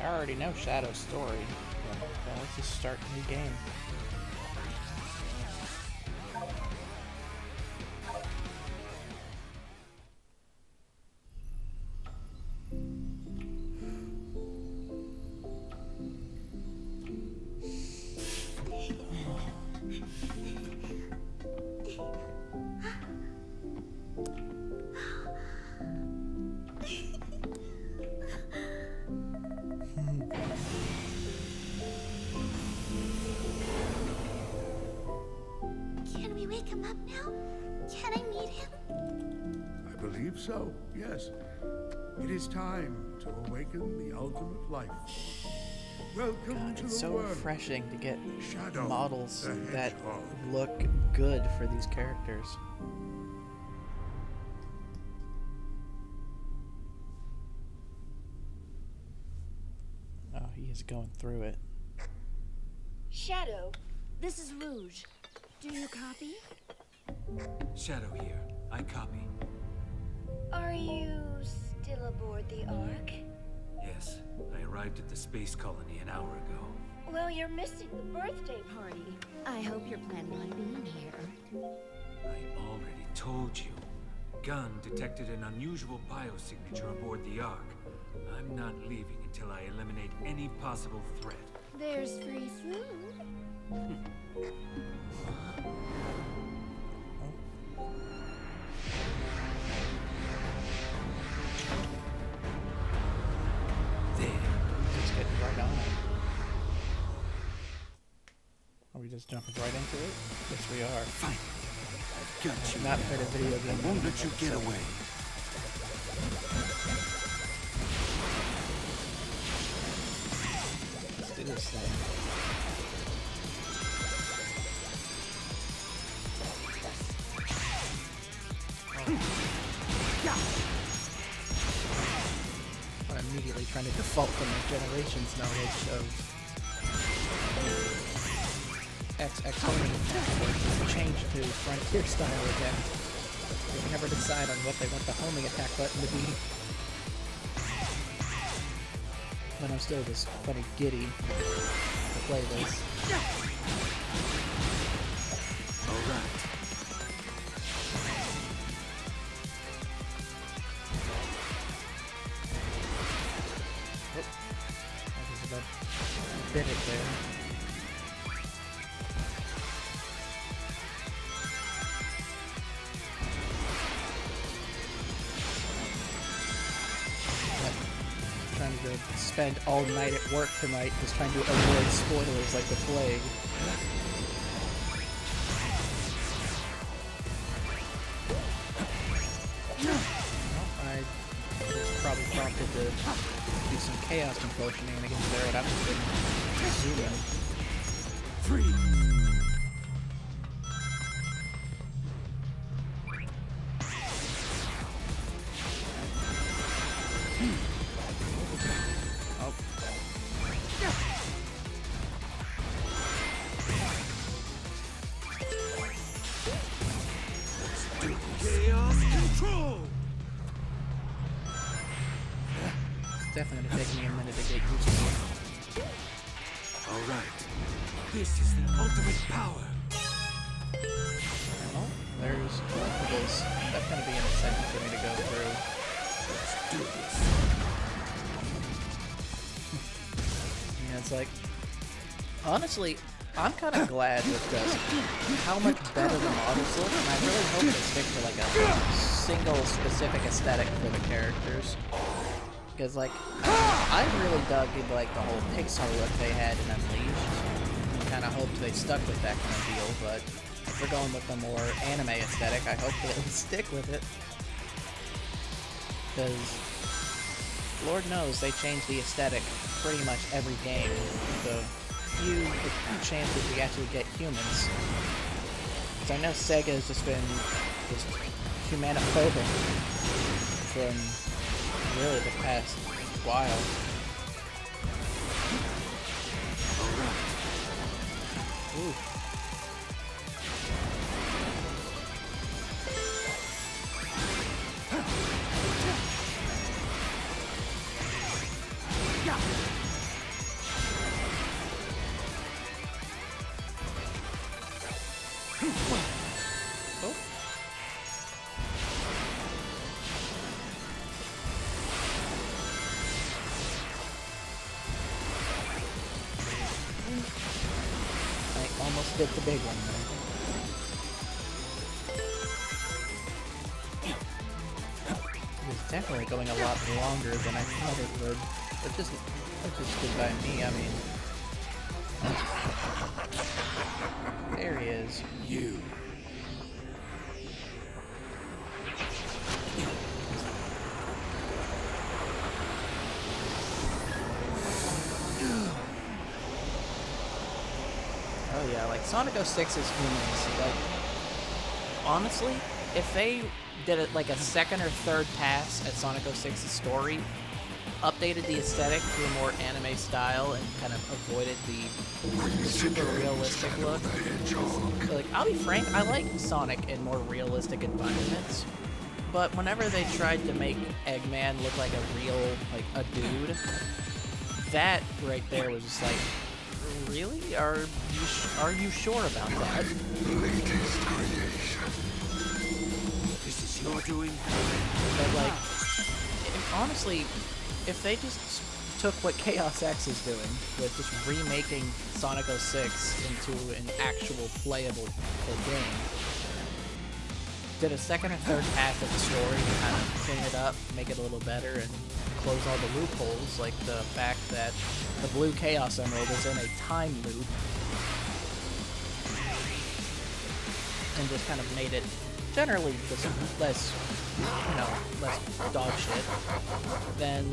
I already know Shadow's story, but let's just start a new game. Can we wake him up now? Can I meet him? I believe so, yes. It is time to awaken the ultimate life. Welcome God, to it's the so world. refreshing to get Shadow models the that Hedgehog. look good for these characters. Oh, he is going through it. Shadow, this is Rouge. Do you copy? Shadow here. I copy. Are you still aboard the Ark? Yes, I arrived at the space colony an hour ago. Well, you're missing the birthday party. I hope you're planning on being here. I already told you. Gun detected an unusual biosignature aboard the Ark. I'm not leaving until I eliminate any possible threat. There's free food. There. Just getting right on it. Are we just jumping right into it? Yes, we are. Fine. I've got you. Not played a video game. I won't let you get away. Let's do this thing. I'm immediately trying to default from my generation's knowledge of XX homing attack, which changed to Frontier style again. They can never decide on what they want the homing attack button to be. But I'm still just plenty giddy to play this. Alright. I was about to bit it there. Trying to spend all night at work tonight just trying to avoid spoilers like the plague. Well, I was probably prompted to do some chaos control shenanigans there, but I've just been zooming. Free. Oh. Chaos control. It's definitely gonna take me a minute to get used to it. Alright. This is the ultimate power. Oh, there's collectibles. That's gonna be an incentive for me to go through. Let's do this. Yeah, it's like, honestly, I'm kind of glad with just how much better the models look, and I really hope they stick to like a single specific aesthetic for the characters. Because like, I really dug into like the whole Pixar look they had in Unleashed, and kind of hoped they stuck with that kind of deal. But if they're going with the more anime aesthetic, I hope they'll stick with it. Because Lord knows they change the aesthetic pretty much every game. The few chances we actually get humans. Because I know Sega has just been just humanophobic from really the past while. Ooh. did the big one though. It's definitely going a lot longer than I thought it would. That's just good by me. I mean, there he is. You. Oh yeah, like Sonic 06 is humorous. Like, honestly, if they did it like a second or third pass at Sonic 06's story, updated the aesthetic to a more anime style, and kind of avoided the super realistic look. Like, I'll be frank, I like Sonic in more realistic environments, but whenever they tried to make Eggman look like a real, like, a dude, that right there was just like, really? Are you sure about that? Latest creation. This is your doing? But like, honestly, if they just took what Chaos X is doing with just remaking Sonic 06 into an actual playable game, did a second or third pass of the story to kind of clean it up, make it a little better, and close all the loopholes, like the fact that the blue Chaos Emerald is in a time loop, and just kind of made it generally just less, less dog shit, then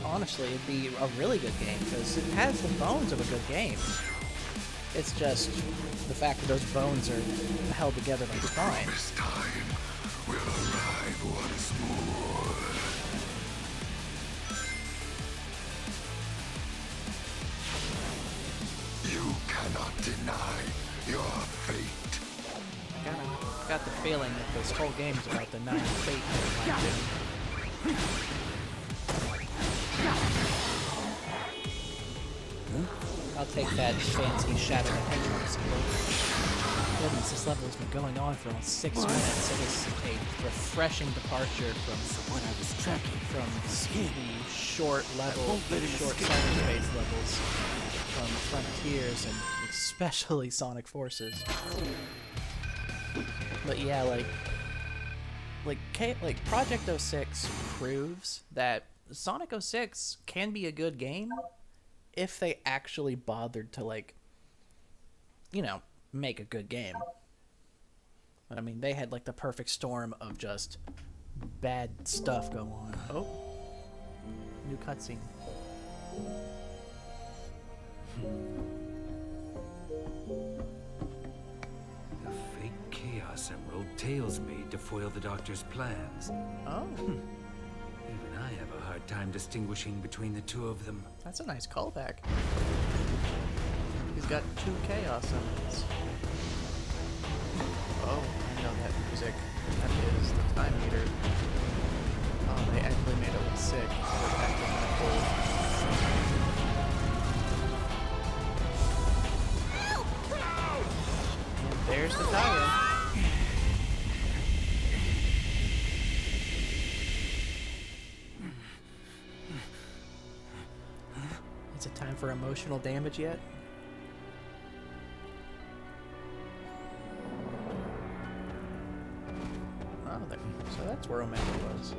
honestly it'd be a really good game, because it has the bones of a good game. It's just the fact that those bones are held together by spine. This time will arrive once more. You cannot deny your fate. I got the feeling that this whole game's about denying fate. I'll take that fancy Shadow of the Hedgehog symbol. Goodness, this level has been going on for almost 6 minutes. It is a refreshing departure from what I was tracking from the short cyberspace levels from Frontiers and especially Sonic Forces. But yeah, like Project 06 proves that Sonic 06 can be a good game if they actually bothered to, like, make a good game. I mean, they had like the perfect storm of just bad stuff go on. Oh, new cutscene. The fake Chaos Emerald Tails made to foil the Doctor's plans. Oh, Even I have a hard time distinguishing between the two of them. that's a nice callback. He's got 2 Chaos Emeralds. Oh, I know that music. That is the time meter. Oh, they actually made it look sick. It's acting kind of cool. And there's the tire. Is it time for emotional damage yet? Oh, so that's where Omega was.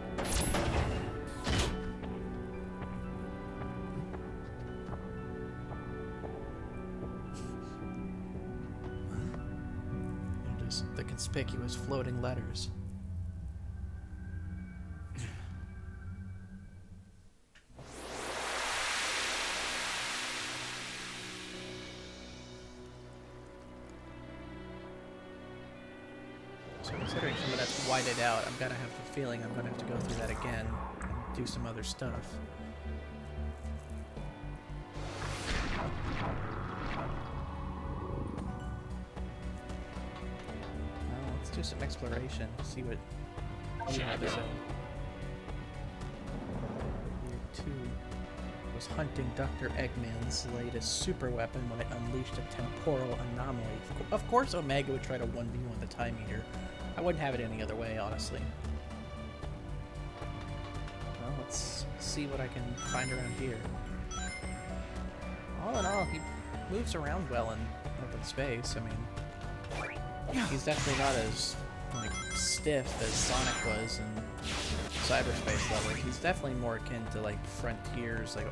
And just the conspicuous floating letters. So considering some of that's whited out, I'm gonna have the feeling I'm gonna have to go through that again and do some other stuff. Well, let's do some exploration, see what you have to say. Year 2 was hunting Dr. Eggman's latest super weapon when it unleashed a temporal anomaly. Of course Omega would try to 1v1 the time meter. I wouldn't have it any other way, honestly. Well, let's see what I can find around here. All in all, he moves around well in space. I mean, he's definitely not as like stiff as Sonic was in cyberspace level. He's definitely more akin to like Frontiers, like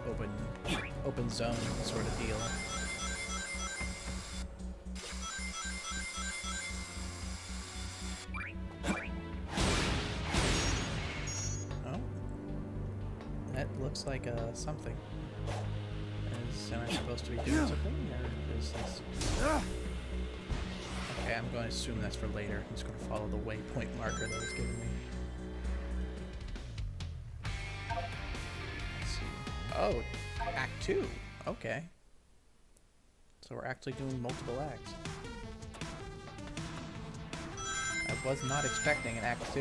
open zone sort of deal. Oh, that looks like something. Am I supposed to be doing something, or is this? Okay, I'm going to assume that's for later. I'm just going to follow the waypoint marker that was given me. Let's see. Oh, Act 2. Okay. So we're actually doing multiple acts. I was not expecting an Act 2.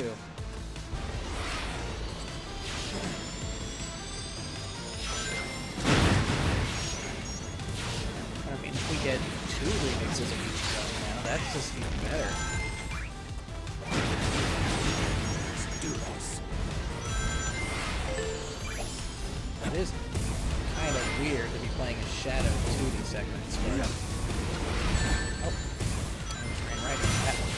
I mean, if we get 2 remixes of each zone now, that's just even better. Let's do this. It is kind of weird to be playing a Shadow 2D segments, but... Oh, I just ran right into that one.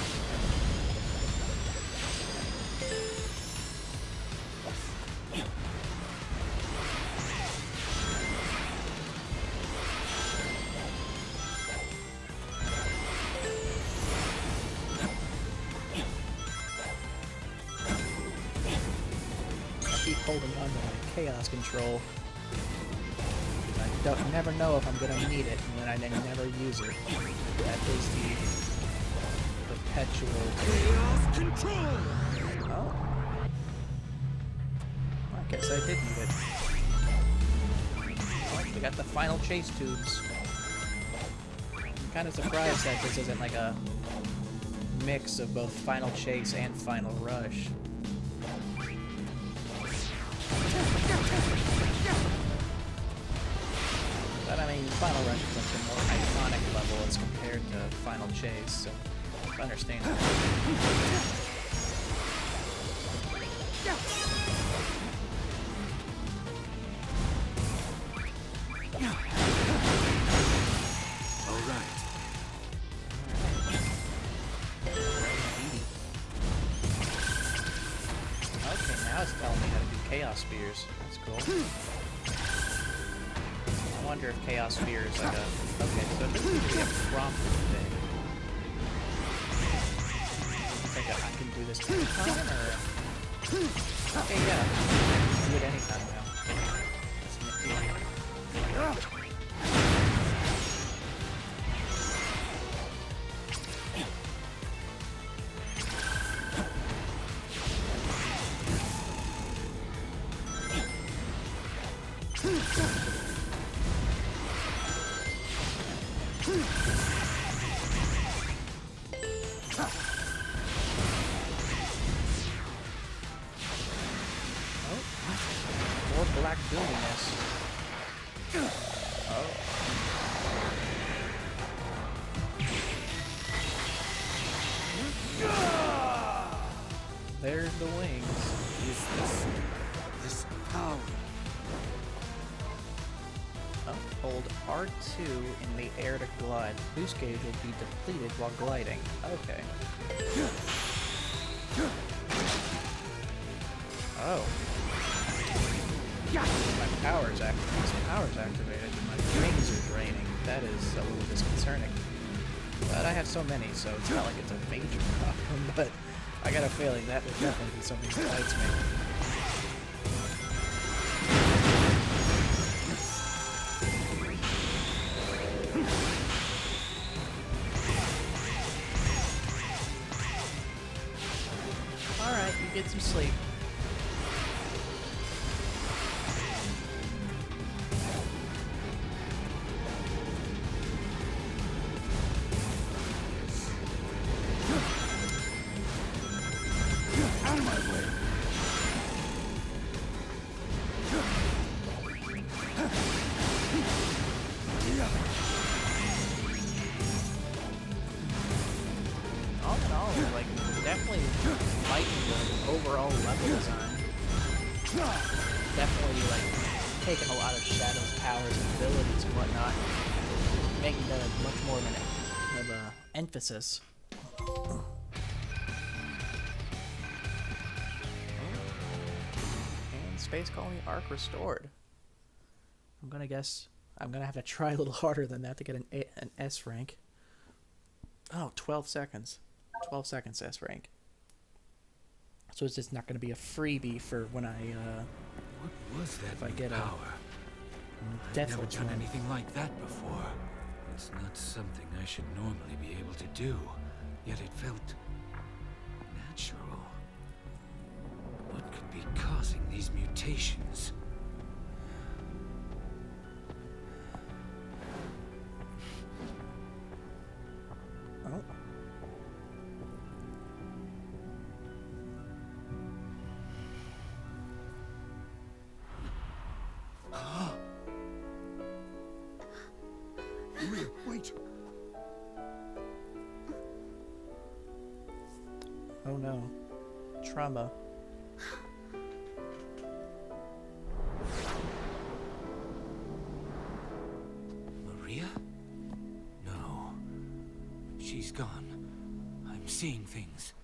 Holding on to my chaos control. I never know if I'm gonna need it, and then I never use it. That is the perpetual chaos control. Oh, I guess I did need it. Oh, we got the final chase tubes. I'm kind of surprised that this isn't like a mix of both final chase and final rush. But I mean, Final Rush is like a more iconic level as compared to Final Chase, so it's understandable. Alright. Okay, now it's telling me how to do Chaos Spears. That's cool. I wonder if Chaos Spear is like a... Okay, so this is a prompted thing. You think I can do this anytime, or... Okay, yeah. I can do it anytime now. That's nifty. More black buildiness. Oh. There's the wings. Is this power? Oh, hold R2 in the air to glide. Boost gauge will be depleted while gliding. Okay. Oh. My power's activated. My wings are draining. That is a little disconcerting. But I have so many, so it's not like it's a major problem, but I got a feeling that would definitely be something that excites me. Alright, you get some sleep. Out of my way. All in all, like, definitely liking the overall level design. Definitely, like, taking a lot of Shadow's powers and abilities and whatnot, making them much more of an emphasis. And Space Colony Arc restored. I'm gonna guess I'm gonna have to try a little harder than that to get an S rank. Oh, 12 seconds. 12 seconds S rank. So it's just not gonna be a freebie for when I What was that if I get power? a I've never Death done one. anything like that before. It's not something I should normally be able to do, yet it felt natural. What could be causing these mutations? Oh. Maria, wait. Oh no. Trauma. Maria? No. She's gone. I'm seeing things.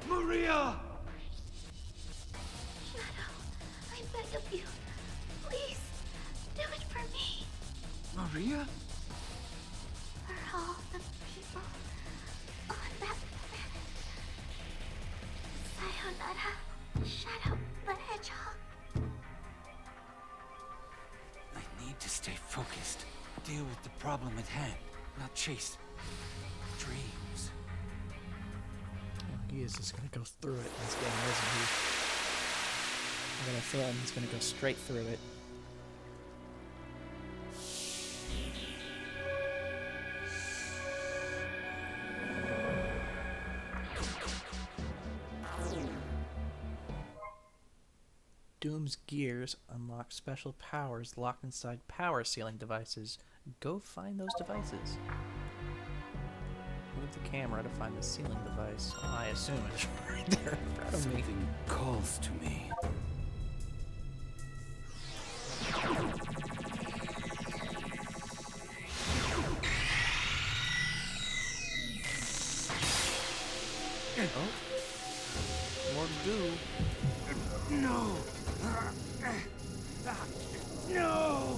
Maria! Shadow, I beg of you. Please, do it for me. Maria? For all the people on that planet. Sayonara, Shadow the Hedgehog. I need to stay focused. Deal with the problem at hand, not chase dreams. He is just gonna go through it in this game, isn't he? I'm gonna feel him, he's gonna go straight through it. Doom's gears unlock special powers locked inside power sealing devices. Go find those devices. Move the camera to find the sealing device. Oh, I assume it's right there in front of me. Something calls to me. Oh. More goo. No! No!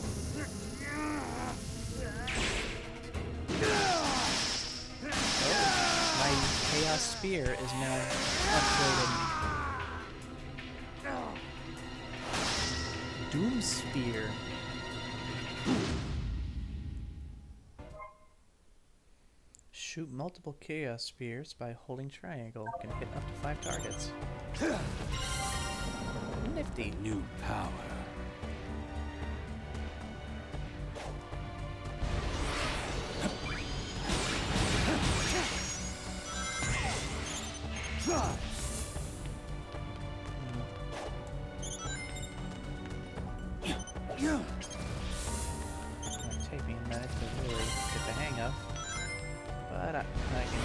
My Chaos Spear is now upgraded. Doom Spear. Shoot multiple Chaos Spears by holding triangle. Can hit up to 5 targets. Nifty. New power. Might take me a minute to really get the hang of, but I can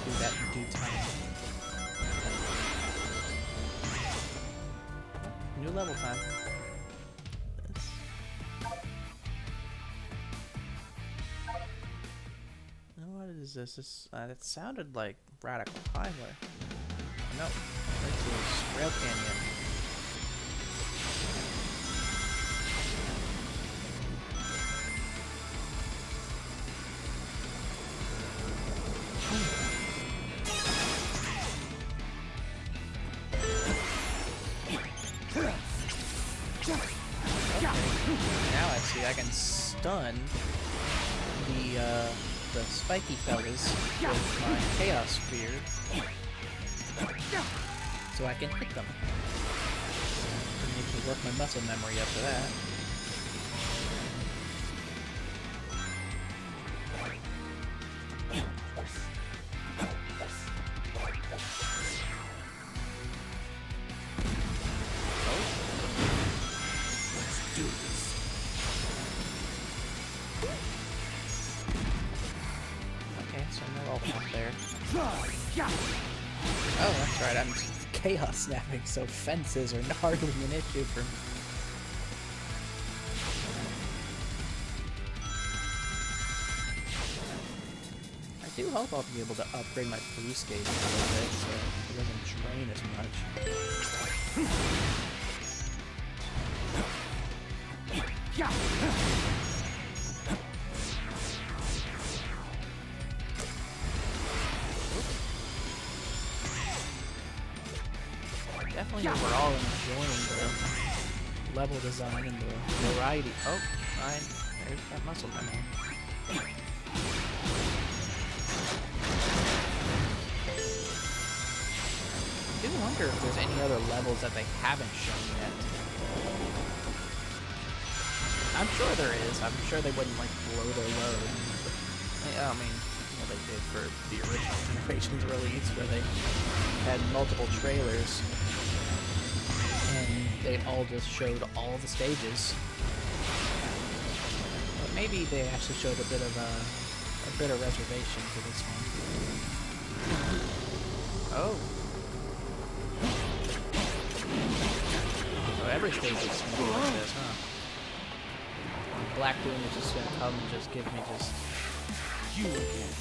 do that in due time. New level time. What is this? It sounded like Radical Highway. No, this is Rail Canyon. Now I see I can stun the spiky fellas with my Chaos Spear, so I can hit them. I need to work my muscle memory after that. Okay, so no ult up there. Oh, that's right, I'm chaos snapping, so fences are hardly an issue for me. do hope I'll be able to upgrade my boost gauge a little bit so it doesn't drain as much. Definitely overall enjoying the level design and the variety. Oh, fine. There's that muscle memory. I do wonder if there's any other levels that they haven't shown yet. I'm sure there is. I'm sure they wouldn't like blow their load. I mean, you know, they did for the original generation's release where they had multiple trailers and they all just showed all the stages. But maybe they actually showed a bit of reservation for this one. Oh. So every stage is gonna be like this, huh? Black Doom is just gonna come and just give me just you again.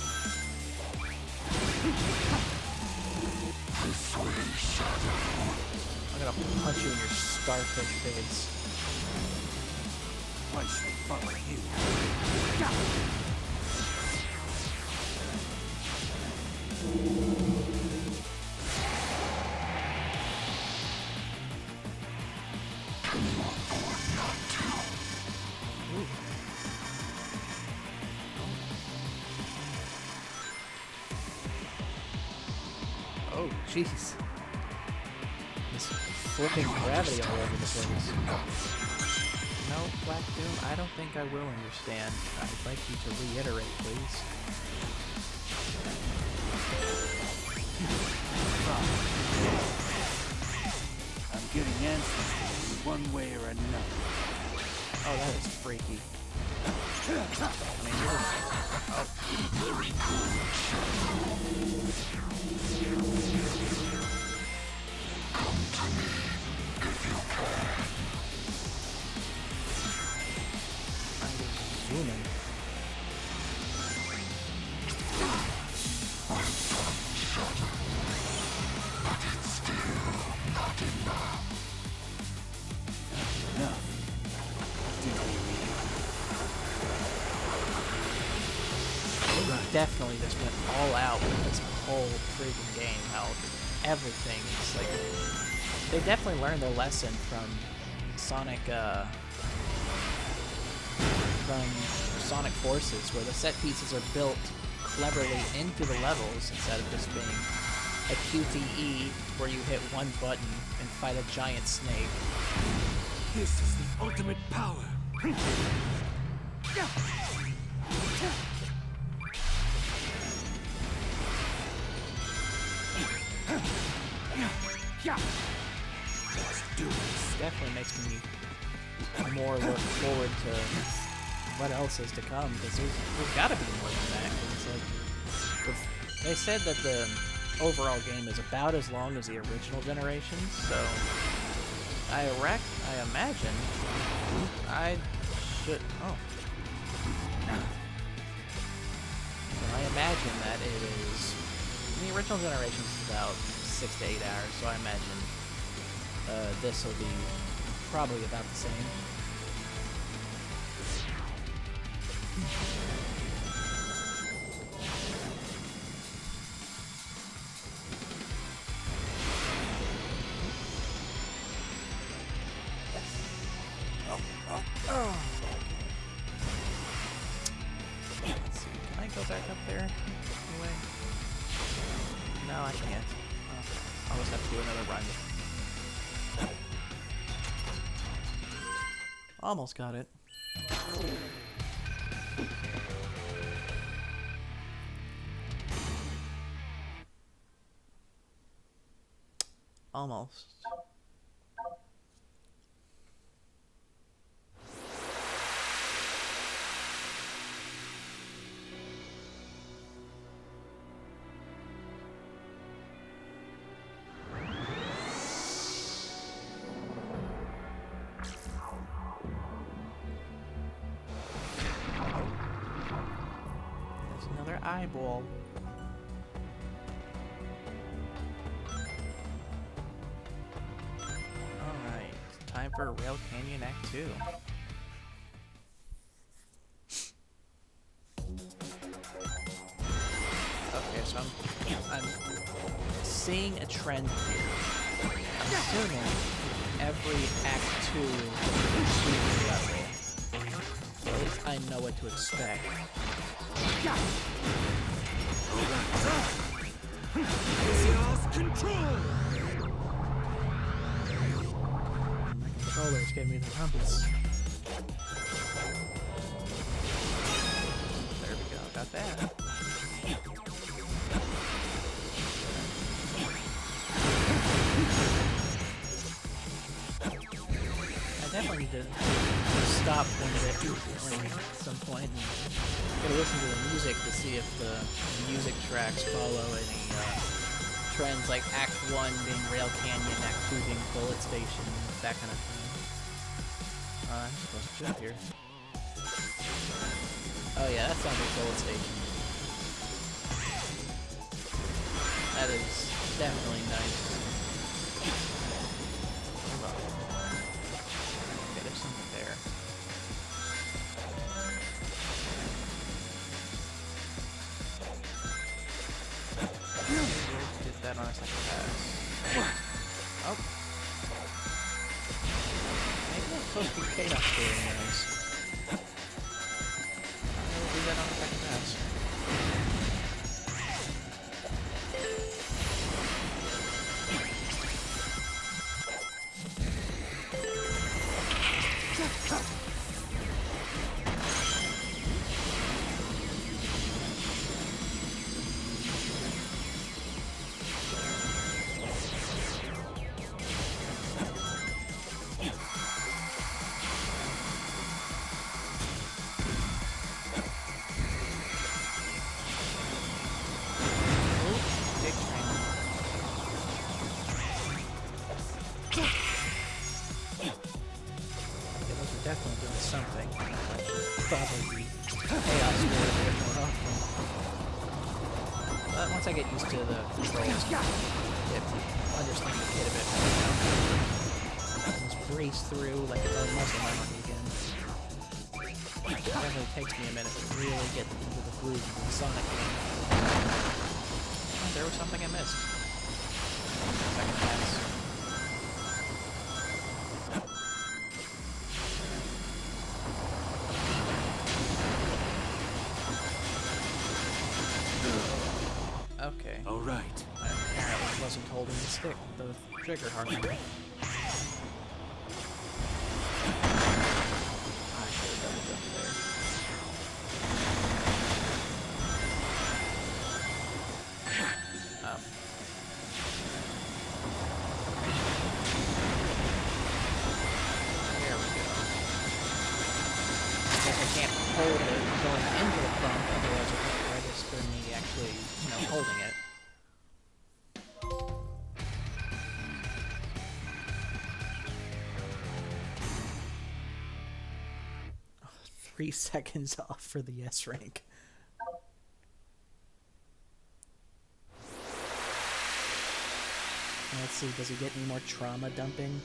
I'm gonna punch you in your starfish face. Why should I follow you? Oh, jeez. This flipping gravity all over the place. No, Black Doom, I don't think I will understand. I'd like you to reiterate, please. I'm getting answers one way or another. Oh, that is freaky. I mean, you're... Oh. Very cool. Come to me if you can. I'm just zooming. But it's still not enough. Enough. Definitely just went all out with this whole freaking game. How everything is like, they definitely learned their lesson from Sonic Forces, where the set pieces are built cleverly into the levels instead of just being a QTE where you hit one button and fight a giant snake. This is the ultimate power. Let's do this. Definitely makes me more look forward to what else is to come, because there's got to be more than that. 'Cause it's like, they said that the overall game is about as long as the original generation, so I imagine I should. Oh. So I imagine that it is. The original generation is about 6 to 8 hours, so I imagine this will be probably about the same. Let's see, can I go back up there anyway? No, I can't. I'll just have to do another run. Almost got it. Almost. Eyeball. for Rail Canyon Act 2. Okay, so I'm seeing a trend here. I'm assuming every Act 2 is level. So at least I know what to expect. My controller is giving me the rumbles. There we go, got that. I definitely need to stop one of it at some point and gotta listen to the music to see if the music tracks follow any trends like Act 1 being Rail Canyon, Act 2 being Bullet Station, that kind of thing. I'm supposed to jump here. Oh yeah, that sounds like Bullet Station. That is definitely nice. Hold on. Okay, there's something there. Did that on a second pass. Oh. Maybe that's supposed to be chaos for anyways. I'll do that on a second pass. Definitely doing something. Probably chaos more a bit more often. But once I get used to the controls, it understand the kit a bit more. Just breeze through like it's all muscle memory again. It definitely takes me a minute to really get into the groove of the Sonic game. Oh, there was something I missed. Second pass. Okay. All right. I apparently wasn't holding the trigger hard enough. I should have double jumped there. Oh. There we go. I guess I can't hold it going into the pump, otherwise it won't register me actually, holding it. 3 seconds off for the S rank. Let's see, does he get any more trauma dumping?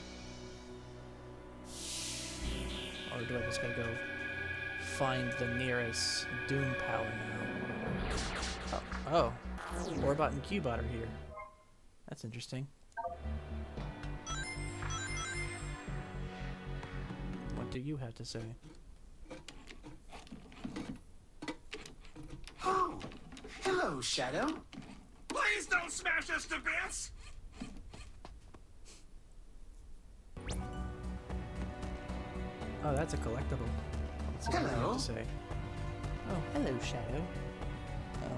Or do I just gotta go find the nearest Doom Power now? Oh, Orbot and Cubot are here. That's interesting. What do you have to say? Oh, hello, Shadow. Please don't smash us to bits! Oh, that's a collectible. Let's see what I have to say. Oh, hello, Shadow.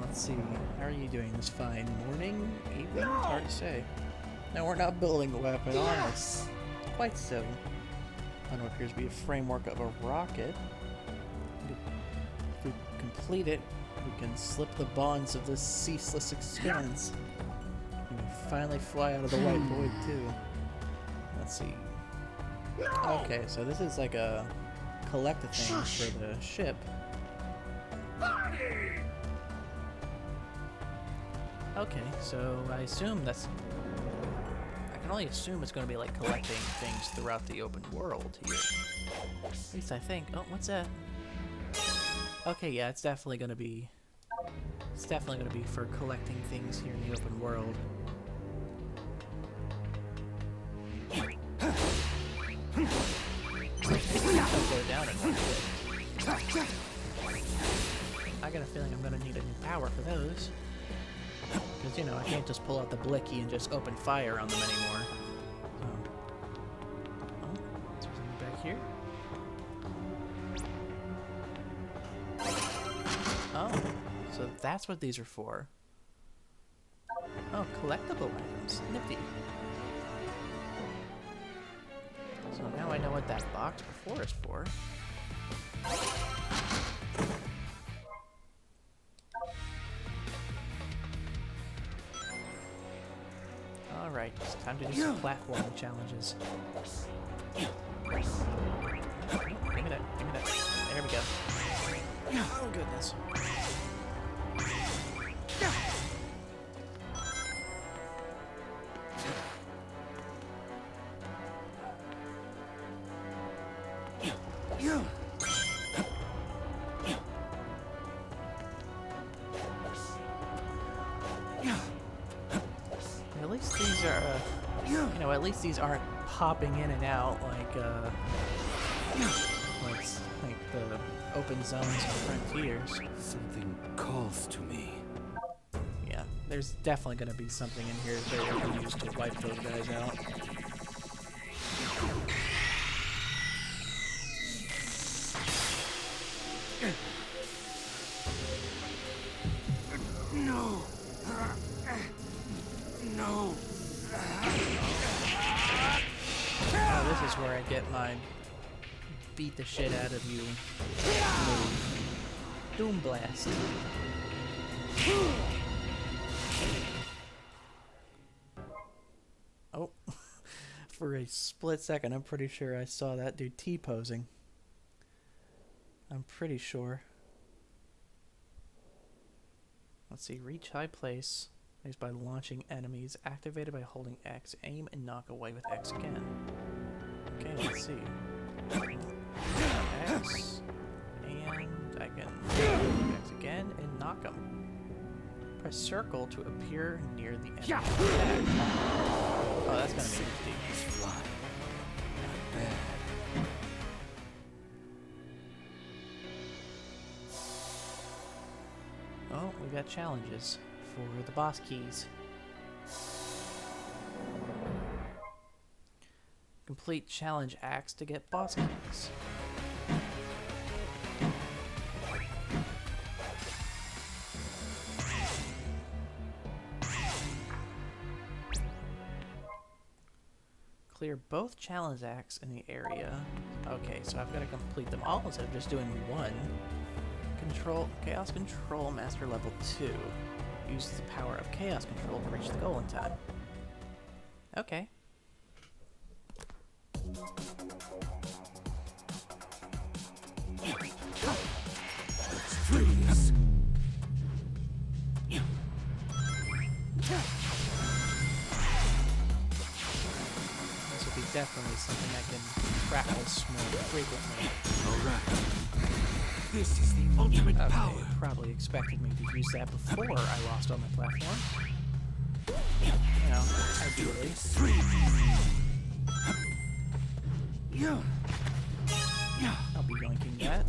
Let's see. How are you doing this fine morning? Evening? It's hard to say. No, we're not building a weapon on us. Quite so. On what appears to be a framework of a rocket. If we complete it, we can slip the bonds of this ceaseless expanse. We can finally fly out of the white void, too. Let's see. Okay, so this is like a collect-a-thing for the ship. Okay, so I assume that's... can only assume it's going to be like collecting things throughout the open world here. At least I think. Oh, what's that? Okay, yeah, it's definitely going to be... It's definitely going to be for collecting things here in the open world. Don't go down and I got a feeling I'm going to need a new power for those. Because, you know, I can't just pull out the blicky and just open fire on them anymore. Oh, is there something back here? Oh, so that's what these are for. Oh, collectible items. Nifty. So now I know what that box before is for. Alright, it's time to do some platforming challenges. Give me that, give me that. There we go. Oh goodness. At least these are, you know, at least these aren't popping in and out like the open zones and frontiers. Something calls to me. Yeah, there's definitely going to be something in here that we can use to wipe those guys out. No. No. Oh, this is where I get my beat the shit out of you move. Doom Blast. Oh, for a split second, I'm pretty sure I saw that dude T-posing. I'm pretty sure. Let's see, reach high place is by launching enemies, activated by holding X, aim and knock away with X again. Okay, let's see. X, and I can X again and knock him. Press circle to appear near the enemy attack. Oh, that's gonna be nifty. Oh, we got challenges for the boss keys. Complete challenge acts to get boss keys. Clear both challenge acts in the area. Okay, so I've got to complete them all instead of just doing one. Chaos Control Master Level 2. Use the power of Chaos Control to reach the goal in time. Okay. Freeze. This will be definitely something I can practice more frequently. Alright. This is the ultimate power. Okay, probably expected me to use that before I lost all my platforms. You know, ideally. I'll be yoinking that.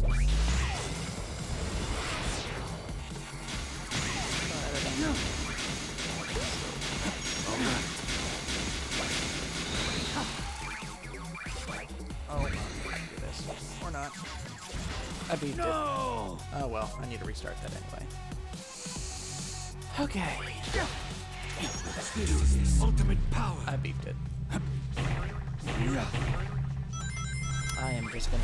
Oh, I can do this. Or not. I beat it. Oh well, I need to restart that anyway. Okay. This is ultimate power. I beeped it. I am just gonna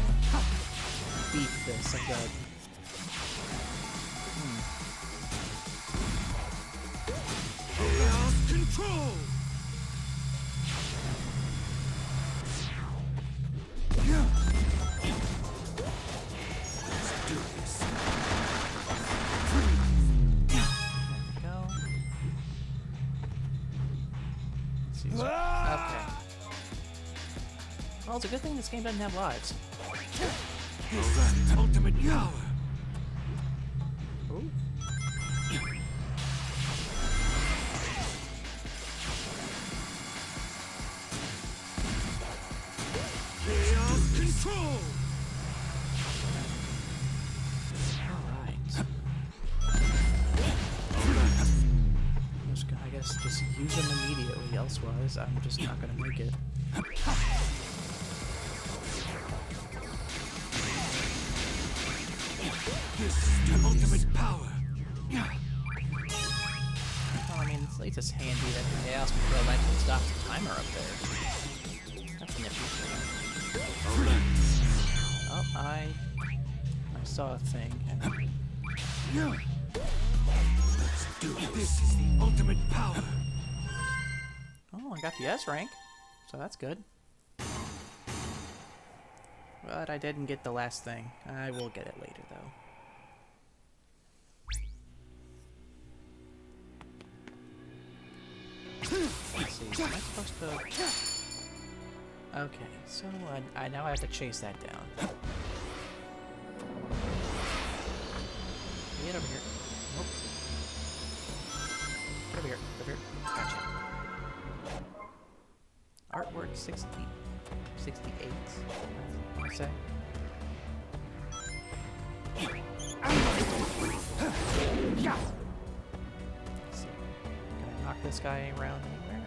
beat this. I've got... Chaos control. Let's do this. There we go. Let's see. Okay. it's a good thing this game doesn't have lives. Alright, ultimate power. Ooh. Chaos control. Alright. I guess just use them immediately, elsewise I'm just not gonna make it. This is the ultimate power. Well, I mean, at least it's handy that the chaos control actually stops the timer up there. That's nifty. Oh, I saw a thing. And... Let's do it. This is the ultimate power. oh, I got the S rank, so that's good. But I didn't get the last thing. I will get it later, though. Let's see, am I supposed to... okay, so I now have to chase that down. Get over here. Nope. Get over here. Over here. Gotcha. Artwork 68. I say. Let's see. Can I knock this guy around anywhere?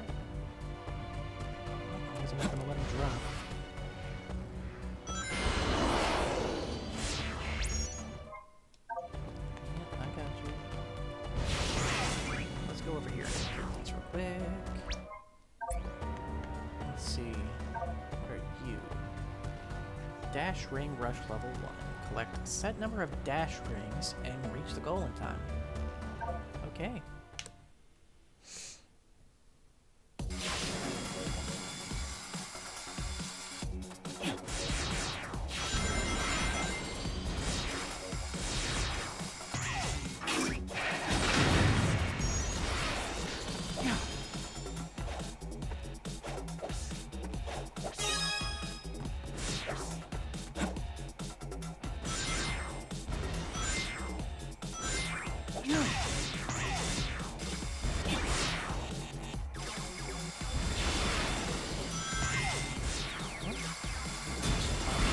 I wasn't gonna let him drop. Yep, I got you. Let's go over here and get these real quick. Let's see. What are you? Dash ring rush level 1. Collect a set number of dash rings and reach the goal in time. Okay.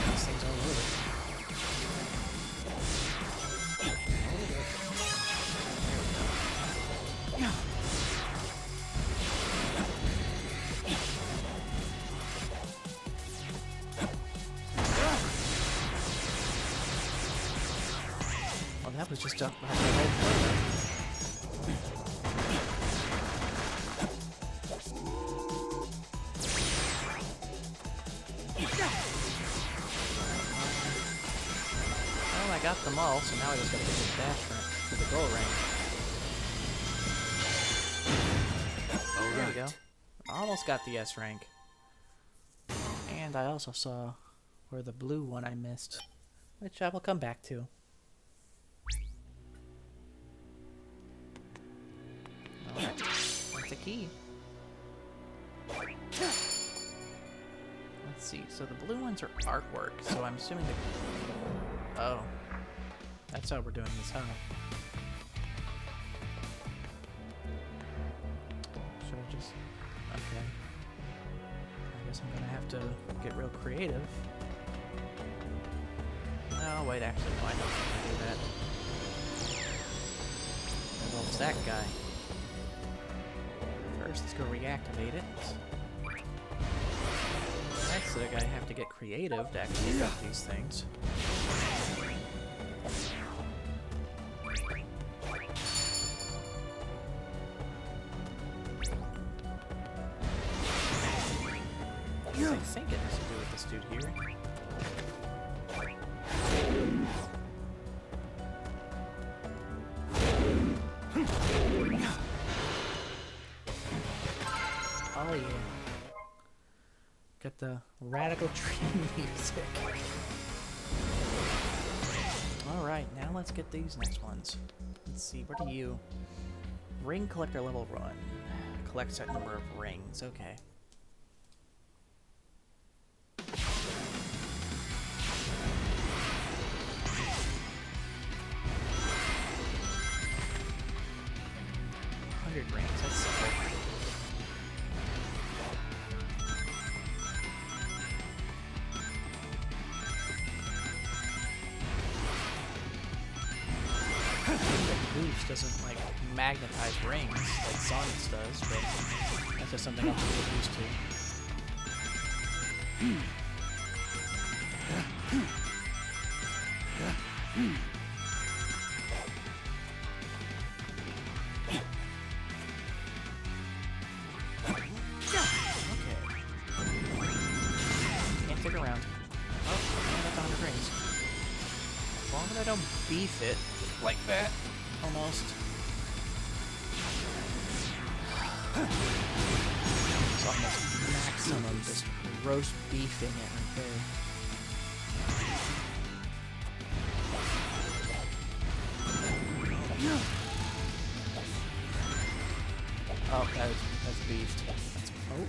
These things all over. Well, that was just up. Well, I got them all, so now I just gotta get the dash rank to the goal rank. There we go. Almost got the S rank. And I also saw where the blue one I missed, which I will come back to. Alright, that's a key. Let's see, so the blue ones are artwork, so I'm assuming the... oh. That's how we're doing this, huh? Should I just... okay. I guess I'm gonna have to get real creative. No, wait, actually, no, I don't want to do that. Well, it's that guy. First, let's go reactivate it. Next, I have to get creative to actually pick up these things. I think it has to do with this dude here. Oh yeah. Got the radical tree music. Alright, now let's get these next ones. Let's see, what are you? Ring collector level 1. Collect set number of rings, okay. boost doesn't like magnetize rings like Sonic's does, but that's just something I'm getting used to. Can't stick around. Oh, that's 100 rings. As long as I don't beef it like that, almost. It's almost maximum just roast beefing it right there. Oh, that's beefed. That's, oh.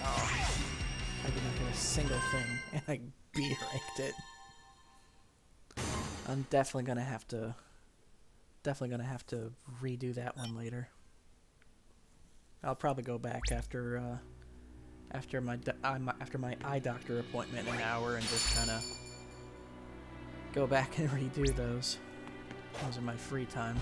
Oh. I didn't get a single thing, and I B-ranked it. I'm definitely gonna have to redo that one later. I'll probably go back after my eye doctor appointment in an hour and just kind of go back and redo those. Those are my free time.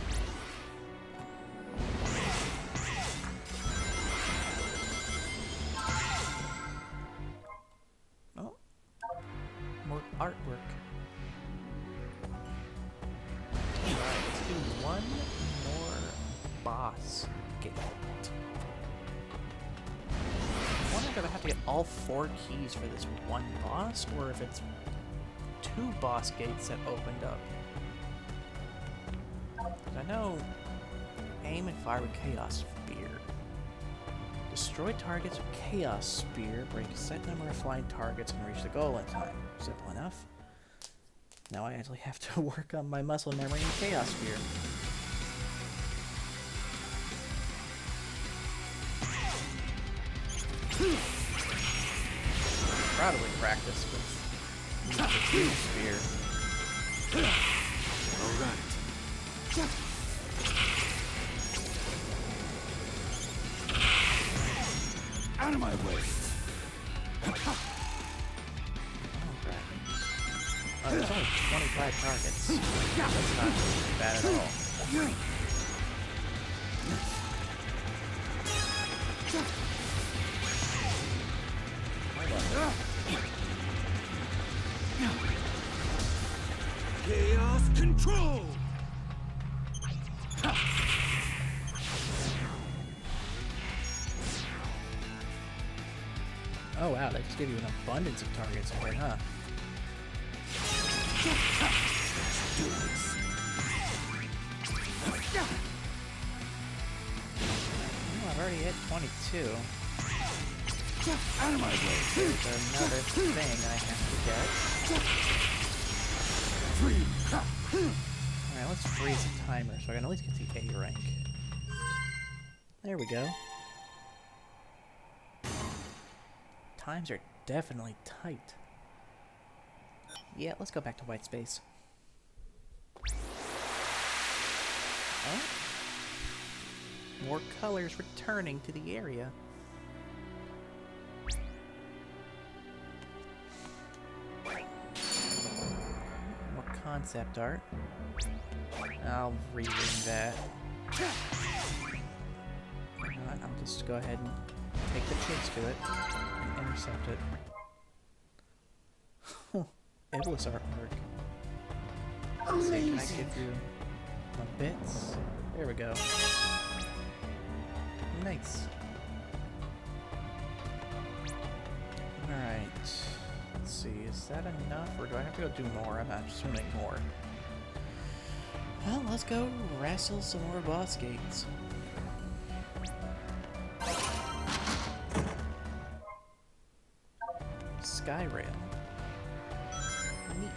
Oh, more artwork. Alright, let's do one more boss gate. I wonder if I have to get all 4 keys for this one boss, or if it's 2 boss gates that opened up. Because I know aim and fire with Chaos Spear. Destroy targets with Chaos Spear, break a set number of flying targets, and reach the goal in time. Simple enough. Now I actually have to work on my muscle memory and Chaos Spear. Probably practice with the Spear. Alright. Out of my way. Oh, there's only 25 targets. That's not bad at all. Chaos control! Oh wow, they just give you an abundance of targets here, huh? Oh, I've already hit 22. Out of my way. There's another thing I have to get. Alright, let's freeze the timer so I can at least get the A rank. There we go. Times are definitely tight. Yeah, let's go back to white space. Oh? More colors returning to the area. More concept art. I'll reread that. I'll just go ahead and take the chase to it and intercept it. Iblis artwork. Let's see, can I get through my bits? There we go. Nice. Alright. Let's see, is that enough or do I have to go do more? I'm assuming more. Well, let's go wrestle some more boss gates. Skyrail. Neat.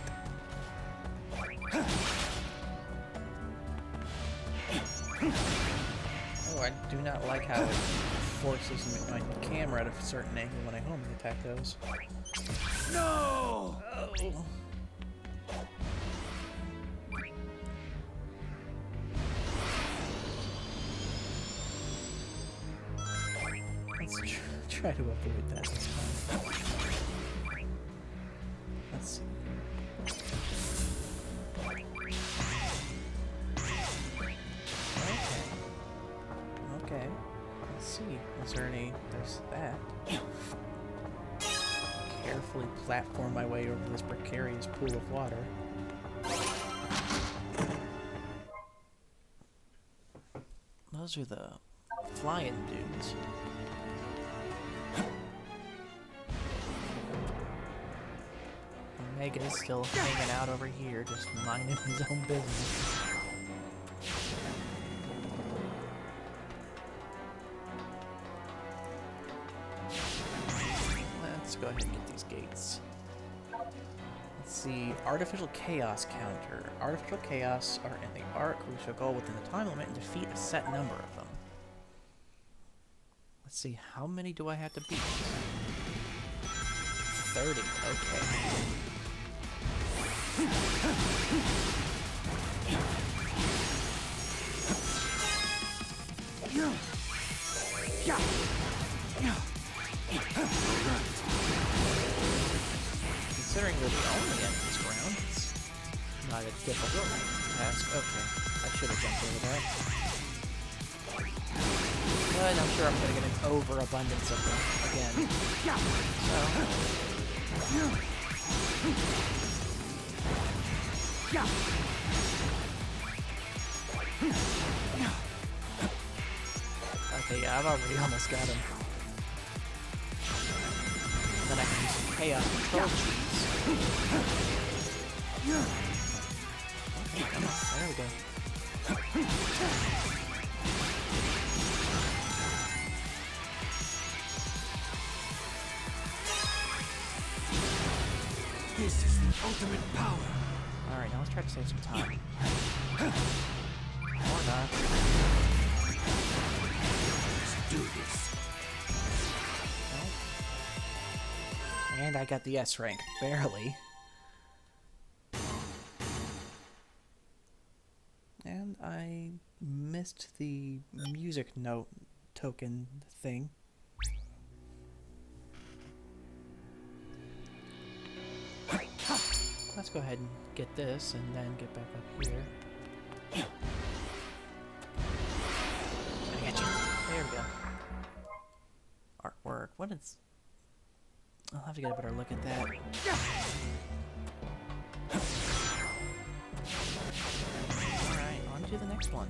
Oh, I do not like how it forces my camera at a certain angle when I homing attack those. No! Oh. Let's try to avoid that this time. Let's see. Okay. Let's see. Is there any... There's that. Carefully platform my way over this precarious pool of water. Those are the flying dudes. Omega is still hanging out over here, just minding his own business. Let's go ahead and get these gates. Let's see, artificial chaos counter. Artificial chaos are in the arc. We shall go within the time limit and defeat a set number of them. Let's see, how many do I have to beat? 30, okay. Considering we're the only enemies around, it's not a difficult task. Okay, I should have jumped over that. But I'm sure I'm going to get an overabundance of them again. So... Okay, yeah, I've already almost got him. Then I can do some chaos control cheese. Okay, come on, there we go. This is the ultimate power. Alright, now let's try to save some time. Or not. Let's do this. And I got the S rank, barely. And I missed the music note token thing. Let's go ahead and get this and then get back up here. I get you. There we go. Artwork. What is... I'll have to get a better look at that. Alright, on to the next one.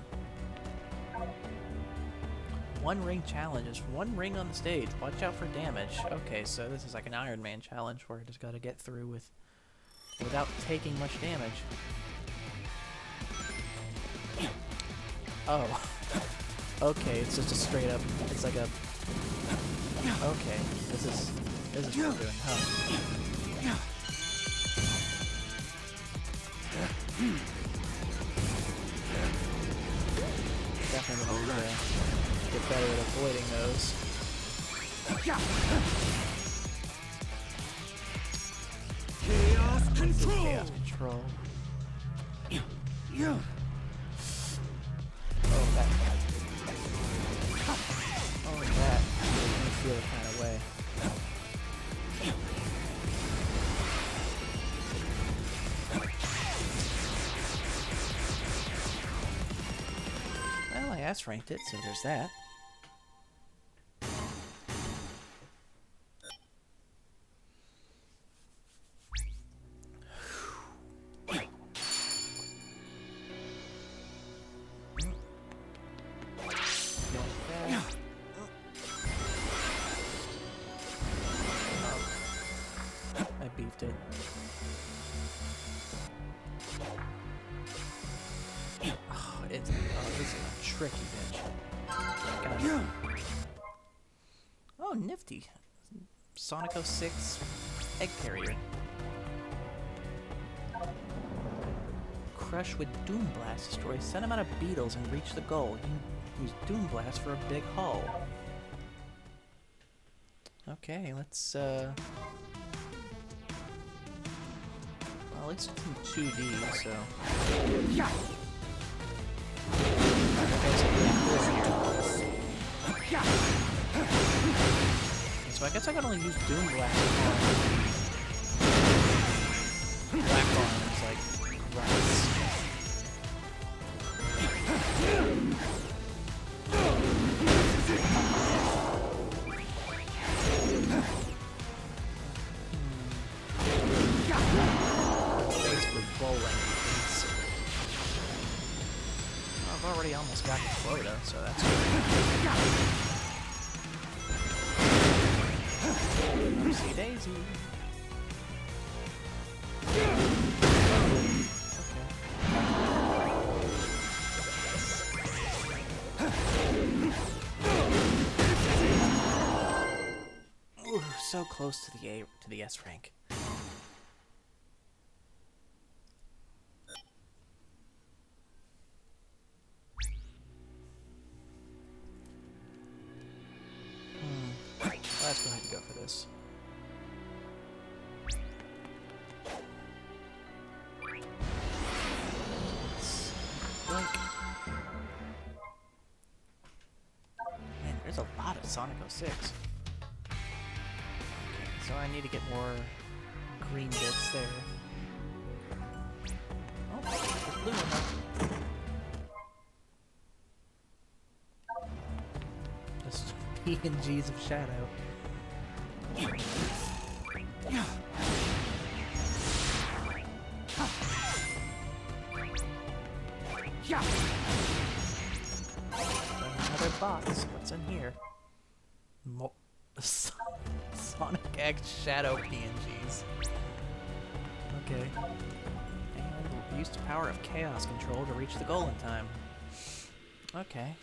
One ring challenge. Is one ring on the stage. Watch out for damage. Okay, so this is like an Iron Man challenge where I just gotta get through without taking much damage. Oh. Okay, it's just a straight up... It's like a... Okay, this is what we're doing, huh? Definitely gonna get better at avoiding those. Chaos control. Chaos control. Yeah. Oh, that. Oh, that made me feel a kind of way. Well, I S-ranked it, so there's that. I beefed it. Oh, this is a tricky bitch. Got it. Oh, nifty. Sonic 06 egg carrier. Crush with Doom Blast. Destroy a set amount of beetles and reach the goal. Use Doom Blast for a big hull. Okay, let's well, at least it's in 2D, so... So I guess I can only use Doom Blast. black arms, like, grunts. Basically bowling. I've already almost got the quota, so that's good. Oopsie daisy. Ooh, so close to the S rank. Let's go ahead and go for this. Man, there's a lot of Sonic 06. Okay, so I need to get more green bits there. Oh, there's blue one though. Just PNGs of Shadow. Another box. What's in here? Sonic X Shadow PNGs. Okay. And use the power of Chaos Control to reach the goal in time. Okay.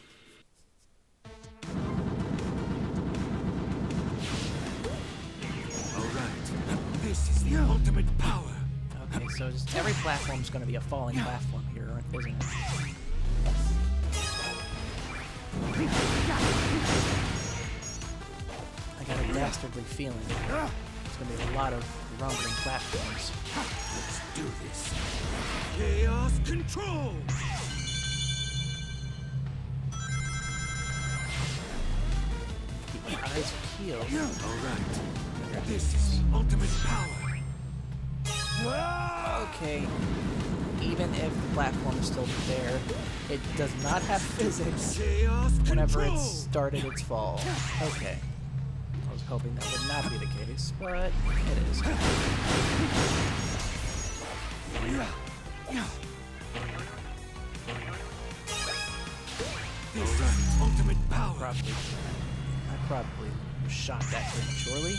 This is the ultimate power. Okay, so just every platform's going to be a falling platform here, isn't it? I got a dastardly feeling there's going to be a lot of rumbling platforms. Let's do this. Chaos control. Keep my eyes peeled. All right. This is the ultimate power. Okay, even if the platform is still there, it does not have physics whenever it started its fall. Okay. I was hoping that would not be the case, but it is. This is ultimate power. I probably shot that prematurely.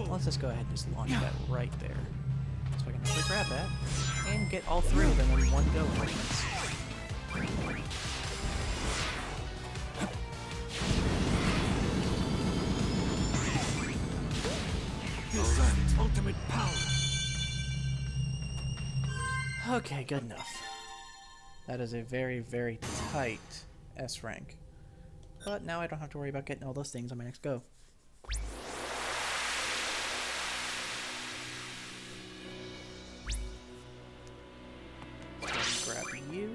Let's just go ahead and just launch that right there. So I can actually grab that and get all three of them in one go. This is ultimate power. Okay, good enough. That is a very, very tight S rank. But now I don't have to worry about getting all those things on my next go. Grab you.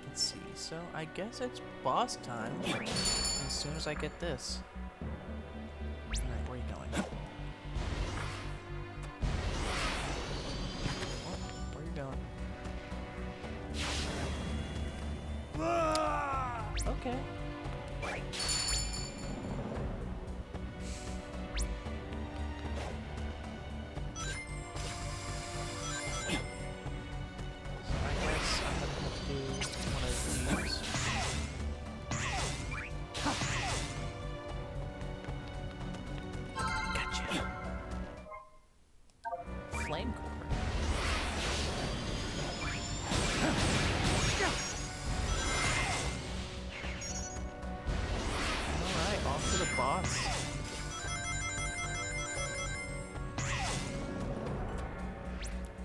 Let's see. So I guess it's boss time as soon as I get this. Alright, where are you going? Oh, where are you going? Okay.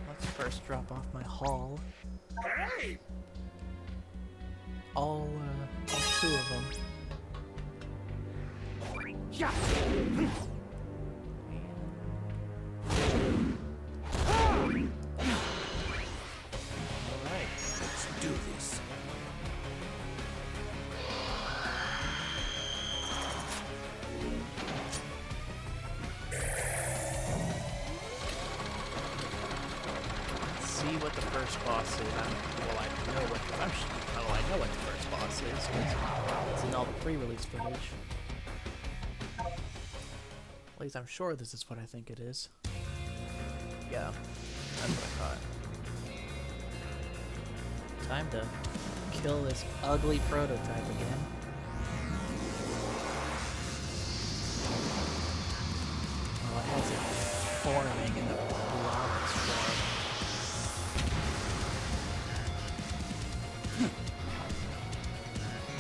Let's first drop off my haul. Hey! All two of them. Yeah. Alright. Let's do this. boss is. I know what the first boss is, 'cause it's in all the pre-release footage. At least I'm sure this is what I think it is. Yeah, that's what I thought. Time to kill this ugly prototype again. Oh, it has it forming in the lava's form.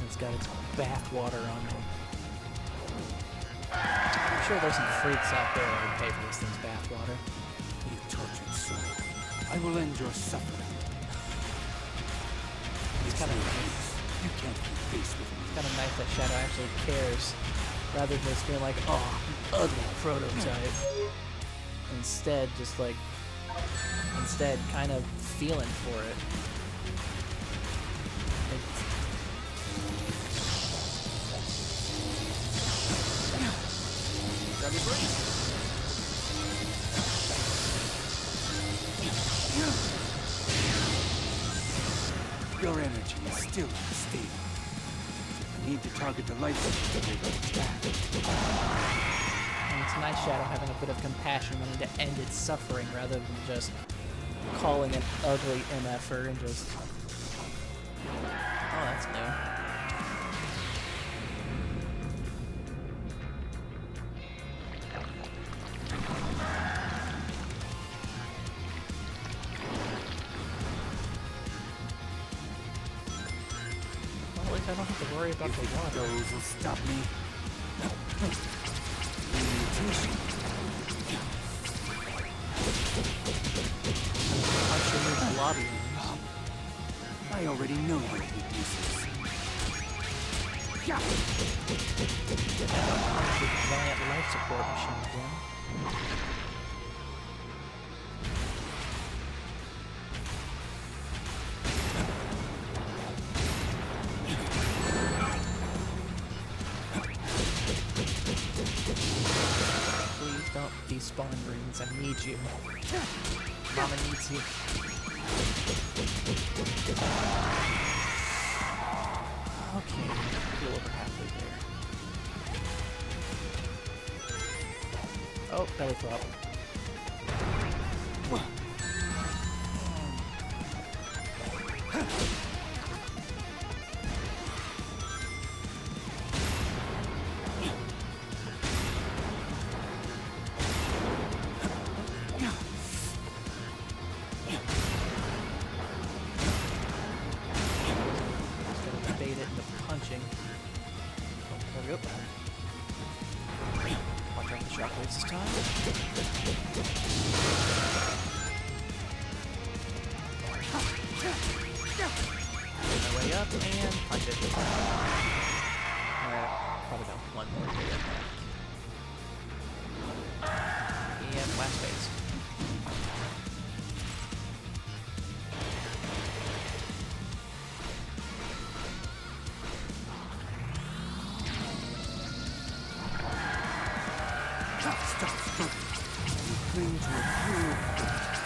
It's got its bathwater on it. I'm sure there's some freaks out there who would pay for this thing's bathwater. You tortured soul. I will end your suffering. It's kind of nice. You can't keep pace with me. Kind of nice that Shadow actually cares, rather than just being like, oh, ugly prototype. Instead, just like, kind of feeling for it. Your energy is still unstable. I need to target the light switch to make it back. And it's nice Shadow having a bit of compassion wanting to end its suffering rather than just calling it ugly MFer and just... Oh, that's new. Well, at least I don't have to worry about the water. Those will stop me. Punch your new lobby. I already know your weaknesses. Yeah. Punch your giant life support machine again. Please don't despawn rings. I need you. Mama needs you. Okay, a little over halfway there. Oh, belly flop. Bait it into punching. Oh, there we go. Watch out for the shockwaves this time. Make my way up and punch it. Probably got one more hit at that. And last phase. Stop struggling. You cling to a cruel fate.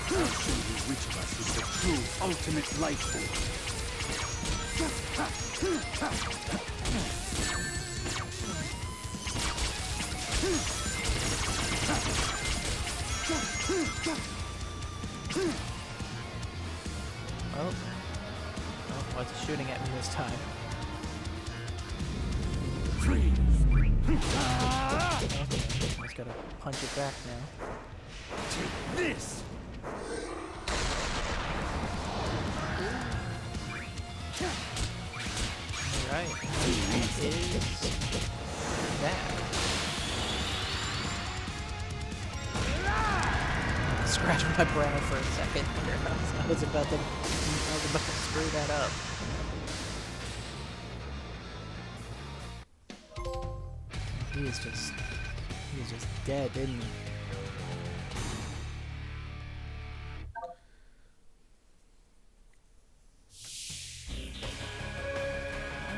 I'll show you which of us is the true ultimate life force. Oh. Oh, what's shooting at me this time? Freeze! Okay, just gotta punch it back now. Take this! Alright, what is that? Scratching my brow for a second here. I was about to screw that up. He is just dead, isn't he?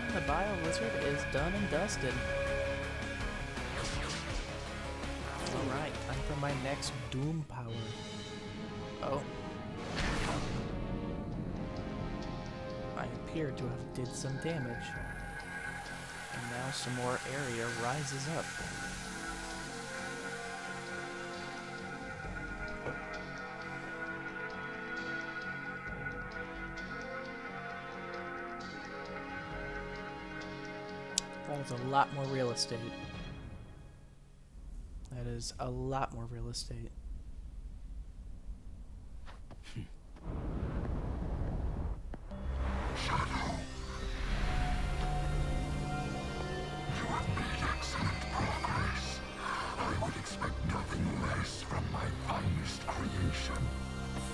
And the Bio Lizard is done and dusted. Alright, time for my next Doom power. Oh. appear to have did some damage. And now some more area rises up. That is a lot more real estate. That is a lot more real estate.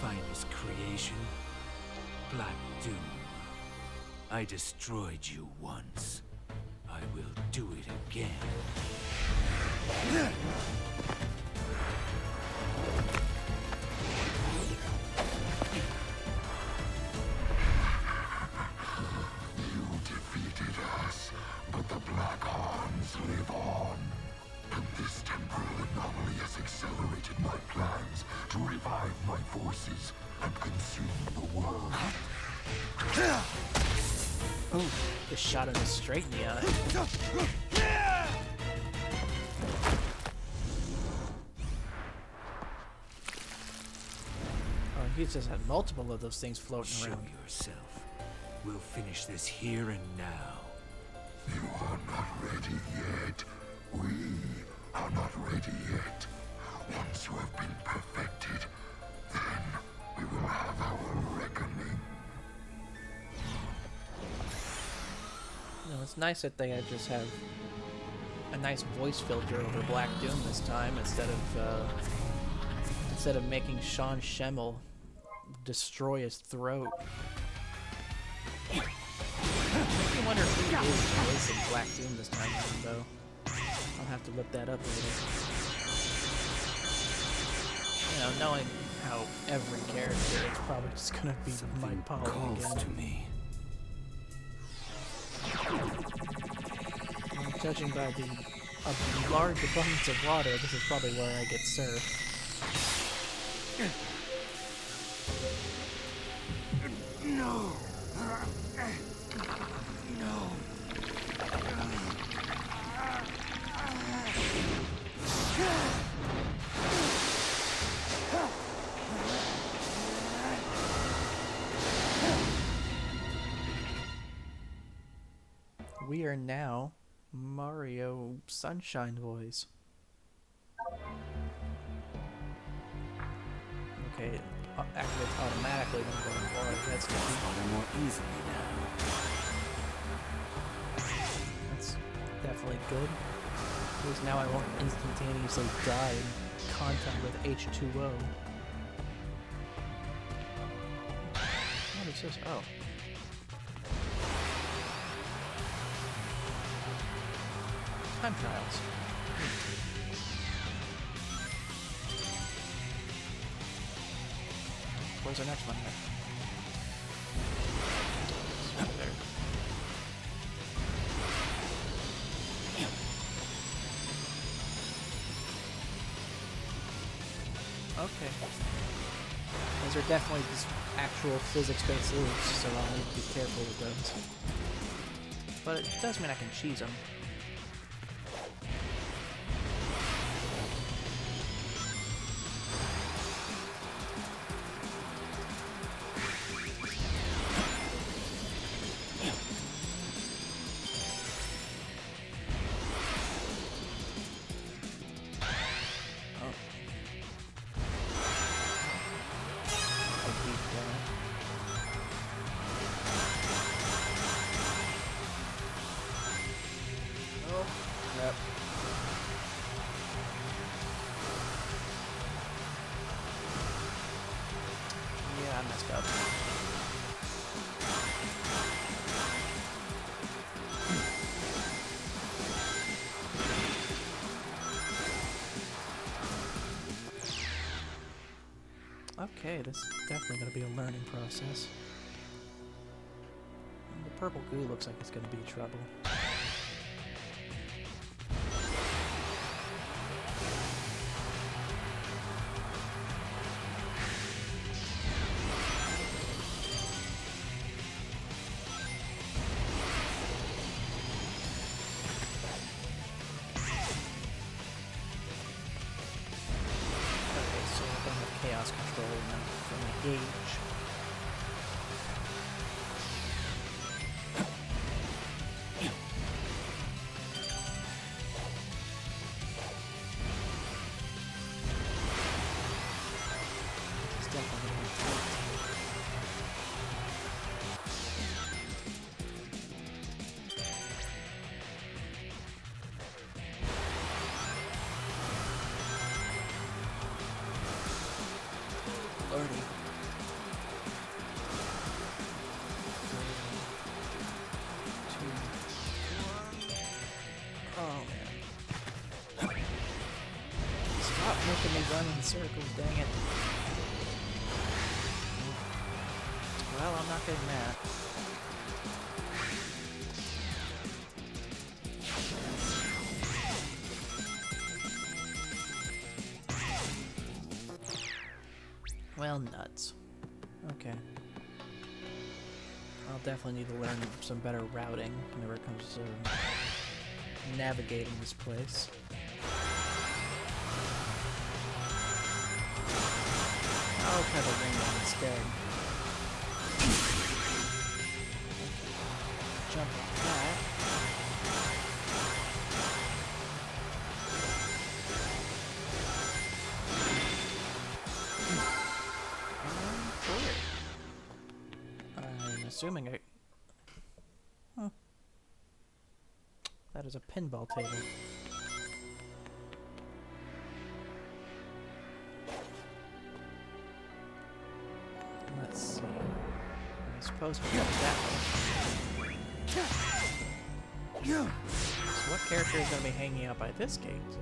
Finest creation? Black Doom. I destroyed you once. I will do it again. You defeated us, but the Black Arms live on. And this temporal anomaly has accelerated my plans to revive my forces and consume the world. Oh, just shot him straight in the eye. Oh, he just had multiple of those things floating Show around. yourself. We'll finish this here and now. You are not ready yet. We are not ready yet. Once you have been perfected, then we will have our reckoning. No, it's nice that they just have a nice voice filter over Black Doom this time instead of making Sean Schemmel destroy his throat. I wonder who is voicing Black Doom this time around, though. I'll have to look that up later. You know, knowing how every character, it's probably just gonna be Mike Pollock Calls again. to me. Well, judging by the large abundance of water, this is probably where I get surfed. No. No. We are now Mario Sunshine Boys. Okay, it activates automatically when going in water. That's good. Water more easily now. That's definitely good. Because now I won't instantaneously die in contact with H2O. What is this? Oh. Time trials. Where's our next one here? Over there. Okay. Those are definitely just actual physics-based loops, so I'll need to be careful with those. But it does mean I can cheese them. Yeah, I messed up. Okay, this is definitely going to be a learning process. The purple goo looks like it's going to be trouble. gauge. It's definitely gonna be tight. Lordy. Oh man. Stop making me run in circles, dang it. Well, I'm not getting that. Well, nuts. Okay. I'll definitely need to learn some better routing whenever it comes to navigating this place. I'll try the ring one instead. Jump like that. I'm assuming I... Huh. That is a pinball table. Let's see. I suppose we got that one. So what character is going to be hanging out by this gate?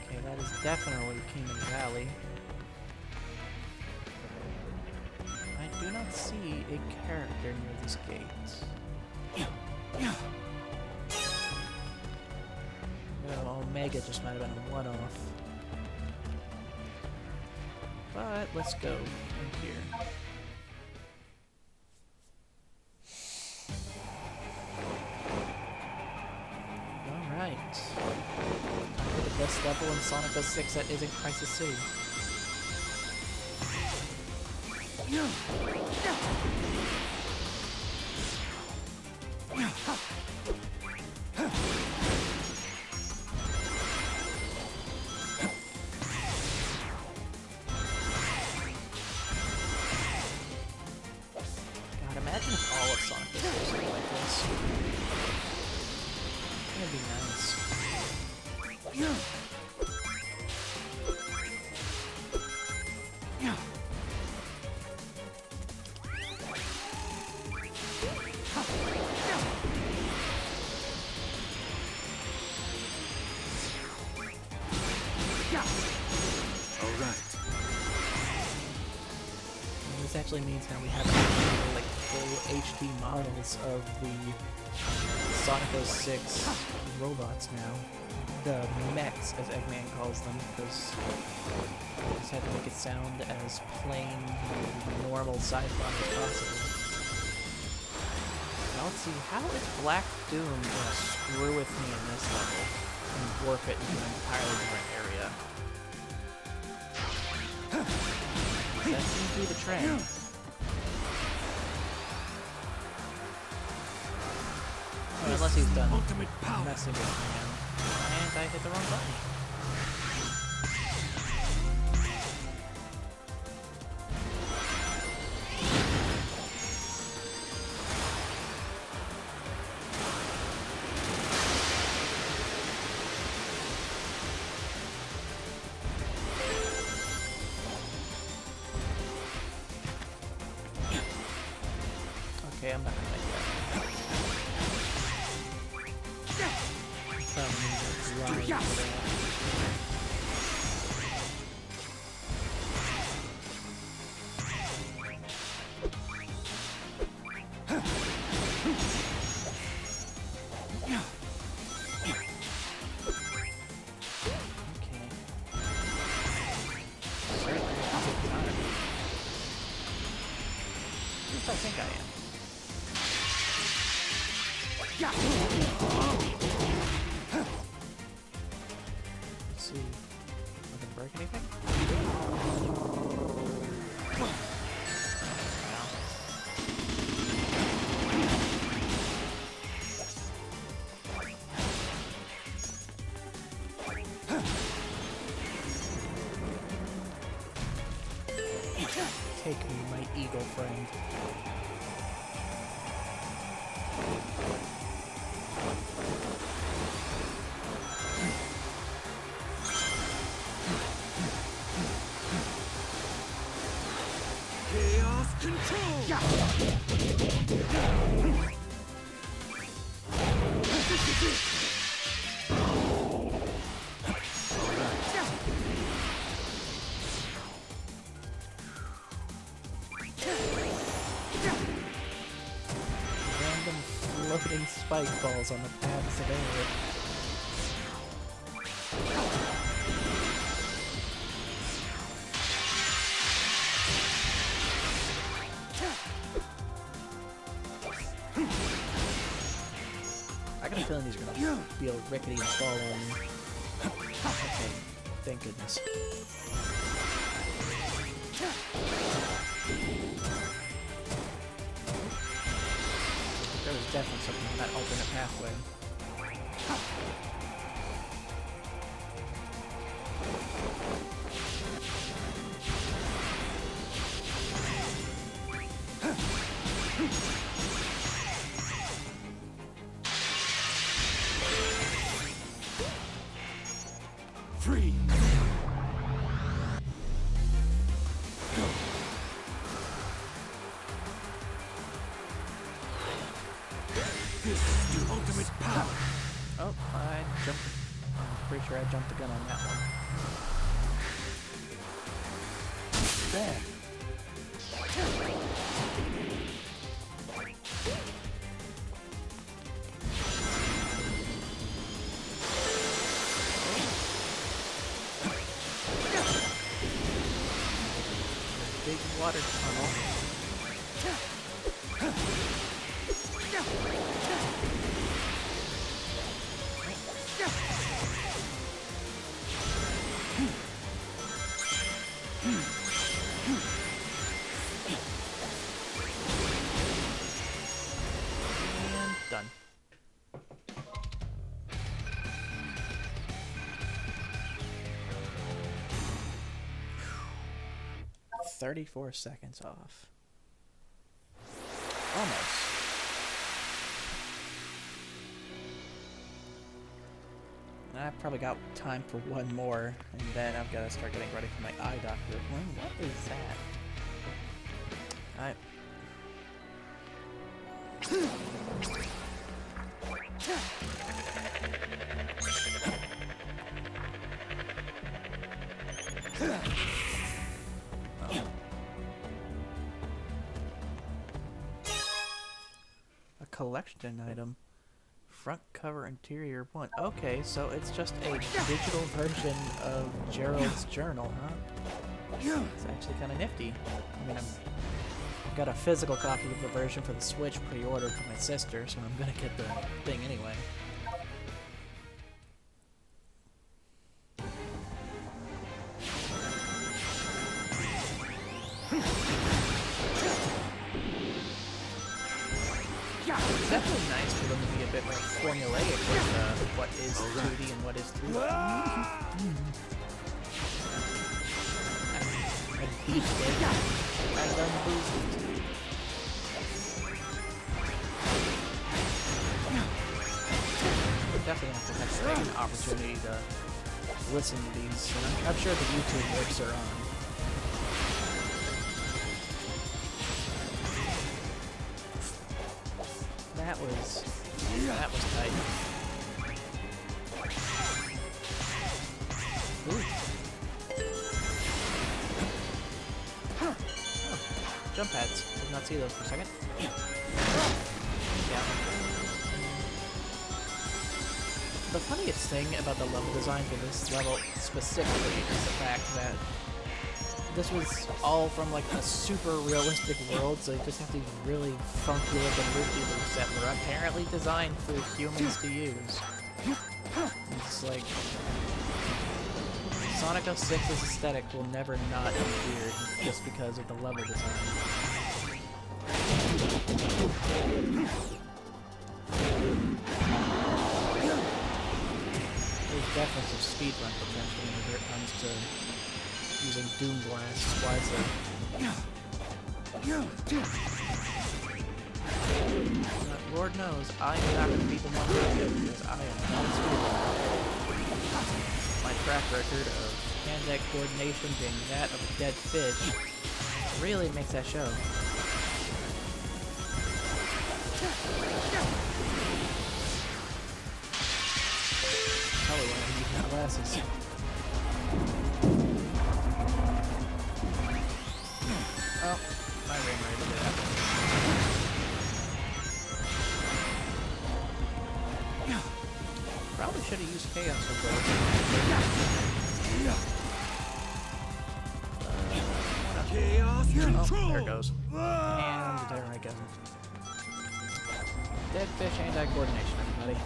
Okay, that is definitely Kingdom Valley. I do not see a character near this gate. Oh, Omega just might have been a one-off. But let's go in here. Alright. The best level in Sonic 06 that isn't Crisis City. God, imagine if all of Sonic was something like this. That'd be nice. This actually means now we have like full HD models of the Sonic 06 robots now. The mechs, as Eggman calls them, because I just had to make it sound as plain, normal sci-fi as possible. Now let's see, how is Black Doom gonna screw with me in this level and warp it into an entirely different area? That seems to be the trend. Well, unless he's done messing with me now. And I hit the wrong button. Okay, I'm not gonna make that. Probably need to glide for that. I think I am. Let's see. Take me, my eagle friend. Chaos control! Random floating spike balls on the paths of air. I got a feeling these are gonna be all rickety and fall in. Okay, thank goodness. There was definitely something in that alternate pathway. Free! This is your ultimate power! Oh, I jumped. I'm pretty sure I jumped the gun on that one. There. Big water tunnel. And done. Whew. 34 seconds off. Almost. I've probably got time for one more, and then I've got to start getting ready for my eye doctor appointment. What is that? A collection item. Front cover interior 1. Okay, so it's just a digital version of Gerald's journal, huh? It's actually kind of nifty. I mean, I've got a physical copy of the version for the Switch pre-ordered for my sister, so I'm gonna get the thing anyway. It's definitely nice for them to be a bit more formulaic with what is 2D and what is 3D. I beat it. I done boosted. We're definitely going to have to take an opportunity to listen to these. And I'm sure the YouTube links are on. That was tight. Ooh. Oh, jump pads. Did not see those for a second. Yeah. The funniest thing about the level design for this level specifically is the fact that this was all from like a super realistic world, so you just have these really funky looking loop-de-loops that were apparently designed for humans to use. It's like Sonic 06's aesthetic will never not be weird just because of the level design. There's definitely some speedrun potential when it comes to using Doom Blast wisely. But Lord knows, I am not going to be the one doing it because I am not a student. My track record of hand-eye coordination being that of a dead fish really makes that show. Probably why I need my glasses. Oh, my ring rate did that. Probably should have used Chaos Control. Chaos control. Oh, there it goes. And there I go. Dead fish hand-eye coordination, everybody.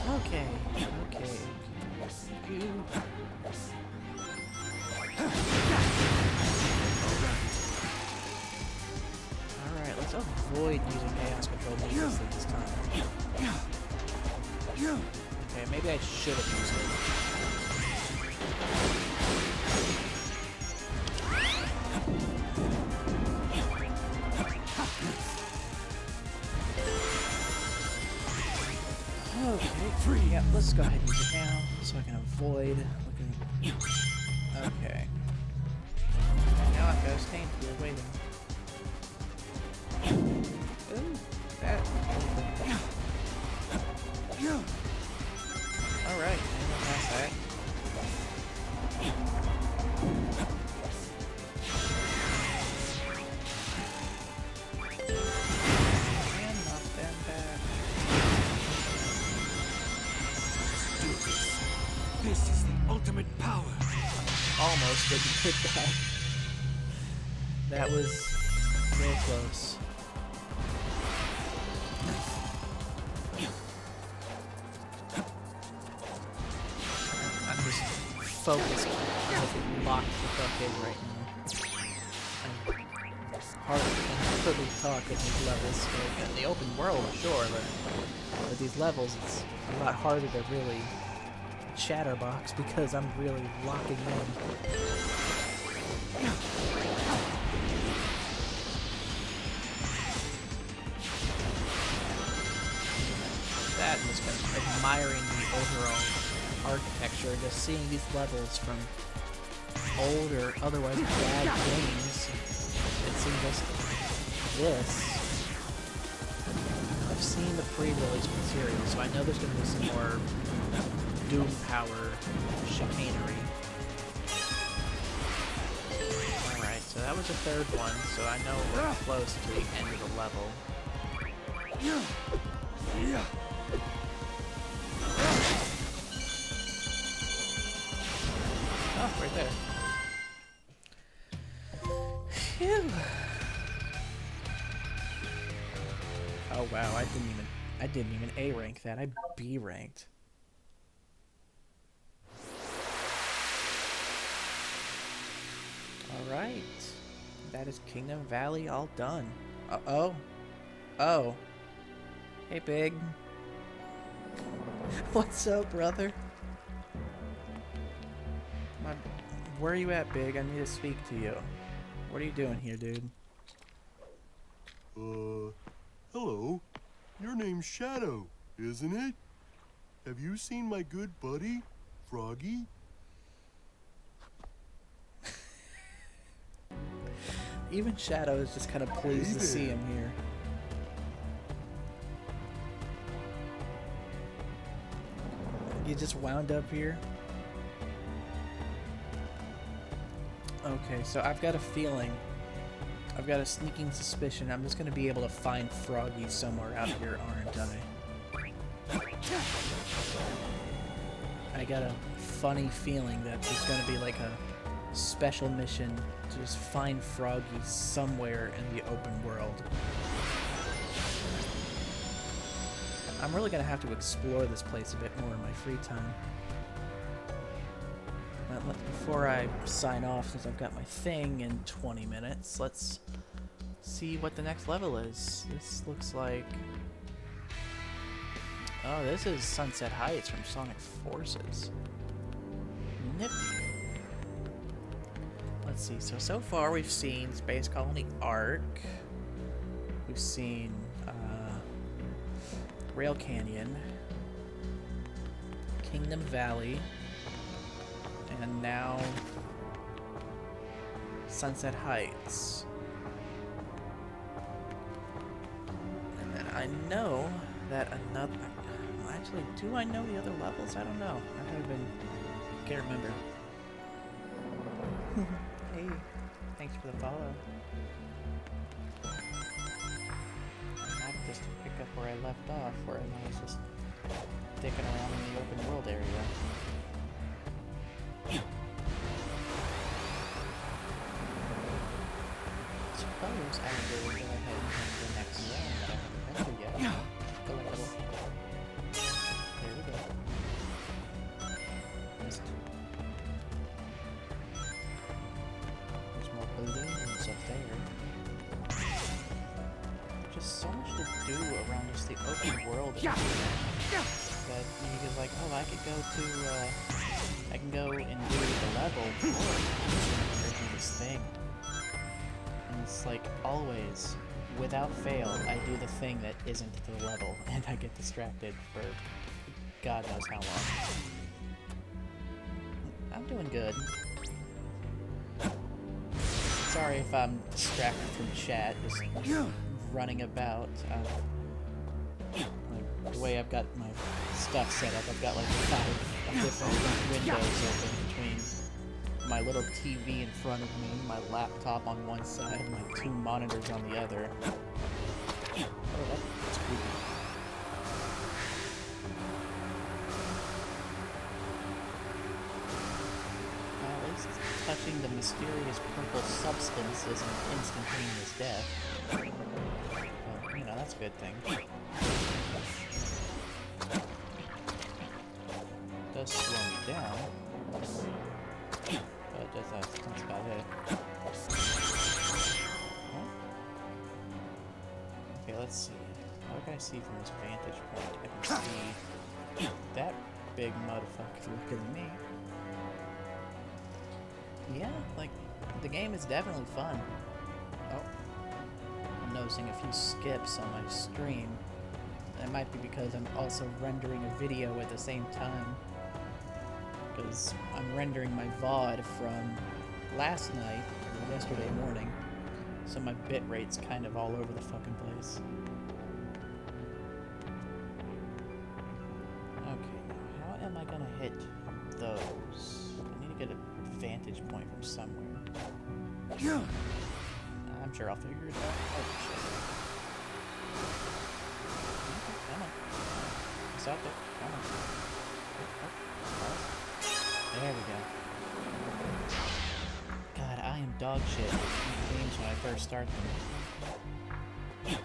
Okay, okay. You. Alright, let's avoid using chaos control needlessly this time. Okay, maybe I should have used it. Okay, yeah, let's go ahead and use it now so I can avoid looking. Okay. Now I've got a stain here waiting. Ooh, that. Alright, I'm gonna pass that. And knock them back. This is the ultimate power. Almost didn't hit that. That was real close. I'm just focused on locked the fuck in right now. I'm hardly talk at these levels. Like, in the open world, sure, but with these levels, it's a lot harder to really chatterbox because I'm really locking in. That and just kind of admiring the overall architecture, just seeing these levels from old or otherwise bad games. It seems just this. I've seen the pre-release material, so I know there's going to be some more Doom power chicanery. Alright, so that was the third one, so I know we're close to the end of the level. Oh, right there. Phew. Oh wow, I didn't even A rank that, I B ranked. Alright. That is Kingdom Valley all done. Uh-oh. Oh. Hey, Big. What's up, brother? Where are you at, Big? I need to speak to you. What are you doing here, dude? Hello. Your name's Shadow, isn't it? Have you seen my good buddy, Froggy? Even Shadow is just kind of pleased to see him here. You just wound up here? Okay, so I've got a feeling, I've got a sneaking suspicion I'm just going to be able to find Froggy somewhere out here, aren't I? I got a funny feeling that there's going to be like a special mission to just find Froggy somewhere in the open world. I'm really going to have to explore this place a bit more in my free time. Before I sign off, since I've got my thing in 20 minutes, let's see what the next level is. This looks like Oh, this is Sunset Heights from Sonic Forces. Nifty. Let's see. So far we've seen Space Colony Arc. We've seen Rail Canyon, Kingdom Valley, and now Sunset Heights. And then I know that another... Actually, do I know the other levels? I don't know. Can't remember. Hey, thanks for the follow. I'll just pick up where I left off, where I was just dicking around in the open world area. Suppose I will go ahead and have the next zone that I haven't been to yet. Go a little. There we go. Missed. There's more balloons up there. There's just so much to do around just the open world area that you can like, oh, I could go to, I can go and do the level, or I can do this thing. And it's like, always, without fail, I do the thing that isn't the level, and I get distracted for God knows how long. I'm doing good. Sorry if I'm distracted from chat, just running about. Like, the way I've got my stuff set up, I've got like 5 different windows open between my little TV in front of me, my laptop on one side, and my 2 monitors on the other. Oh, that's creepy. At least touching the mysterious purple substance isn't instantaneous death. Well, you know, that's a good thing. It does slow me down. But that's about it. Huh? Okay, let's see. What can I see from this vantage point? I can see that big motherfucker looking at me. Yeah, like, the game is definitely fun. Oh. I'm noticing a few skips on my stream. That might be because I'm also rendering a video at the same time. Because I'm rendering my VOD from last night, or yesterday morning, so my bit rate's kind of all over the fucking place. Okay, now how am I gonna hit those? I need to get a vantage point from somewhere. I'm sure I'll figure it out. Oh shit. Come on. It's out there. Come on. Oh. There we go. God, I am dog shit in games when I first start them.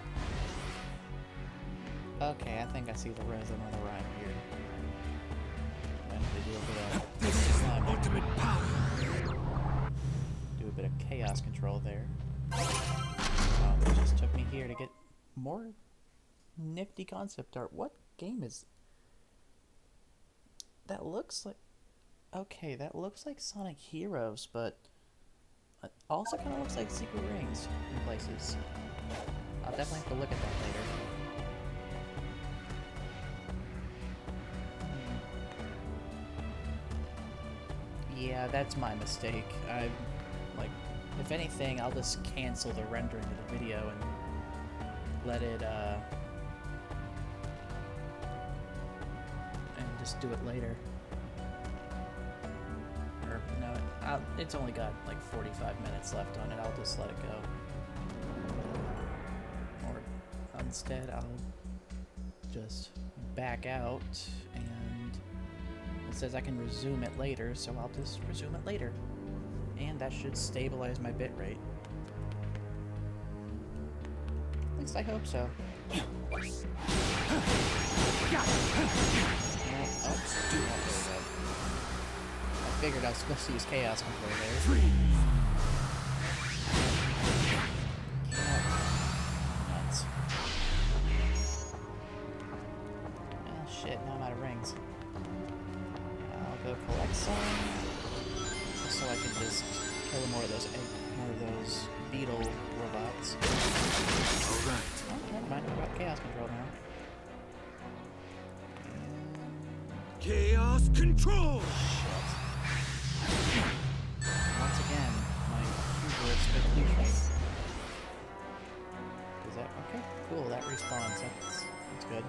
Okay, I think I see the rhythm of the rhyme here. I need to do a bit of... This is my ultimate power! Do a bit of chaos control there. Oh, it just took me here to get more nifty concept art. What game is... That looks like... Okay, that looks like Sonic Heroes, but it also kind of looks like Secret Rings in places. I'll definitely have to look at that later. Yeah, that's my mistake. Like, if anything, I'll just cancel the rendering of the video and let it, and just do it later. Or, no, it's only got like 45 minutes left on it. I'll just let it go. Or instead, I'll just back out, and it says I can resume it later, so I'll just resume it later. And that should stabilize my bitrate. At least I hope so. I figured I was supposed to use chaos control there. Nuts. collect some, so I can just kill more of those beetle robots. Alright. Oh, never mind, I've got chaos control now. Chaos control! Once again, my hubris expectations. Is that okay? Cool, that respawns. That's good.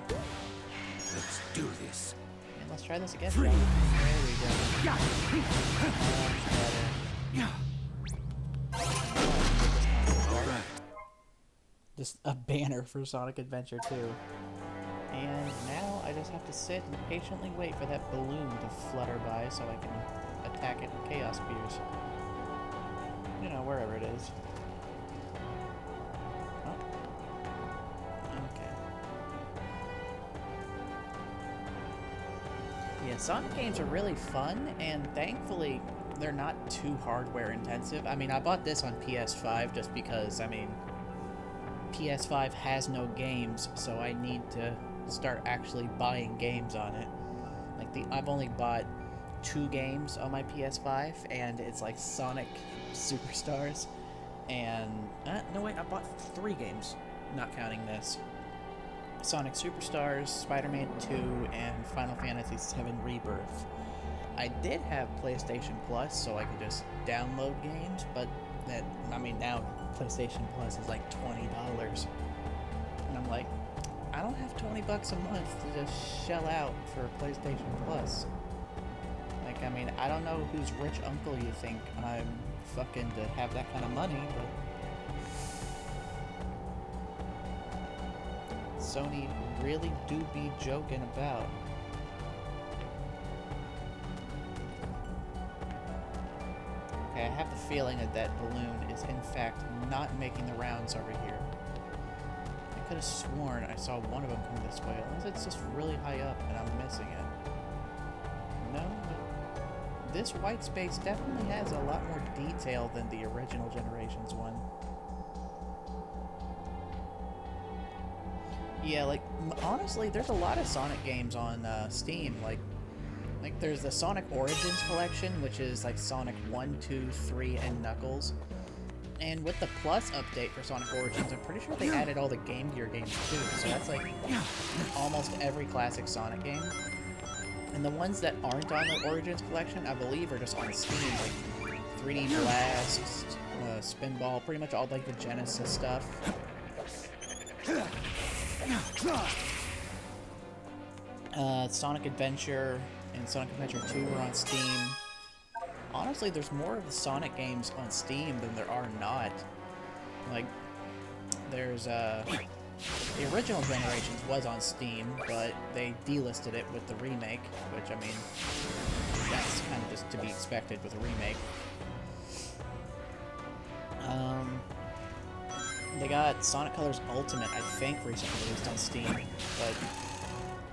Let's do this. And let's try this again. There we go. Alright. Just a banner for Sonic Adventure 2. And now I just have to sit and patiently wait for that balloon to flutter by so I can attack it with Chaos Spears. You know, wherever it is. Oh. Okay. Yeah, Sonic games are really fun, and thankfully they're not too hardware intensive. I mean, I bought this on PS5 just because, I mean, PS5 has no games, so I need to start actually buying games on it. Like, I've only bought 2 games on my PS5, and it's like Sonic Superstars, and no wait, I bought 3 games, not counting this. Sonic Superstars, Spider-Man 2, and Final Fantasy VII Rebirth. I did have PlayStation Plus, so I could just download games, but that, I mean, now PlayStation Plus is like $20, and I'm like, I don't have $20 a month to just shell out for PlayStation Plus. Like, I mean, I don't know whose rich uncle you think I'm fucking to have that kind of money, but Sony really do be joking about. Okay, I have the feeling that that balloon is in fact not making the rounds over here. I could have sworn I saw one of them come this way, unless it's just really high up and I'm missing it. No, but this white space definitely has a lot more detail than the original Generations one. Yeah, like, honestly, there's a lot of Sonic games on Steam. Like there's the Sonic Origins collection, which is like Sonic 1, 2, 3, and Knuckles. And with the Plus update for Sonic Origins, I'm pretty sure they added all the Game Gear games too. So that's like almost every classic Sonic game. And the ones that aren't on the Origins collection, I believe, are just on Steam, like 3D Blast, Spinball, pretty much all like the Genesis stuff. Sonic Adventure and Sonic Adventure 2 are on Steam. Honestly, there's more of the Sonic games on Steam than there are not. Like, there's, the original Generations was on Steam, but they delisted it with the remake, which, I mean, that's kind of just to be expected with a remake. They got Sonic Colors Ultimate, I think, recently released on Steam, but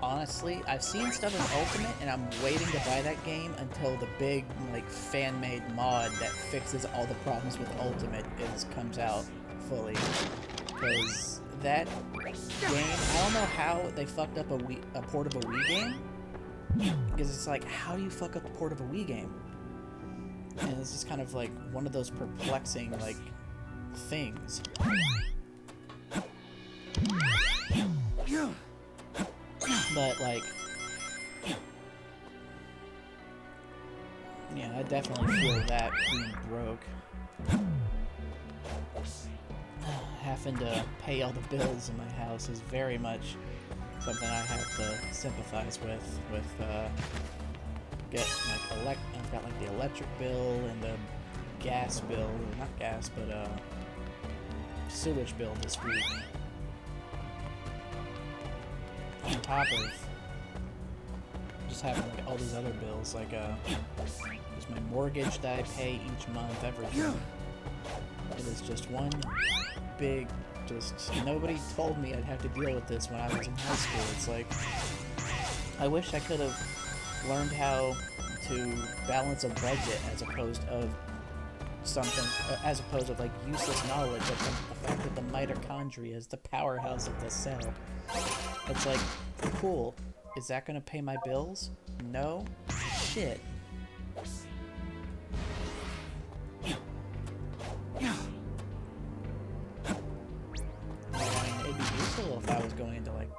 honestly, I've seen stuff in Ultimate, and I'm waiting to buy that game until the big, like, fan-made mod that fixes all the problems with Ultimate comes out fully. Because that game, I don't know how they fucked up a port of a Wii game. Because it's like, how do you fuck up the port of a Wii game? And it's just kind of like one of those perplexing, like, things. But, like, yeah, I definitely feel that being broke. Having to pay all the bills in my house is very much something I have to sympathize with. I've got like the electric bill and the gas bill, or not gas, but sewage bill this week. On top of just having like all these other bills, like there's my mortgage that I pay each month, everything. It is just one big, nobody told me I'd have to deal with this when I was in high school. It's like, I wish I could have learned how to balance a budget as opposed of like useless knowledge of the fact that the mitochondria is the powerhouse of the cell. It's like, cool, is that gonna pay my bills? No? Shit.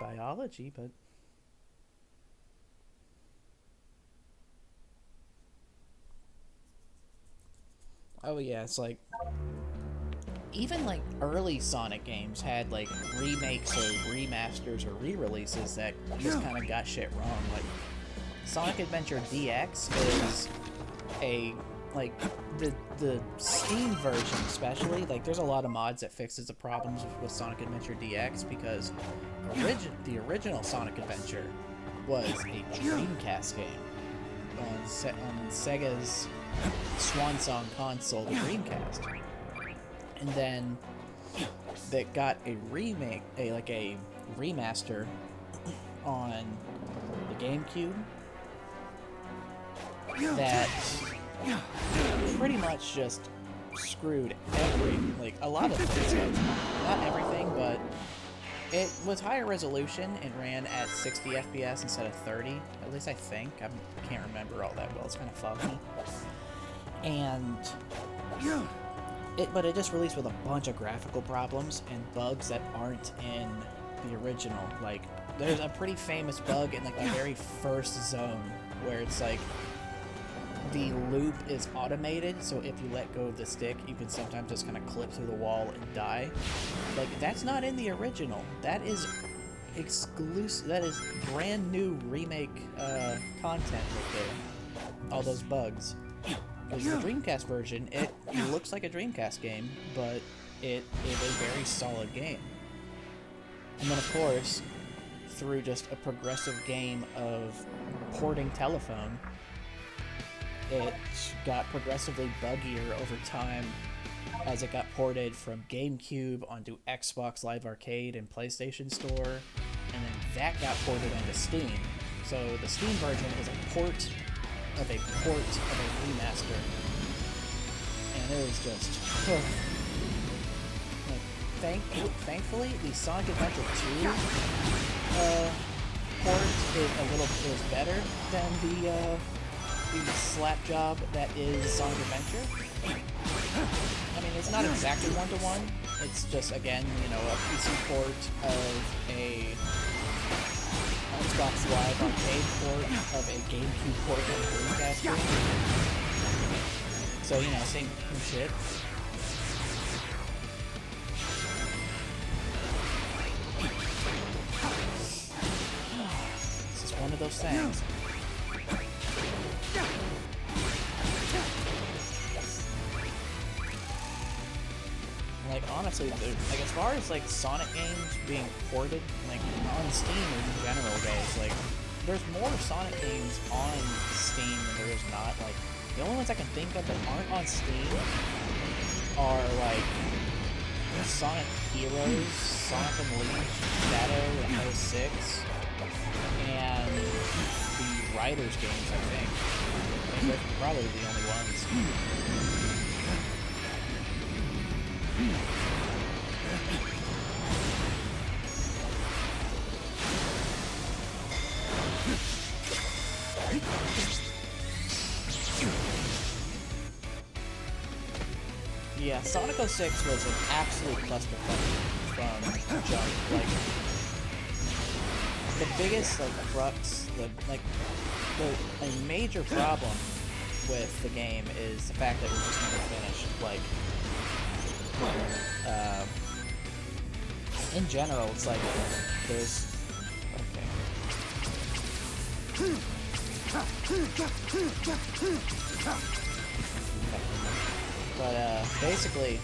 biology, but oh yeah, it's like even like early Sonic games had like remakes or remasters or re-releases that just kind of got shit wrong. Like Sonic Adventure DX is a like the Steam version especially, like there's a lot of mods that fixes the problems with Sonic Adventure DX because the original Sonic Adventure was a Dreamcast game on Sega's swan song console, the Dreamcast, and then that got a remake, a remaster on the GameCube that pretty much just screwed a lot of things up. Not everything, but it was higher resolution and ran at 60 FPS instead of 30. At least I think. I can't remember all that well. It's kind of foggy. And but it just released with a bunch of graphical problems and bugs that aren't in the original. Like there's a pretty famous bug in like the very first zone where it's like the loop is automated, so if you let go of the stick, you can sometimes just kind of clip through the wall and die. Like, that's not in the original. That is exclusive. That is brand new remake content right there. All those bugs. Because the Dreamcast version, it looks like a Dreamcast game, but it is a very solid game. And then, of course, through just a progressive game of porting telephone, it got progressively buggier over time as it got ported from GameCube onto Xbox Live Arcade and PlayStation Store, and then that got ported onto Steam. So the Steam version is a port of a remaster, and it was just like, thankfully the Sonic Adventure 2 port is better than the slap job that is Sonic Adventure. I mean, it's not exactly one-to-one. It's just, again, you know, a PC port of a Xbox Live Arcade port of a GameCube port of a Dreamcast game. So, you know, same shit. It's just one of those things. Like, honestly, like, as far as, like, Sonic games being ported, like, on Steam or in general goes, like, there's more Sonic games on Steam than there is not. Like, the only ones I can think of that aren't on Steam are, like, Sonic Heroes, Sonic Unleashed, Shadow, and 06, and the Riders games, I think. I think they're probably the only ones. Yeah, Sonic 06 was an absolute clusterfuck from jump. Like, the biggest, like, crux, a major problem with the game is the fact that it was just never finished. Like, in general, it's like there's but basically,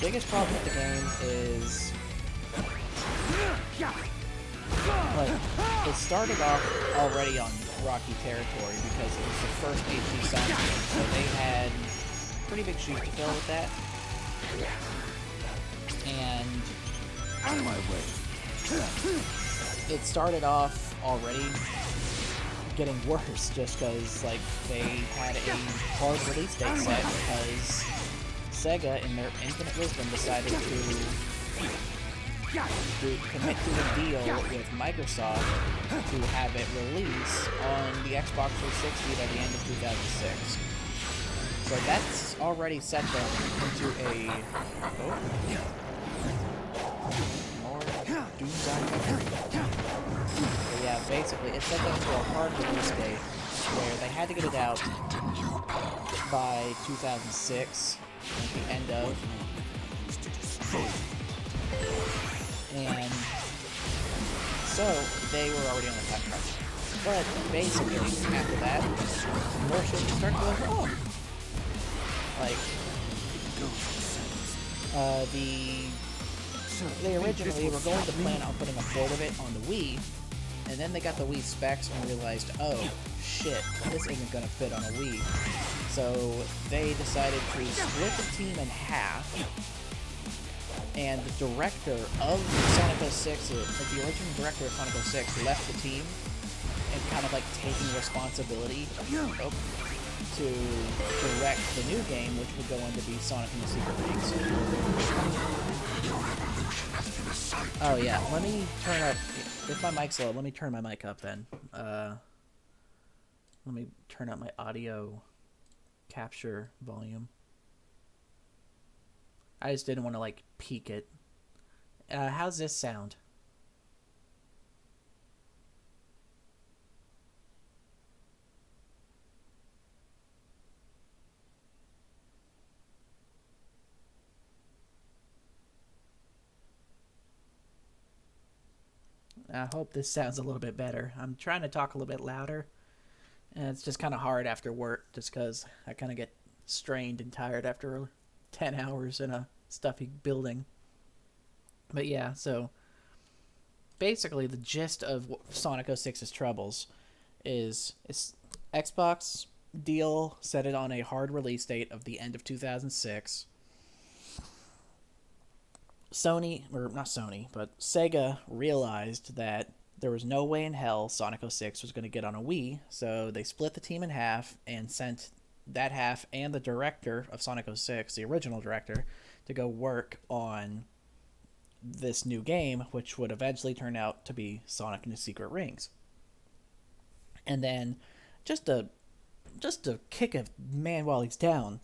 biggest problem with the game is like it started off already on rocky territory because it was the first HD Sonic game, so they had pretty big shoes to fill with that. And out of my way. It started off already getting worse just because like they had a hard release date set because Sega, in their infinite wisdom, decided to commit to a deal with Microsoft to have it release on the Xbox 360 by the end of 2006. So that's already set them into a... Oh. More machines I have. But yeah, basically, it set them to a hard release date where they had to get it out by 2006, at the end of. And so they were already on the time crunch. But basically, after that, more shit started going wrong. Like, they originally were going to plan on putting a port of it on the Wii, and then they got the Wii specs and realized, oh shit, this isn't gonna fit on a Wii. So they decided to split the team in half, and the director of Sonic 06, the original director of Sonic 06, left the team and kind of like taking responsibility to direct the new game, which would go on to be Sonic and the Secret Rings. Oh yeah, let me turn up, if my mic's low, let me turn my mic up then. Let me turn up my audio capture volume. I just didn't want to like peak it. How's this sound? I hope this sounds a little bit better. I'm trying to talk a little bit louder, and it's just kind of hard after work just because I kind of get strained and tired after 10 hours in a stuffy building. But yeah, so basically the gist of Sonic 06's troubles is Xbox deal set it on a hard release date of the end of 2006. Sega realized that there was no way in hell Sonic 06 was going to get on a Wii, so they split the team in half and sent that half and the director of Sonic 06, the original director, to go work on this new game, which would eventually turn out to be Sonic and the Secret Rings. And then, just to kick a man while he's down,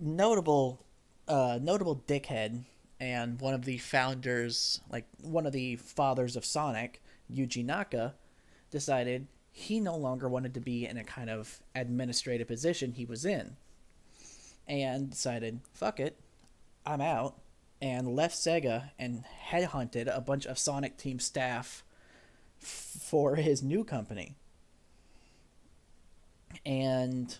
notable dickhead and one of the founders, like one of the fathers of Sonic, Yuji Naka, decided he no longer wanted to be in a kind of administrative position he was in, and decided, fuck it, I'm out, and left Sega and headhunted a bunch of Sonic team staff for his new company. And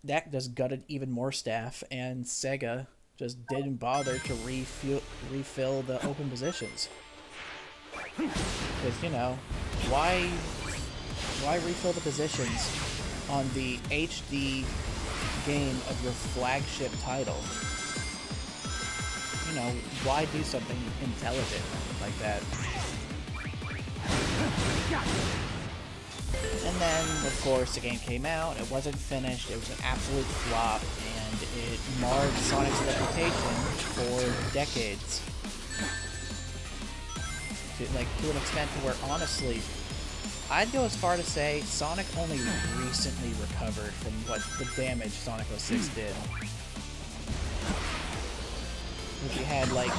that just gutted even more staff, and Sega just didn't bother to refill the open positions. Because, you know, why refill the positions on the HD game of your flagship title? You know, why do something intelligent like that? And then, of course, the game came out, it wasn't finished, it was an absolute flop, and it marred Sonic's reputation for decades. To an extent to where, honestly, I'd go as far to say Sonic only recently recovered from what the damage Sonic 06 did. Because you had, like,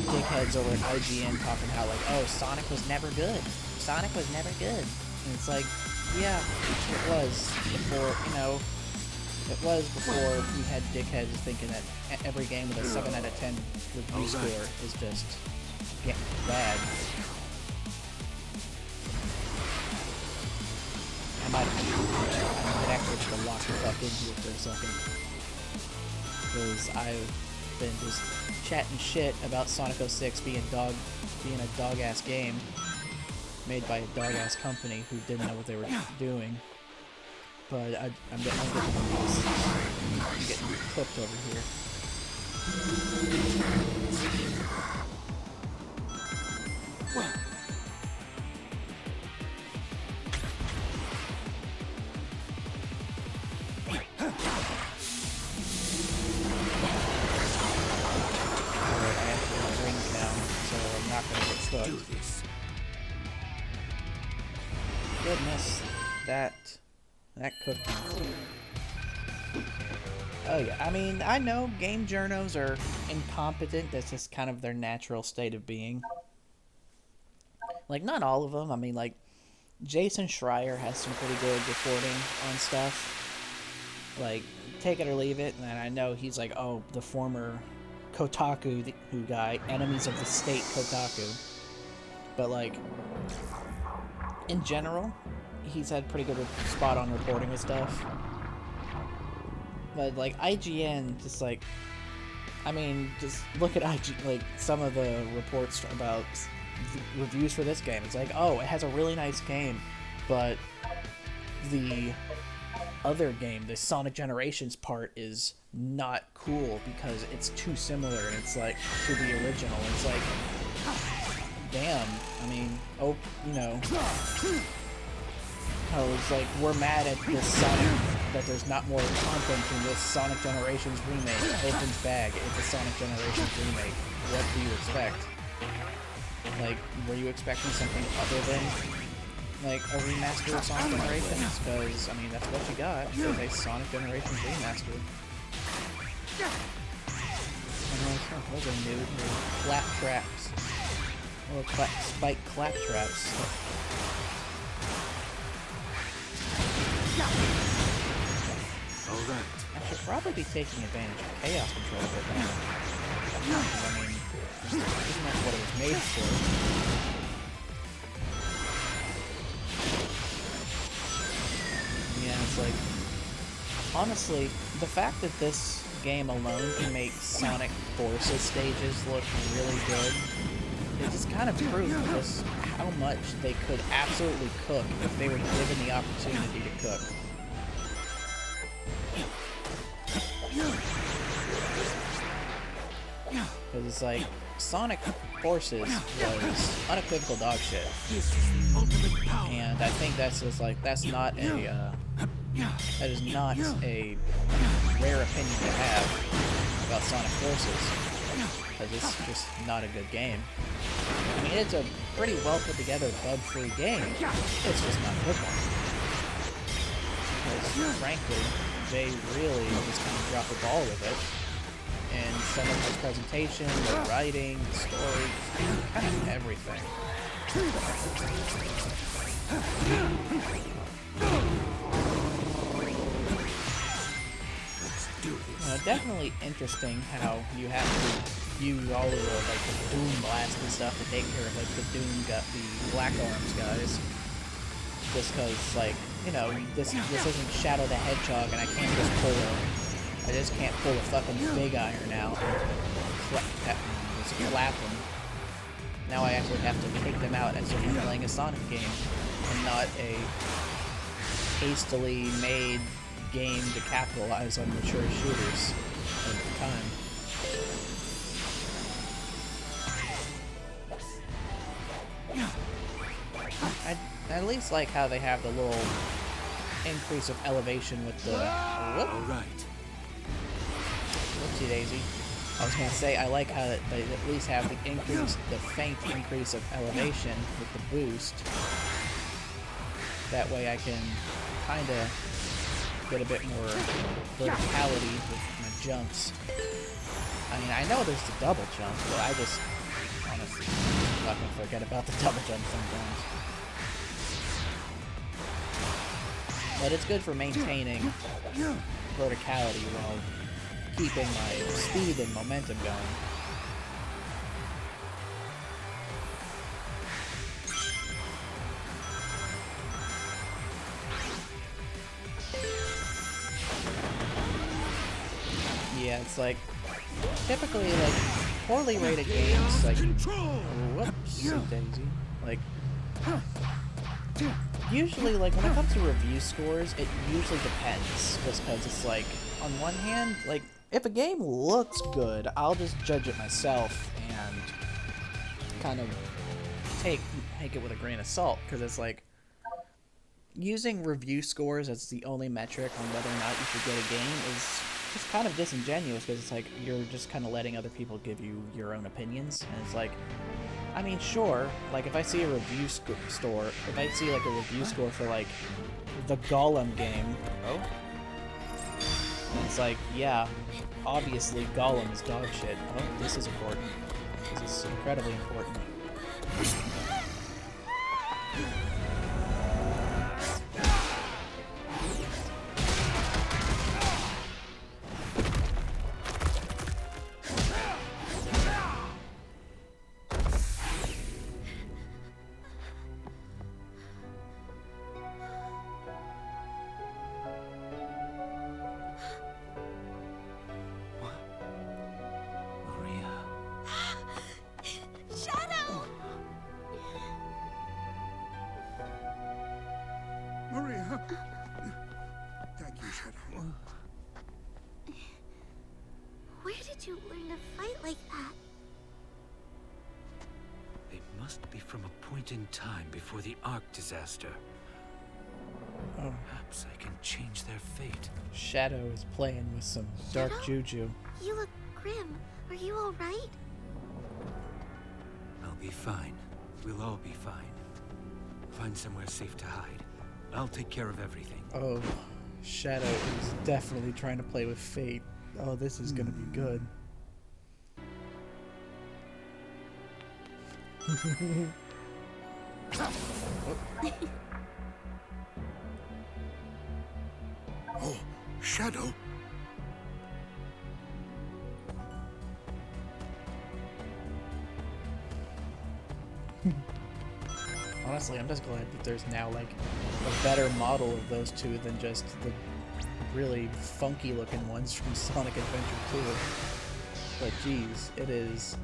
dickheads over at IGN talking how, like, oh, Sonic was never good. Sonic was never good. And it's like, yeah, it was before, you know, it was before we had dickheads thinking that every game with a 7 out of 10 review score is just bad. I might actually just lock the fuck in here for a second. Because I've been just chatting shit about Sonic 06 being a dog-ass game made by a dog-ass company who didn't know what they were doing. But I'm getting cooked over here. Alright, I have to get rings now, so I'm not gonna get cooked. Goodness, that cooked me. Oh yeah, I mean, I know game journos are incompetent, that's just kind of their natural state of being. Like, not all of them. I mean, like, Jason Schreier has some pretty good reporting on stuff. Like, take it or leave it. And I know he's like, oh, the former Kotaku who guy, enemies of the state Kotaku. But, like, in general, he's had pretty good spot on reporting with stuff. But, like, IGN, just, like, I mean, just look at like, some of the reports about reviews for this game. It's like, oh, it has a really nice game, but the other game, the Sonic Generations part, is not cool because it's too similar, and it's, like, to the original. It's like, damn, I mean, oh, you know, oh, it's like, we're mad at this Sonic, that there's not more content in this Sonic Generations remake. Opens bag, it's a Sonic Generations remake. What do you expect? Like, were you expecting something other than, like, a remaster of Sonic Generations? Because, I mean, that's what you got. It's a Sonic Generations remaster. Those are new. Clap traps. Little spike clap traps. Alright. I should probably be taking advantage of Chaos Control a bit more. I mean, isn't that what it was made for? Yeah, it's like, honestly, the fact that this game alone can make Sonic Forces stages look really good, it just kind of proves just how much they could absolutely cook if they were given the opportunity to cook. Because it's like, Sonic Forces was unequivocal dog shit. And I think that's just like, that's not a, that is not a rare opinion to have about Sonic Forces. Because it's just not a good game. I mean, it's a pretty well put together bug-free game. It's just not a good one. Because, frankly, they really just kind of dropped the ball with it. And some of the presentation, the writing, the story, kind of everything. Definitely interesting how you have to use all of the, like, the Doom Blast and stuff to take care of, like, the Black Arms guys. Just cause, like, you know, this isn't Shadow the Hedgehog, and I just can't pull a fucking Big Iron out and just clap them. Now I actually have to take them out as if I'm playing a Sonic game, and not a hastily made game to capitalize on mature shooters at the time. I at least like how they have the little increase of elevation with the... Alright. Whoopsie daisy. I was gonna say, I like how they at least have the increase, the faint increase of elevation with the boost. That way I can kinda get a bit more verticality with my jumps. I mean, I know there's the double jump, but I just honestly fucking forget about the double jump sometimes. But it's good for maintaining verticality while keeping my speed and momentum going. Yeah, it's like, typically, like, poorly rated games, like, whoops, daisy, like, usually, like, when it comes to review scores, it usually depends, just because it's like, on one hand, like, if a game looks good, I'll just judge it myself and kind of take it with a grain of salt, because it's like, using review scores as the only metric on whether or not you should get a game is just kind of disingenuous, because it's like, you're just kind of letting other people give you your own opinions, and it's like, I mean, sure, like, if I see a review if I see, like, a review score for, like, the Gollum game, it's like, yeah, obviously Gollum is dog shit. Oh, this is important. This is incredibly important. Thank you, Shadow. Where did you learn to fight like that? They must be from a point in time before the Ark disaster. Perhaps I can change their fate. Shadow is playing with some dark Shadow? juju. You look grim. Are you alright? I'll be fine. We'll all be fine. Find somewhere safe to hide. I'll take care of everything. Oh, Shadow is definitely trying to play with fate. Oh, this is gonna be good. Oh, Shadow. Honestly, I'm just glad that there's now like a better model of those two than just the really funky looking ones from Sonic Adventure 2. But geez, it is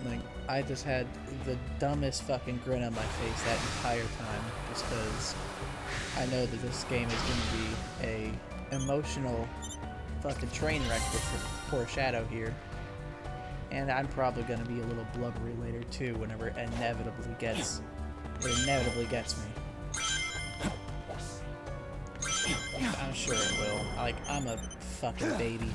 like I just had the dumbest fucking grin on my face that entire time just because I know that this game is going to be a emotional fucking train wreck for poor Shadow here. And I'm probably going to be a little blubbery later too whenever it inevitably gets me. I'm sure it will. Like, I'm a fucking baby.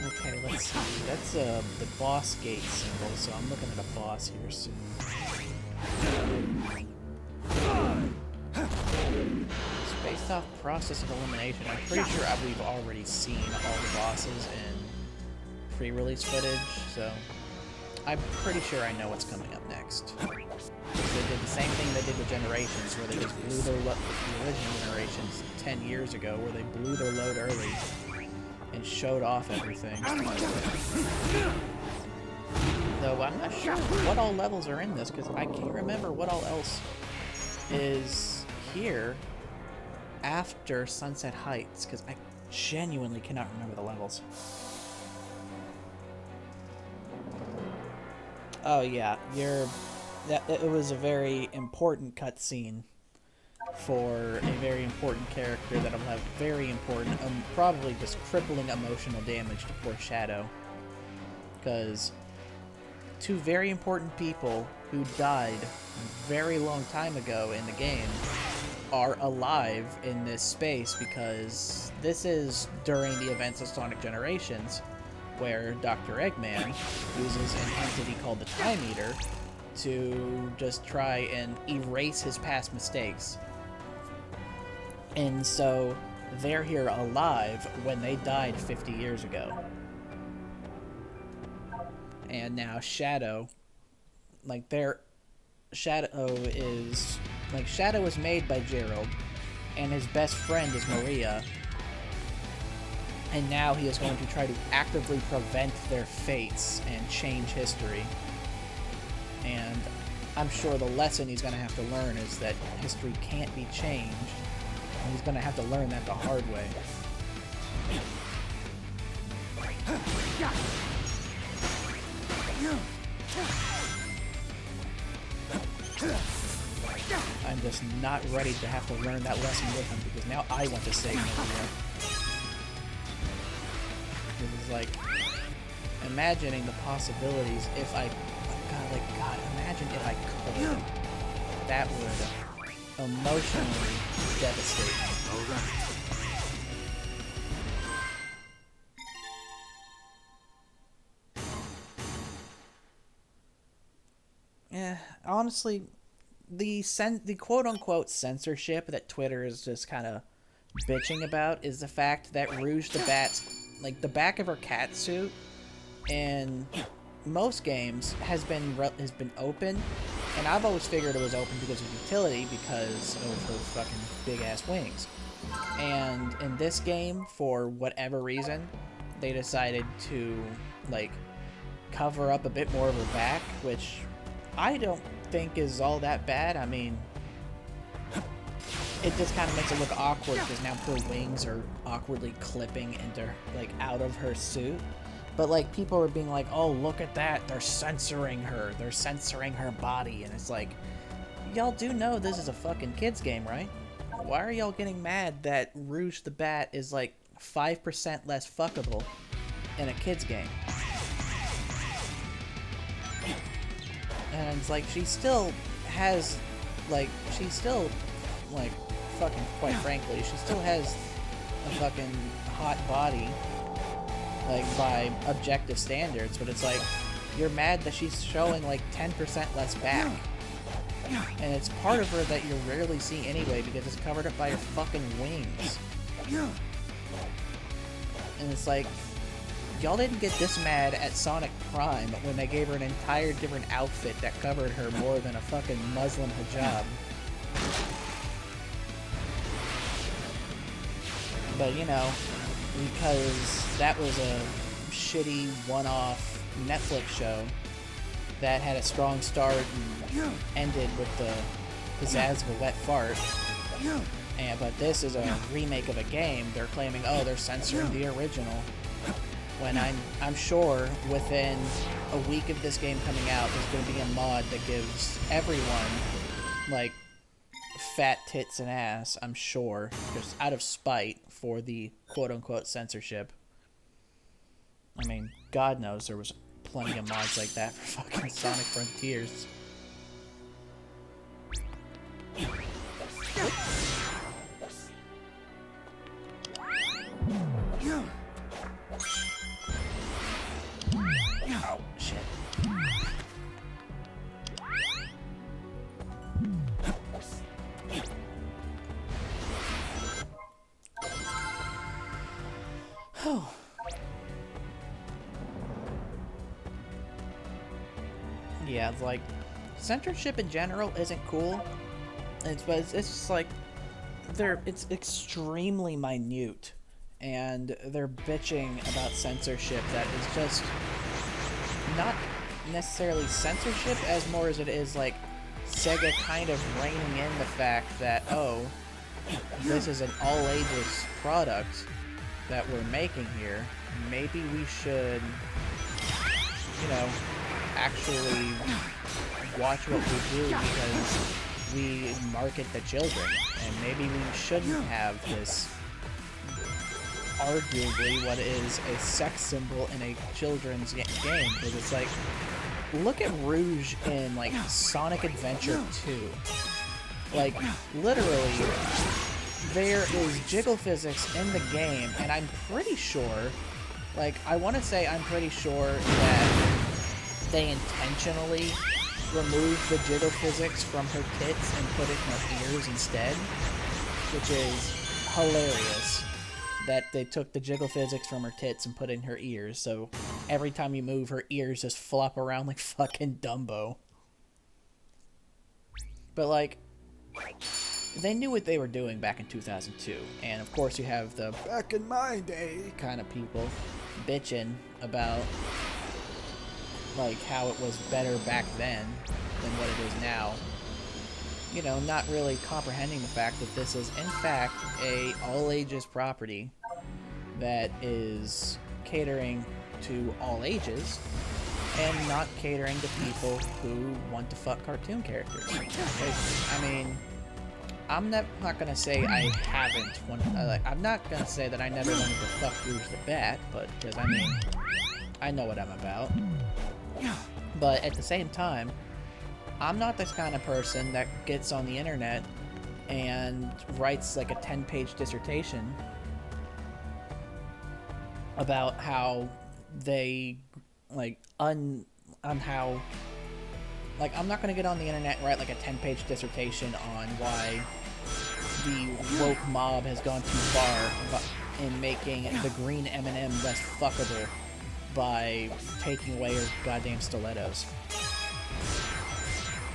Okay, let's see. That's the boss gate symbol, so I'm looking at a boss here soon. It's based off process of elimination. I'm pretty sure we've already seen all the bosses in pre-release footage, so I'm pretty sure I know what's coming up next. They did the same thing they did with Generations, where they just blew their load, the original Generations 10 years ago, where they blew their load early and showed off everything. Though I'm not sure what all levels are in this, because I can't remember what all else is here after Sunset Heights, because I genuinely cannot remember the levels. Oh yeah, it was a very important cutscene for a very important character that'll have very important, probably just crippling emotional damage to poor Shadow. Because two very important people who died a very long time ago in the game are alive in this space, because this is during the events of Sonic Generations, where Dr. Eggman uses an entity called the Time Eater to just try and erase his past mistakes. And so they're here alive when they died 50 years ago. And now Shadow, Shadow is made by Gerald, and his best friend is Maria. And now he is going to try to actively prevent their fates and change history. And I'm sure the lesson he's going to have to learn is that history can't be changed. And he's going to have to learn that the hard way. I'm just not ready to have to learn that lesson with him, because now I want to save Maria. It was like imagining the possibilities if I, God, imagine if I could. That would emotionally devastate me. All right. Yeah, honestly, the quote-unquote censorship that Twitter is just kind of bitching about is the fact that Rouge the Bat's, the back of her cat suit in most games has been open, and I've always figured it was open because of utility, because of her fucking big-ass wings. And in this game, for whatever reason, they decided to, cover up a bit more of her back, which I don't think is all that bad. I mean, it just kind of makes it look awkward because now her wings are awkwardly clipping into, out of her suit. But like people were being like, oh, look at that, they're censoring her body, and it's like, y'all do know this is a fucking kids game, right? Why are y'all getting mad that Rouge the Bat is like 5% less fuckable in a kids game? And it's like, she still has, like, fucking, quite frankly, she still has a fucking hot body, like, by objective standards, but it's like, you're mad that she's showing, like, 10% less back. And it's part of her that you rarely see anyway, because it's covered up by her fucking wings. And it's like, y'all didn't get this mad at Sonic Prime when they gave her an entire different outfit that covered her more than a fucking Muslim hijab. But, you know, because that was a shitty one-off Netflix show that had a strong start and ended with the pizzazz of a wet fart. But this is a remake of a game. They're claiming, oh, they're censoring the original. When I'm sure within a week of this game coming out, there's going to be a mod that gives everyone, like, fat tits and ass, I'm sure, just out of spite for the quote-unquote censorship. I mean, God knows there was plenty of mods like that for fucking Sonic Frontiers. Oh, shit. Yeah, it's like, censorship in general isn't cool. It's just like, it's extremely minute, and they're bitching about censorship that is just not necessarily censorship as more as it is like Sega kind of reining in the fact that, oh, this is an all-ages product that we're making here. Maybe we should, you know, actually watch what we do because we market the children, and maybe we shouldn't have this arguably what is a sex symbol in a children's game, because it's like, look at Rouge in like Sonic Adventure 2. Like, literally, there is jiggle physics in the game, and I'm pretty sure, like, I want to say I'm pretty sure that they intentionally removed the jiggle physics from her tits and put it in her ears instead, which is hilarious that they took the jiggle physics from her tits and put it in her ears, so every time you move, her ears just flop around like fucking Dumbo. But, like, they knew what they were doing back in 2002, and of course you have the back in my day kind of people bitching about, like, how it was better back then than what it is now. You know, not really comprehending the fact that this is, in fact, a all-ages property that is catering to all ages and not catering to people who want to fuck cartoon characters. I mean, I'm not gonna say I haven't. I'm not gonna say that I never wanted to fuck Rouge the Bat, but, because, I mean, I know what I'm about. But at the same time, I'm not this kind of person that gets on the internet and writes like a 10-page dissertation about how they, like, how, like, I'm not gonna get on the internet and write like a 10-page dissertation on why the woke mob has gone too far in making the green M&M less fuckable by taking away her goddamn stilettos.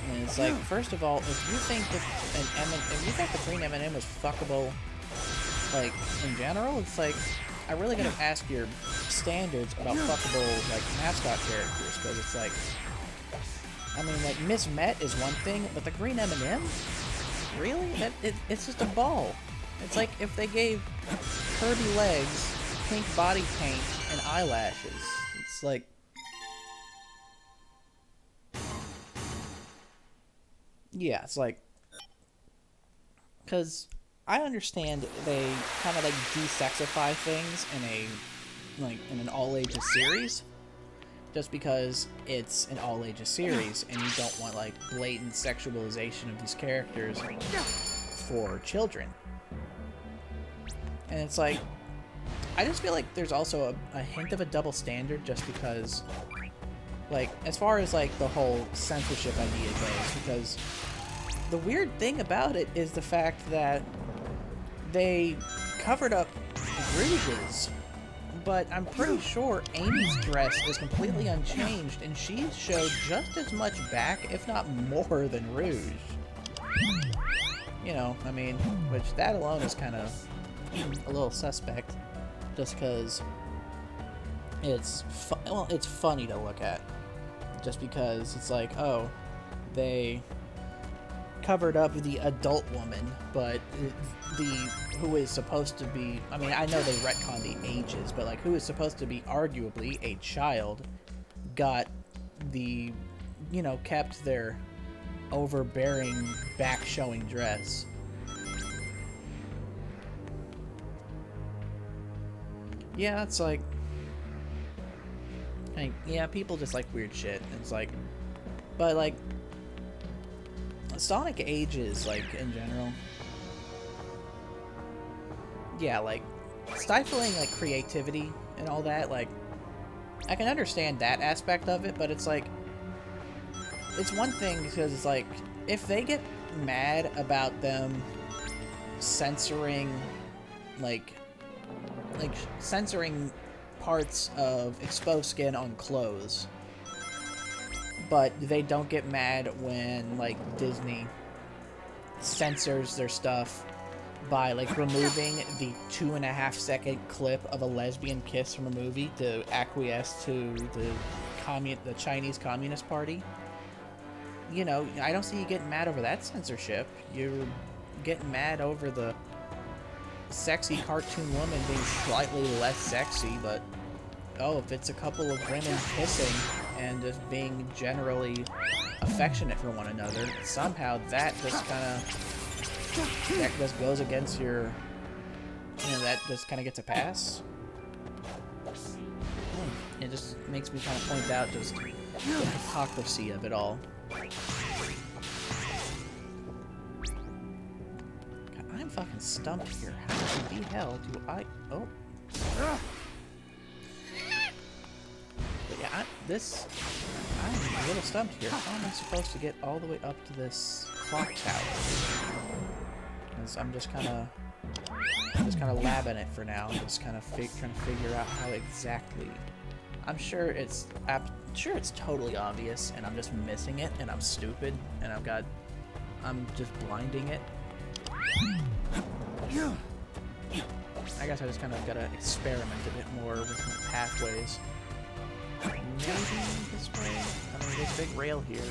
And it's like, first of all, if you think that the green M&M was fuckable, like, in general, it's like, I really gotta ask your standards about fuckable, like, mascot characters, because it's like, I mean, like, Miss Met is one thing, but the green M&M? Really? It's just a ball. It's like if they gave curvy legs, pink body paint, and eyelashes. It's like, yeah, it's like, because I understand they kind of like desexify things in an all ages series, just because it's an all ages series and you don't want like blatant sexualization of these characters for children. And it's like, I just feel like there's also a hint of a double standard, just because, like, as far as like the whole censorship idea goes, because the weird thing about it is the fact that they covered up Rouge's, but I'm pretty sure Amy's dress is completely unchanged, and she showed just as much back, if not more, than Rouge. You know, I mean, which that alone is kind of a little suspect, just because it's it's funny to look at, just because it's like, oh, they covered up the adult woman, but who is supposed to be, I mean, I know they retcon the ages, but like, who is supposed to be arguably a child got the, you know, kept their overbearing back showing dress. Yeah, it's like, yeah, people just like weird shit. It's like, but like, Sonic ages, like, in general. Yeah, like, stifling, like, creativity and all that, like, I can understand that aspect of it, but it's like, it's one thing because it's like, if they get mad about them censoring, like censoring parts of exposed skin on clothes, but they don't get mad when, like, Disney censors their stuff by, like, removing the 2.5-second clip of a lesbian kiss from a movie to acquiesce to the Chinese Communist Party. You know, I don't see you getting mad over that censorship. You're getting mad over the sexy cartoon woman being slightly less sexy, but oh, if it's a couple of women kissing and just being generally affectionate for one another, somehow that just kind of, that just goes against your, you know, that just kind of gets a pass. It just makes me kind of point out just the hypocrisy of it all. God, I'm fucking stumped here. How in the hell do I... Oh. But yeah, I'm a little stumped here. How am I supposed to get all the way up to this clock tower? Because I'm just kind of labbing it for now. I'm just kind of trying to figure out how exactly. I'm sure it's totally obvious, and I'm just missing it, and I'm stupid, and I'm just blinding it. I guess I just kind of gotta experiment a bit more with my pathways. Maybe this way. I mean, there's a big rail here.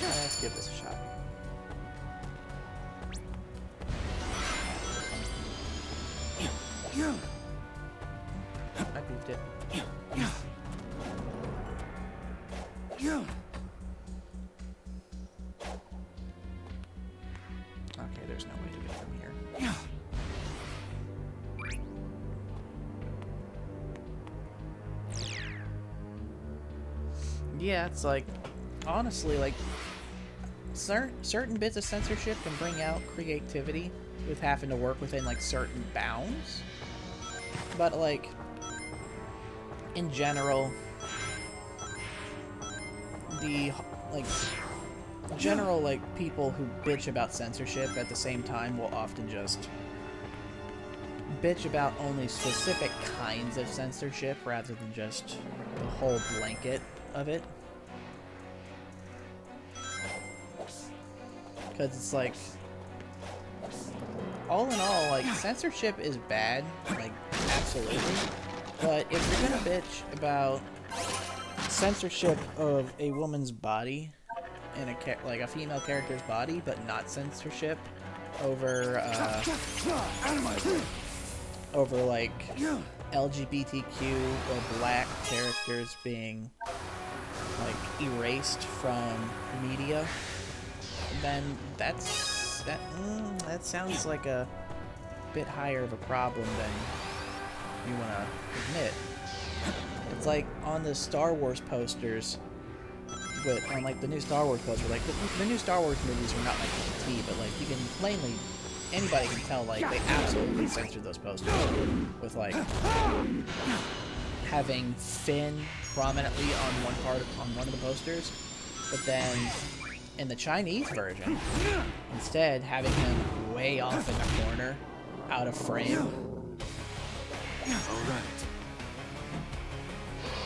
Let's give this a shot. I beefed it. Okay, there's no way to get from here. Yeah, it's like, honestly, like, certain bits of censorship can bring out creativity with having to work within, like, certain bounds. But, like, in general, the, like, people who bitch about censorship at the same time will often just bitch about only specific kinds of censorship rather than just the whole blanket of it. Because it's like, all in all, like, censorship is bad, like, absolutely. But if you're gonna bitch about censorship of a woman's body in a like a female character's body, but not censorship over over like LGBTQ or black characters being like erased from media, then that sounds like a bit higher of a problem than you want to admit. It's like on the Star Wars posters, on like the new Star Wars poster, like the new Star Wars movies are not like tea, but like you can plainly, anybody can tell, like they absolutely censored those posters with like having Finn prominently on one of the posters, but then in the Chinese version, instead having him way off in the corner, out of frame. All right.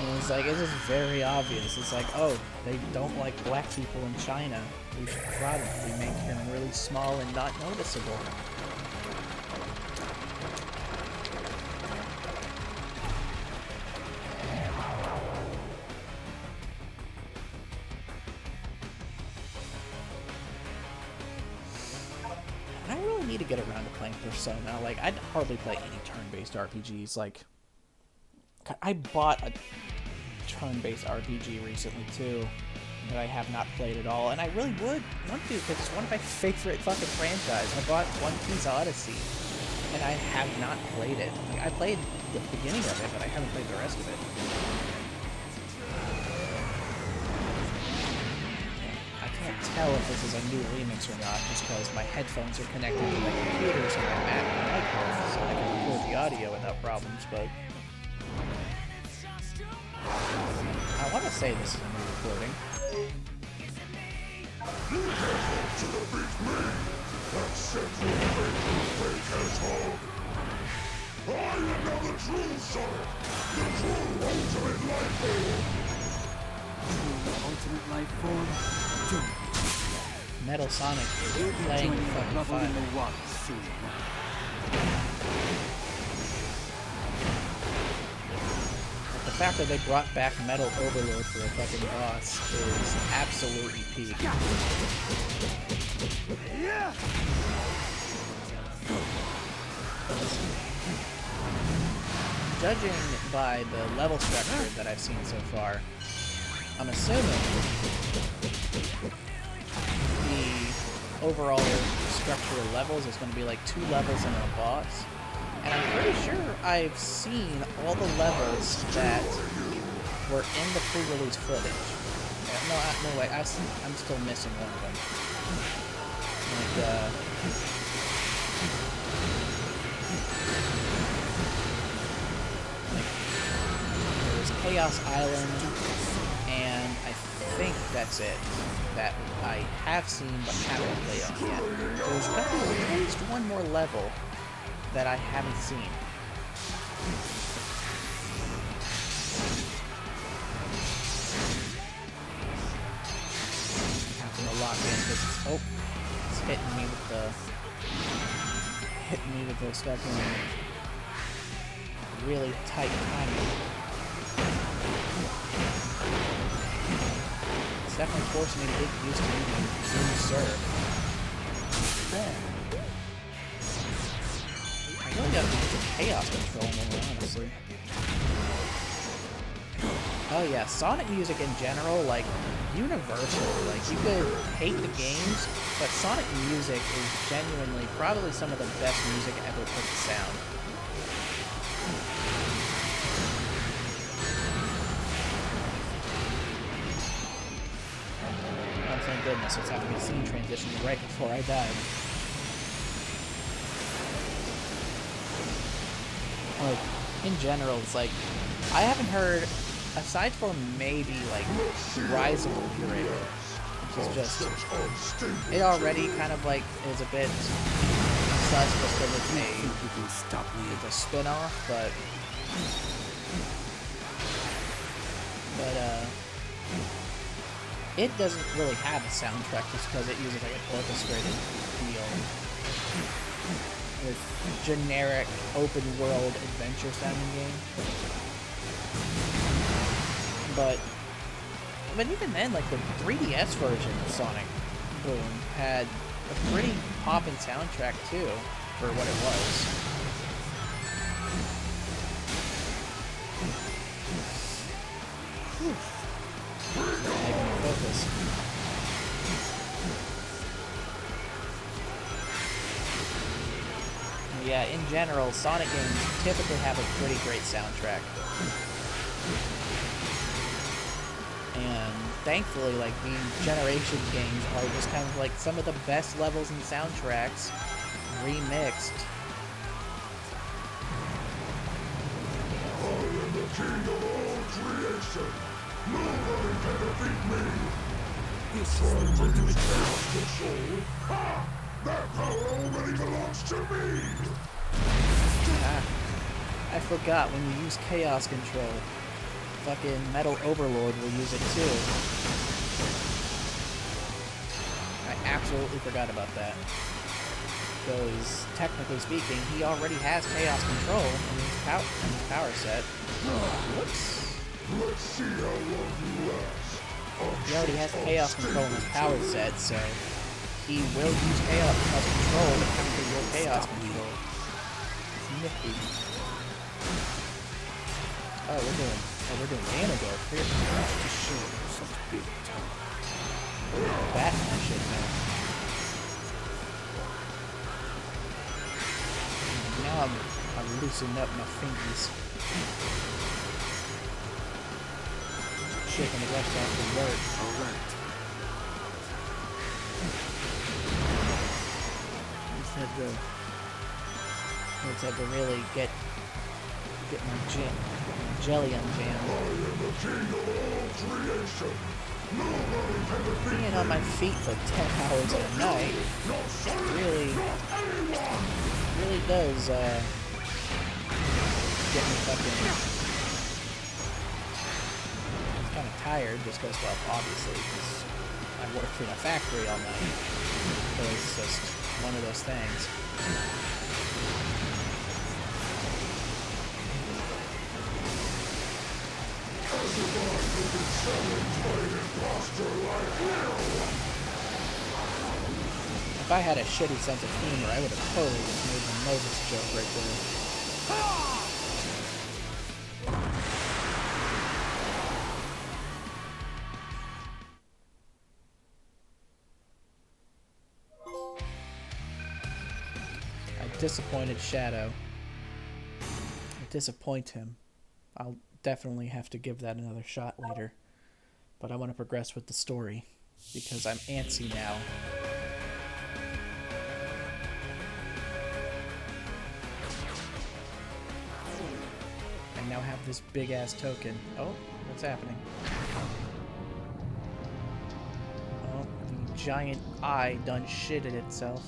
And it's like, it's just very obvious. It's like, oh, they don't like black people in China. We should probably make him really small and not noticeable. And I really need to get around to playing Persona. Like, I'd hardly play any turn-based RPGs. Like, I bought a turn-based RPG recently too that I have not played at all, and I really would want to because it's one of my favorite fucking franchises. I bought One Piece Odyssey, and I have not played it. Like, I played the beginning of it, but I haven't played the rest of it. I can't tell if this is a new remix or not, just because my headphones are connected to my computer, so my Mac and iPhone, so I can record the audio without problems, but I want to say this is a new recording. I am now the true Sonic, the true ultimate life form. True ultimate life form. Metal Sonic is playing fucking fun. The fact that they brought back Metal Overlord for a fucking boss is absolutely peak. Judging by the level structure that I've seen so far, I'm assuming the overall structure of levels is going to be like 2 levels and a boss. And I'm pretty sure I've seen all the levels that were in the pre-release footage. No, wait, I'm still missing one of them. Like there was Chaos Island, and I think that's it that I have seen but haven't played on yet. There's got to be at least one more level that I haven't seen. I'm gonna lock in because it's hitting me with the stuff in really tight timing. It's definitely forcing me to get used to using serve. There. I really gotta use the chaos control more, honestly. Oh yeah, Sonic music in general, like, universal. Like, you could hate the games, but Sonic music is genuinely probably some of the best music ever put to sound. Oh, thank goodness, it's having a scene transition right before I died. Like, in general, it's like, I haven't heard, aside from maybe, like, Rise of the Grid, which is just, it already kind of, like, is a bit sus because it's a spin-off, but it doesn't really have a soundtrack just because it uses, like, an orchestrated deal with generic open world adventure sounding game. But But even then, like the 3DS version of Sonic Boom had a pretty poppin' soundtrack too, for what it was. Focus. Yeah, in general, Sonic games typically have a pretty great soundtrack. And thankfully, like, the Generation games are just kind of like some of the best levels and soundtracks remixed. I am the king of all creation. Nobody can defeat me. This is the ultimate Control. Ha! That power already belongs to me. Ah, I forgot when you use Chaos Control. Fucking Metal Overlord will use it too. I absolutely forgot about that. Because, technically speaking, he already has Chaos Control in his power set. Whoops. Let's see how long you last. He already has Chaos Control in his power set, so he will use Chaos Control to counter your Chaos Control. It's nifty. Oh, we're doing Ganondorf here. To show some big talk. Batman shit now. Now I'm loosening up my fingers. Shaking the rest off the work. Alright. Let's have to really get my jelly on jam. Being on my feet for 10 hours a night really does get me fucking kind of tired just because, well, obviously, because I worked in a factory all night. So it's just one of those things. If I had a shitty sense of humor, I would have totally just made the Moses joke right there. I disappointed Shadow. I disappoint him. I'll definitely have to give that another shot later. But I want to progress with the story, because I'm antsy now. I now have this big-ass token. Oh, what's happening? Oh, the giant eye done shitted itself.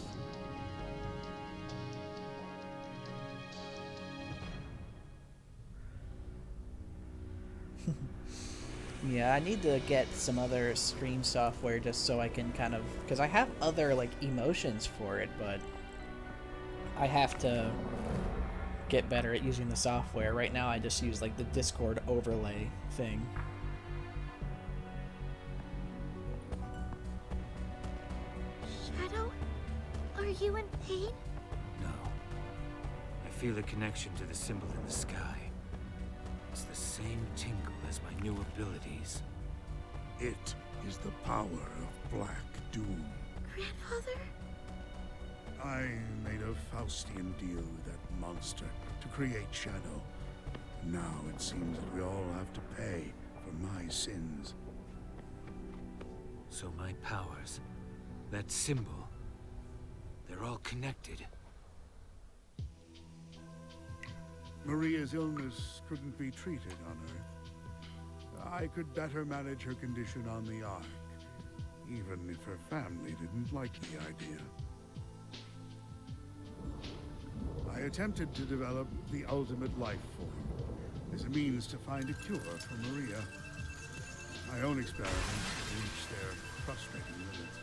Yeah, I need to get some other stream software just so I can kind of... Because I have other, like, emotions for it, but I have to get better at using the software. Right now I just use, like, the Discord overlay thing. Shadow? Are you in pain? No. I feel a connection to the symbol in the sky. It's the same tingle as my new abilities. It is the power of Black Doom. Grandfather? I made a Faustian deal with that monster to create Shadow. Now it seems that we all have to pay for my sins. So my powers, that symbol, they're all connected. Maria's illness couldn't be treated on Earth. I could better manage her condition on the Ark, even if her family didn't like the idea. I attempted to develop the ultimate life form as a means to find a cure for Maria. My own experiments reached their frustrating limits.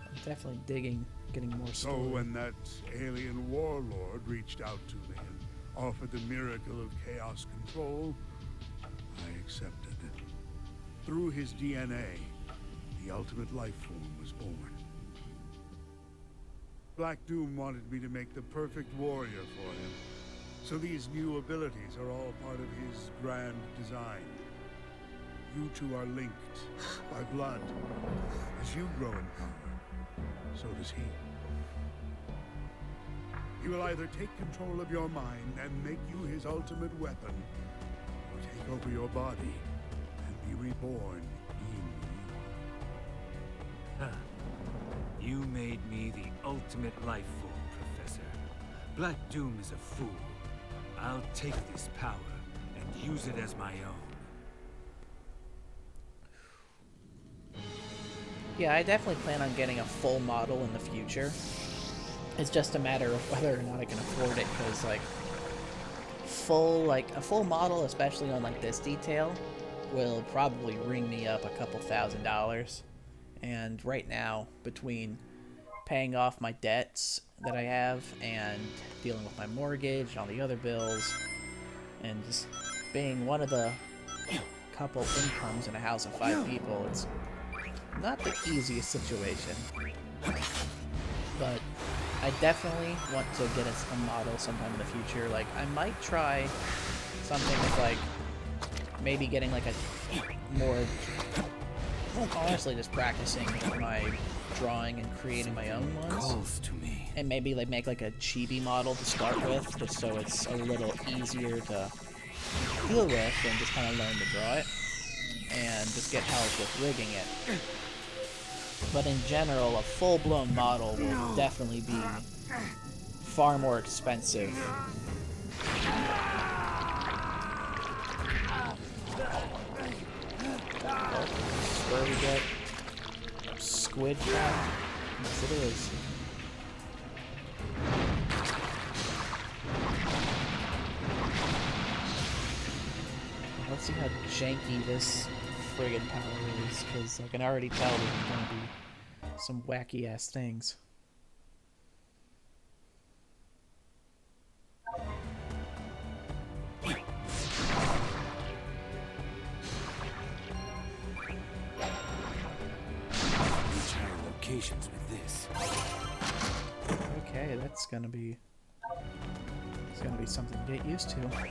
I'm definitely getting more story. So when that alien warlord reached out to me and offered the miracle of chaos control, I accepted it. Through his DNA, the ultimate life form was born. Black Doom wanted me to make the perfect warrior for him. So these new abilities are all part of his grand design. You two are linked by blood. As you grow in power, so does he. He will either take control of your mind and make you his ultimate weapon, or take over your body and be reborn in you. Huh. You made me the ultimate life form, Professor. Black Doom is a fool. I'll take this power and use it as my own. Yeah, I definitely plan on getting a full model in the future. It's just a matter of whether or not I can afford it, because like a full model, especially on like this detail, will probably ring me up a couple $1,000s. And right now, between paying off my debts that I have and dealing with my mortgage and all the other bills, and just being one of the couple incomes in a house of 5 people, it's not the easiest situation. But I definitely want to get a model sometime in the future. Like, I might try something with, like, maybe getting, like, a more... Well, honestly, just practicing my drawing and creating my own ones. Calls to me. And maybe, like, make, like, a chibi model to start with, just so it's a little easier to deal with and just kind of learn to draw it. And just get help with rigging it. But in general, a full-blown model will definitely be far more expensive. Where we get squid from? Yes, it is. Let's see how janky this friggin' power is, because I can already tell there's gonna be some wacky ass things. Locations with this. Okay, that's gonna be something to get used to. Okay,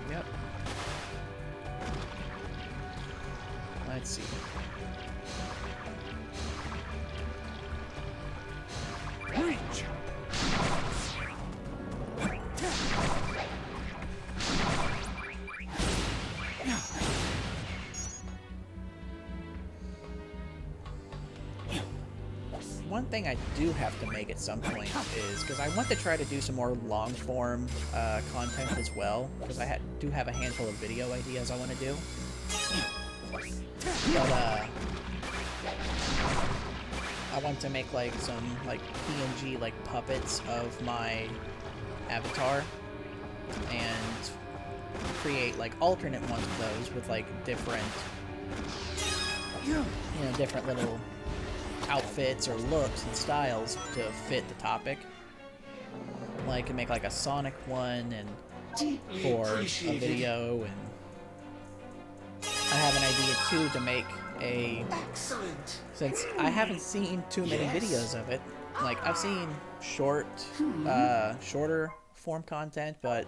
yep. Let's see. Reach. One thing I do have to make at some point is, because I want to try to do some more long-form content as well, because I do have a handful of video ideas I want to do. But I want to make like some like PNG like puppets of my avatar and create like alternate ones of those with like different, different little outfits or looks and styles to fit the topic. Like, make like a Sonic one and for a video, and I have an idea too to make a... Excellent. Since I haven't seen too many videos of it, like I've seen shorter form content, but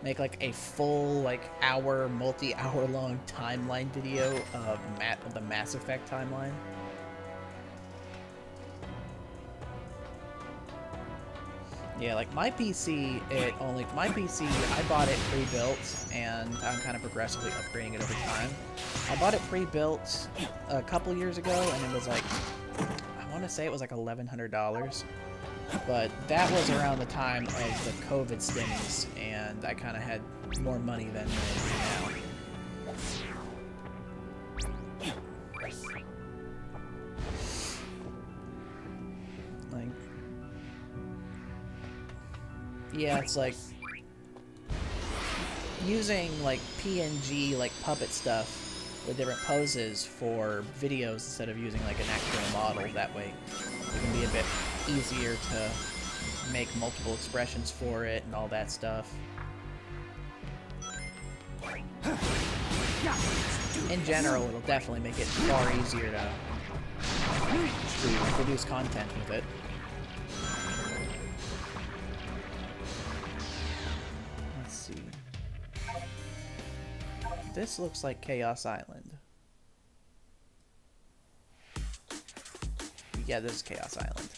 make like a full like hour, multi-hour long timeline video of the Mass Effect timeline. Yeah, like my PC, I bought it pre-built, and I'm kind of progressively upgrading it over time. I bought it pre-built a couple years ago, and it was like, I want to say it was like $1,100, but that was around the time of the COVID stimmies, and I kind of had more money than now. Yeah, it's like using like PNG like puppet stuff with different poses for videos instead of using like an actual model. That way it can be a bit easier to make multiple expressions for it and all that stuff. in general, it'll definitely make it far easier to produce content with it. Let's see. This looks like Chaos Island. Yeah, this is Chaos Island.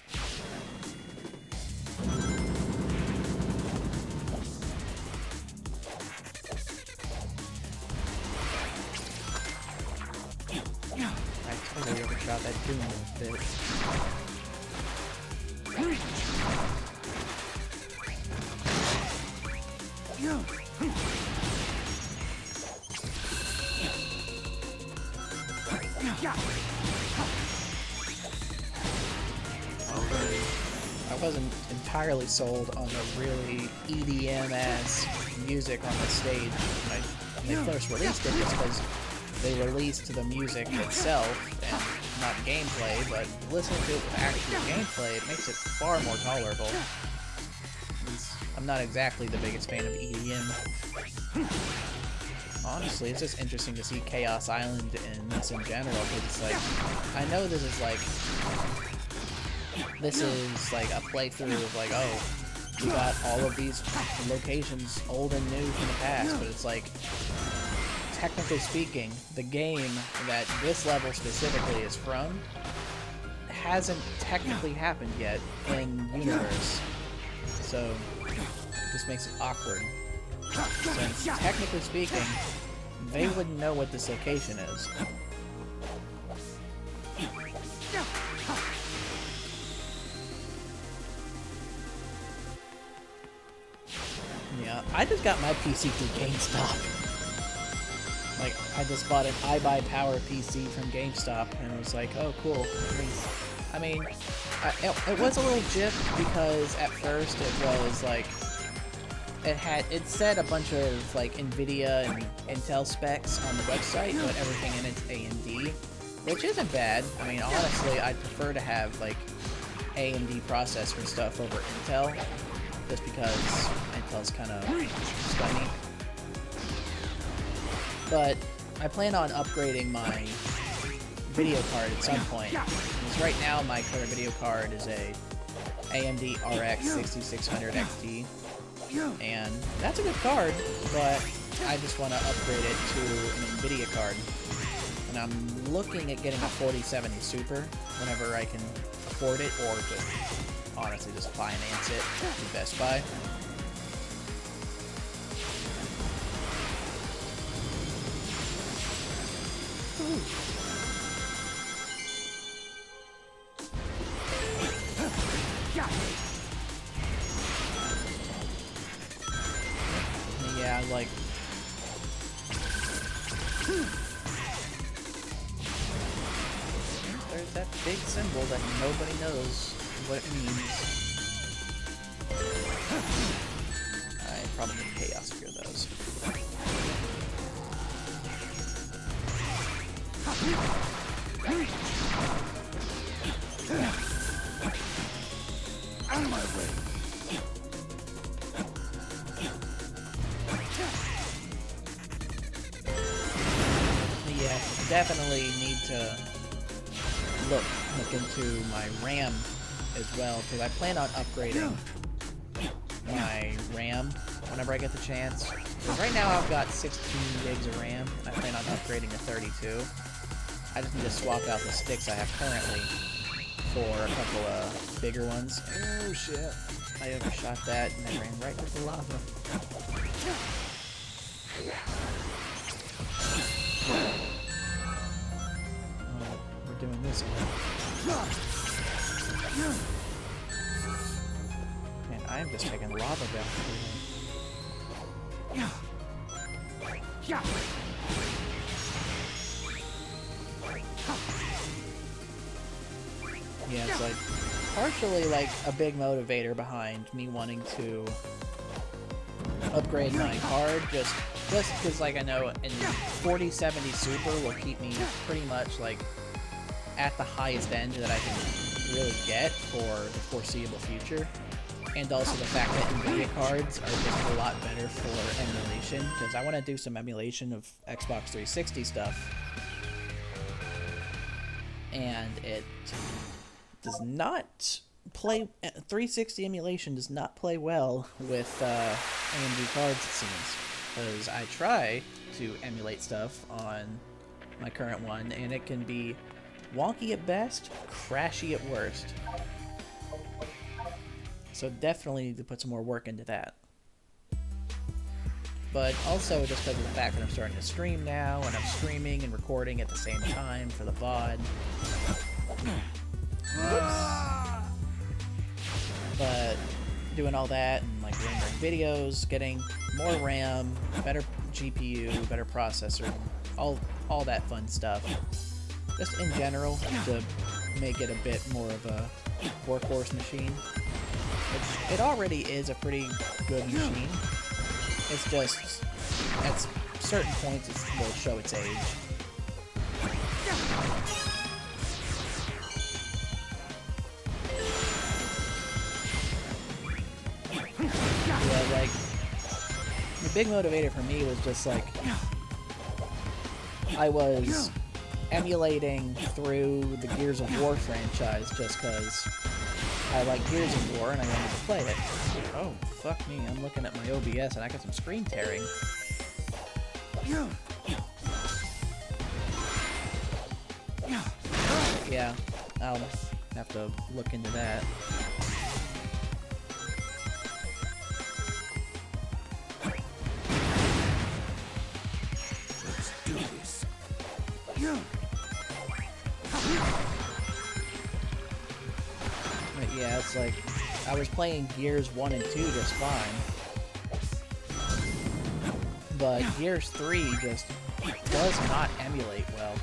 I totally overshot that doom a bit. I wasn't entirely sold on the really EDM-ass music on the stage when they first released it, just because they released the music itself and not gameplay, but listening to it with actual gameplay, it makes it far more tolerable. I'm not exactly the biggest fan of EDM. Honestly, it's just interesting to see Chaos Island in this in general, because it's like, I know this is like a playthrough of like, oh, you got all of these locations old and new from the past, but it's like, technically speaking, the game that this level specifically is from hasn't technically happened yet in universe, so this makes it awkward. Since technically speaking, they wouldn't know what this location is. Yeah, I just got my PC through GameStop. Like, I just bought an iBuyPower PC from GameStop, and it was like, oh, cool. I mean, it was a little gypped, because at first it was like, it said a bunch of like NVIDIA and Intel specs on the website, but everything in it's AMD, which isn't bad. I mean, honestly, I'd prefer to have like AMD processor stuff over Intel, just because Intel's kind of scummy. But I plan on upgrading my video card at some point, because right now my current video card is a AMD RX 6600 XT. And that's a good card, but I just want to upgrade it to an NVIDIA card. And I'm looking at getting a 4070 Super whenever I can afford it, or just honestly just finance it through Best Buy. Yeah, like, there's that big symbol that nobody knows what it means. I probably need chaos for those. Out of my way. Yeah, definitely need to look into my RAM as well, because I plan on upgrading my RAM whenever I get the chance. Because right now I've got 16 gigs of RAM, and I plan on upgrading to 32. I just need to swap out the sticks I have currently for a couple of bigger ones. Oh shit. I overshot that and I ran right into the lava. Oh, we're doing this again. Man, I'm just taking lava back here. Yeah, it's like partially like a big motivator behind me wanting to upgrade my card, just because like I know in 4070 Super will keep me pretty much like at the highest end that I can really get for the foreseeable future. and also the fact that NVIDIA cards are just a lot better for emulation, because I want to do some emulation of Xbox 360 stuff, and it does not play, 360 emulation does not play well with AMD cards, it seems, because I try to emulate stuff on my current one, and it can be wonky at best, crashy at worst. So definitely need to put some more work into that. But also just because of the fact that I'm starting to stream now, and I'm streaming and recording at the same time for the VOD. But doing all that and like rendering videos, getting more RAM, better GPU, better processor, all that fun stuff. Just in general to make it a bit more of a workhorse machine. Which it already is a pretty good machine. It's just at certain points it will show its age. Yeah, like, the big motivator for me was just like, I was emulating through the Gears of War franchise just because I like Gears of War and I wanted to play it. Oh, fuck me, I'm looking at my OBS and I got some screen tearing. Yeah, I'll have to look into that. Let's do this. But yeah, it's like, I was playing Gears 1 and 2 just fine. But Gears 3 just does not emulate well,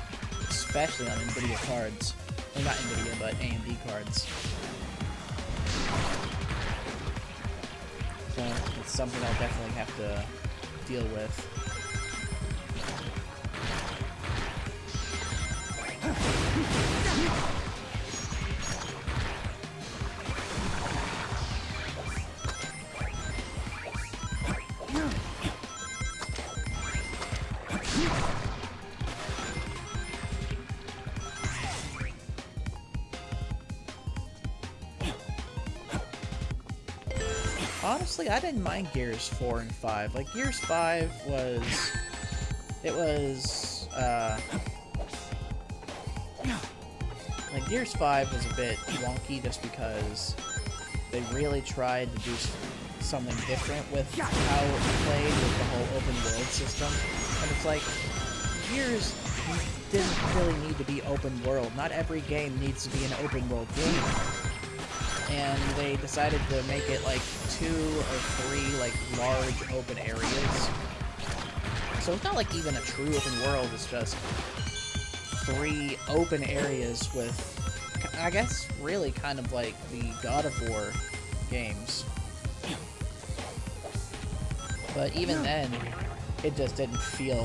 especially on NVIDIA cards. Well, not NVIDIA, but AMD cards. So it's something I'll definitely have to deal with. Honestly, I didn't mind Gears 4 and 5. Like, Gears 5 was... Like, Gears 5 was a bit wonky just because they really tried to do something different with how it played with the whole open world system. And it's like, Gears didn't really need to be open world. Not every game needs to be an open world game. And they decided to make it like 2 or 3 like large open areas. So it's not like even a true open world, it's just 3 open areas with, I guess, really kind of like the God of War games. But even then, it just didn't feel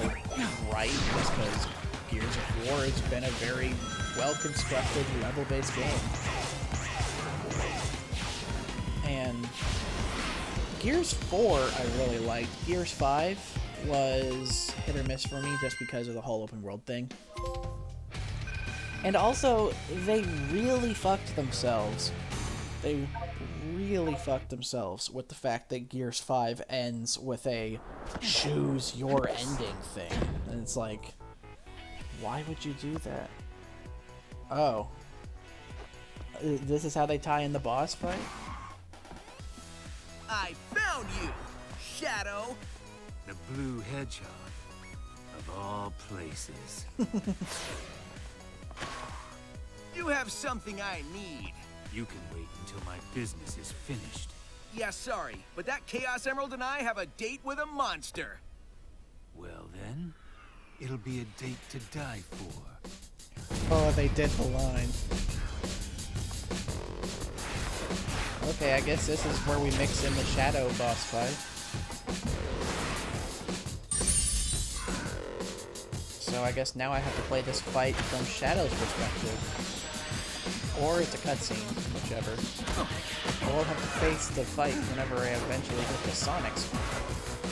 right, just because Gears of War has been a very well-constructed, level-based game. And Gears 4 I really liked. Gears 5 was hit or miss for me just because of the whole open world thing. And also, they really fucked themselves. They really fucked themselves with the fact that Gears 5 ends with a choose your ending thing. And it's like, why would you do that? Oh. This is how they tie in the boss fight? I found you, Shadow! The blue hedgehog, of all places. You have something I need. You can wait until my business is finished. Yeah, sorry, but that Chaos Emerald and I have a date with a monster. Well then, it'll be a date to die for. Oh, they did the line. Okay, I guess this is where we mix in the Shadow boss fight. So I guess now I have to play this fight from Shadow's perspective. or it's a cutscene, whichever. We'll have to face the fight whenever I eventually get to Sonic's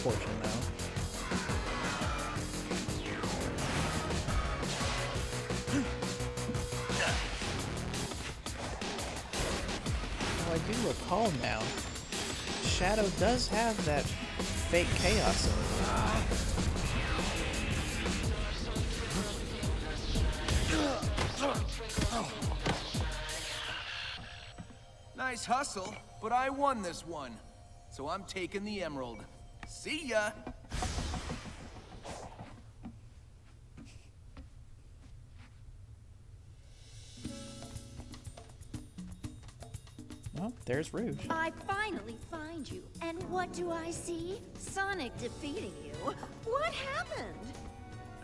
portion, though. Well, I do recall now, Shadow does have that fake chaos in it. Nice hustle, but I won this one. So I'm taking the emerald. See ya! Well, there's Rouge. I finally find you, and what do I see? Sonic defeating you. What happened?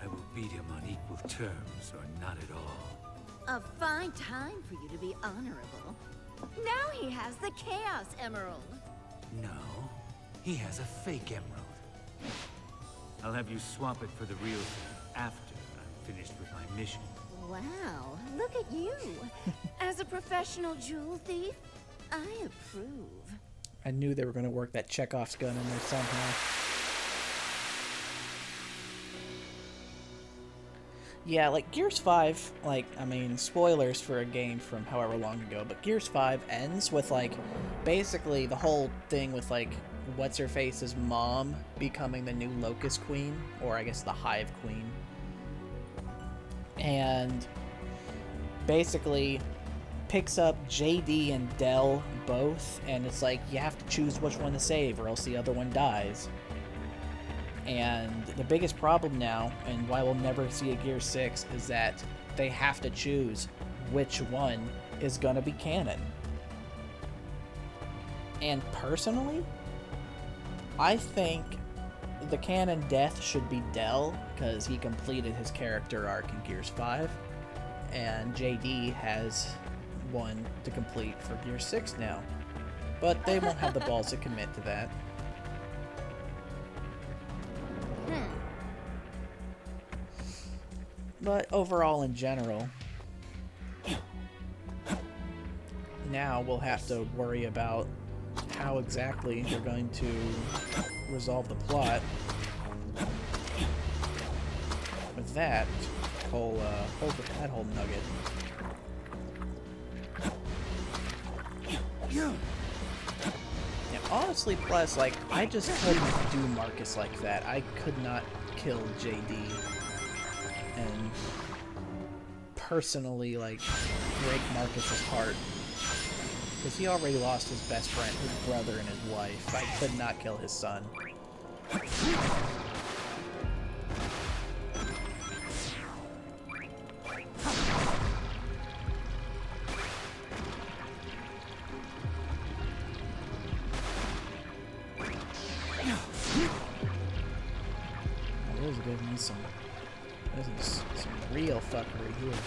I will beat him on equal terms, or not at all. A fine time for you to be honorable. Now he has the Chaos Emerald. No, he has a fake emerald. I'll have you swap it for the real thing after I'm finished with my mission. Wow, look at you. As a professional jewel thief, I approve. I knew they were going to work that Chekhov's gun in there somehow. Yeah, like, Gears 5, like, I mean, spoilers for a game from however long ago, but Gears 5 ends with, like, basically the whole thing with, like, What's-Her-Face's mom becoming the new Locust Queen, or I guess the Hive Queen. And basically picks up JD and Dell both, and it's like, you have to choose which one to save, or else the other one dies. And the biggest problem now, and why we'll never see a Gear 6, is that they have to choose which one is gonna be canon. And personally, I think the canon death should be Dell, because he completed his character arc in Gears 5, and JD has one to complete for Gear 6 now. But they won't have the balls to commit to that. But overall, in general, now we'll have to worry about how exactly they're going to resolve the plot with that whole nugget. Yeah, honestly, plus, like, I just couldn't do Marcus like that. I could not kill JD and personally, like, break Marcus's heart, because he already lost his best friend, his brother, and his wife. I could not kill his son. It is giving me some. This is some real fuckery here.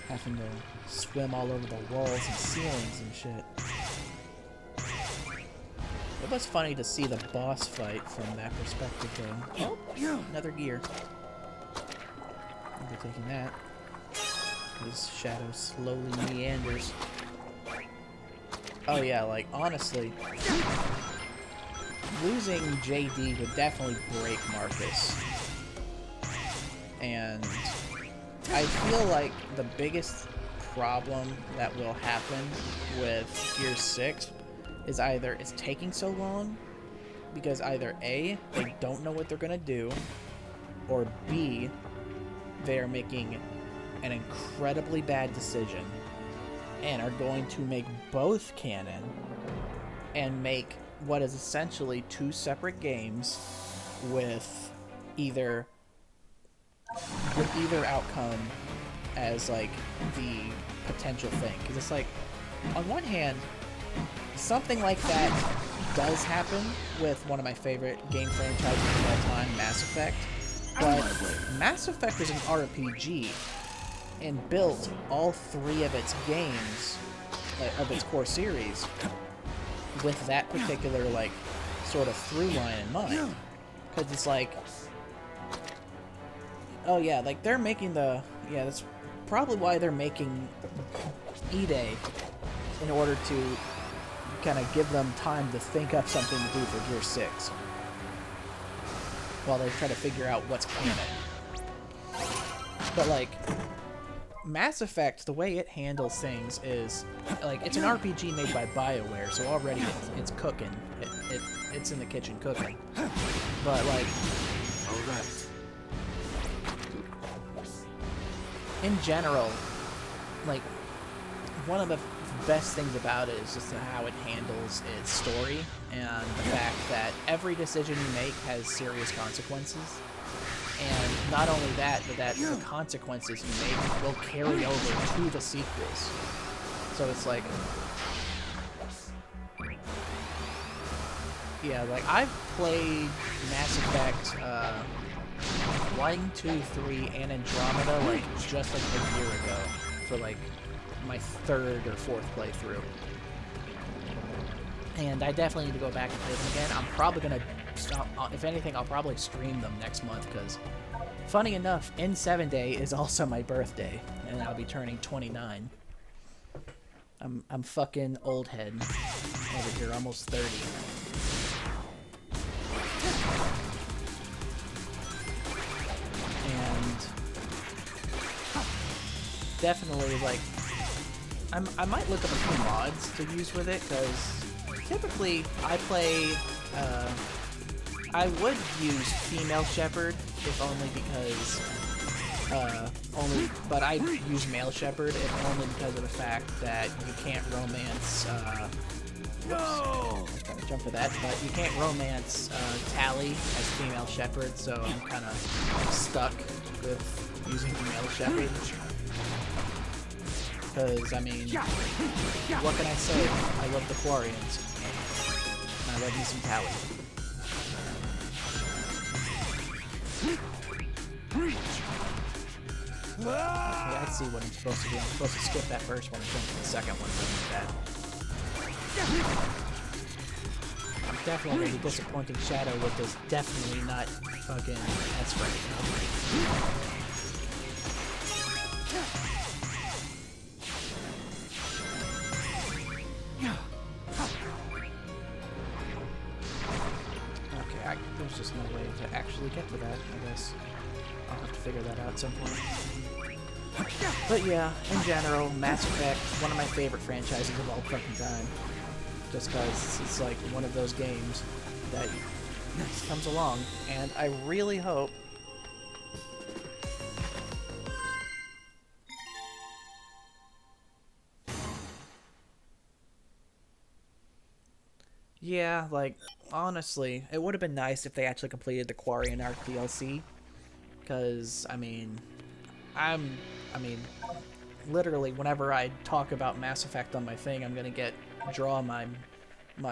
Having to swim all over the walls and ceilings and shit. It was funny to see the boss fight from that perspective, though. Oh, another gear. I'll be taking that. His shadow slowly meanders. Oh yeah, like, honestly, losing JD would definitely break Marcus. And I feel like the biggest problem that will happen with Gear 6 is either it's taking so long because either A, they don't know what they're gonna do, or B, they are making an incredibly bad decision and are going to make both canon and make what is essentially two separate games with either outcome as like the potential thing. Because it's like, on one hand, something like that does happen with one of my favorite game franchises of all time, Mass Effect. But Mass Effect is an RPG and built all three of its games, of its core series, with that particular, like, sort of through line in mind. Because it's like, oh yeah, like, they're making the, yeah, that's probably why they're making E-Day in order to kind of give them time to think up something to do for Gear 6 while they try to figure out what's canon. But like Mass Effect, the way it handles things is like it's an RPG made by BioWare, so already it's cooking. It's in the kitchen cooking. But like, All right. in general, like one of the best things about it is just how it handles its story and the fact that every decision you make has serious consequences. And not only that, but that the consequences you make will carry over to the sequels. So it's like, yeah, like I've played Mass Effect 1, 2, 3, and Andromeda like just like a year ago for like my 3rd or 4th playthrough. And I definitely need to go back and play them again. I'm probably gonna stop. If anything, I'll probably stream them next month because, funny enough, in 7 Day is also my birthday, and I'll be turning 29. I'm fucking old head over here, almost 30. And definitely, like, I might look up a few mods to use with it, because typically I play, I would use Female Shepherd, if only because, but I use Male Shepherd, if only because of the fact that you can't romance, no! I was trying to jump for that, but you can't romance, Tally as Female Shepherd, so I'm kind of stuck with using Male Shepherd. Because, I mean, what can I say? I love the Quarians. And I love me some Tally. Okay, I see what I'm supposed to do. I'm supposed to skip that first one and jump to the second one. I'm definitely going to be disappointing Shadow with this definitely not fucking S-rank. There's just no way to actually get to that, I guess. I'll have to figure that out at some point. But yeah, in general, Mass Effect, one of my favorite franchises of all fucking time. Just because it's like one of those games that comes along, and I really hope yeah, like, honestly, it would have been nice if they actually completed the Quarian Arc DLC. Because, I mean, literally, whenever I talk about Mass Effect on my thing, I'm gonna draw my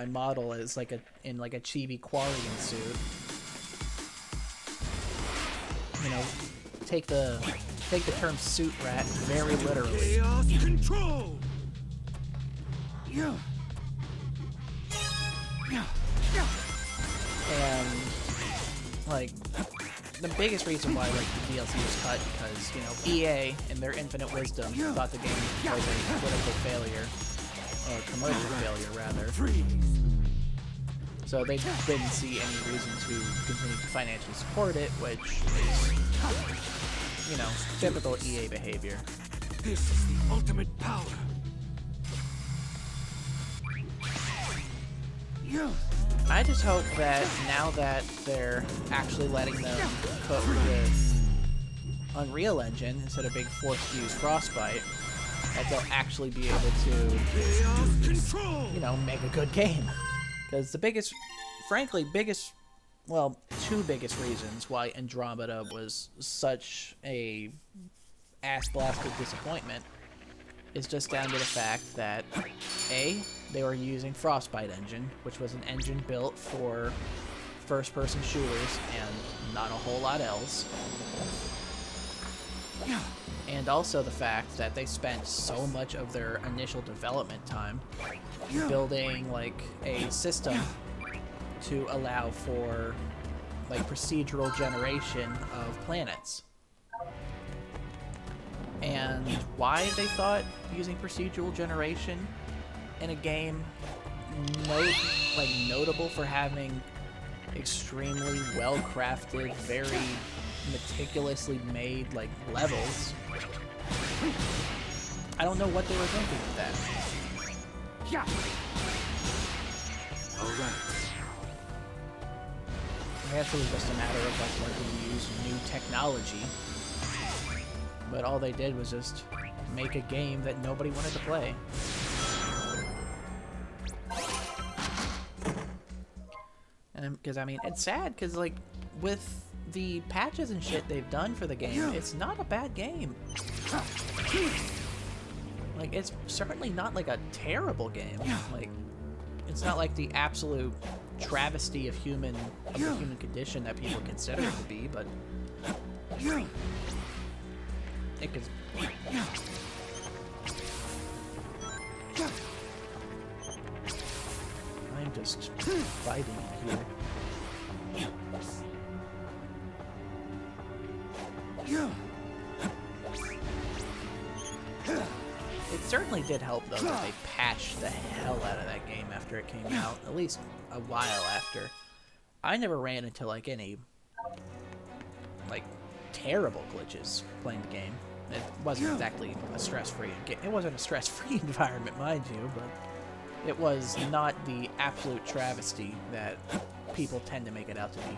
model as like in a chibi Quarian suit. You know, take the term suit rat very literally. Chaos control. And like the biggest reason why like the DLC was cut because, you know, EA in their infinite wisdom thought the game was a critical failure, or commercial failure rather. So they didn't see any reason to continue to financially support it, which is, you know, typical EA behavior. This is the ultimate power. I just hope that now that they're actually letting them cook with Unreal Engine instead of being forced to use Frostbite, that they'll actually be able to, you know, make a good game. Because the biggest, frankly, well, two biggest reasons why Andromeda was such a ass-blasted disappointment is just down to the fact that, A, they were using Frostbite engine, which was an engine built for first-person shooters and not a whole lot else. And also the fact that they spent so much of their initial development time building, like, a system to allow for, like, procedural generation of planets. and why they thought using procedural generation in a game notable for having extremely well-crafted, very meticulously made like levels. I don't know what they were thinking with that. Yeah. All right. I guess it was just a matter of like wanting to use new technology. But all they did was just make a game that nobody wanted to play. And because I mean, it's sad because like with the patches and shit they've done for the game, it's not a bad game. Like it's certainly not like a terrible game. Like it's not like the absolute travesty of the human condition that people consider it to be, but it could. I'm just fighting here. It certainly did help, though, that they patched the hell out of that game after it came out, at least a while after. I never ran into, like, any, like, terrible glitches playing the game. It wasn't exactly a stress-free game. It wasn't a stress-free environment, mind you, but it was not the absolute travesty that people tend to make it out to be.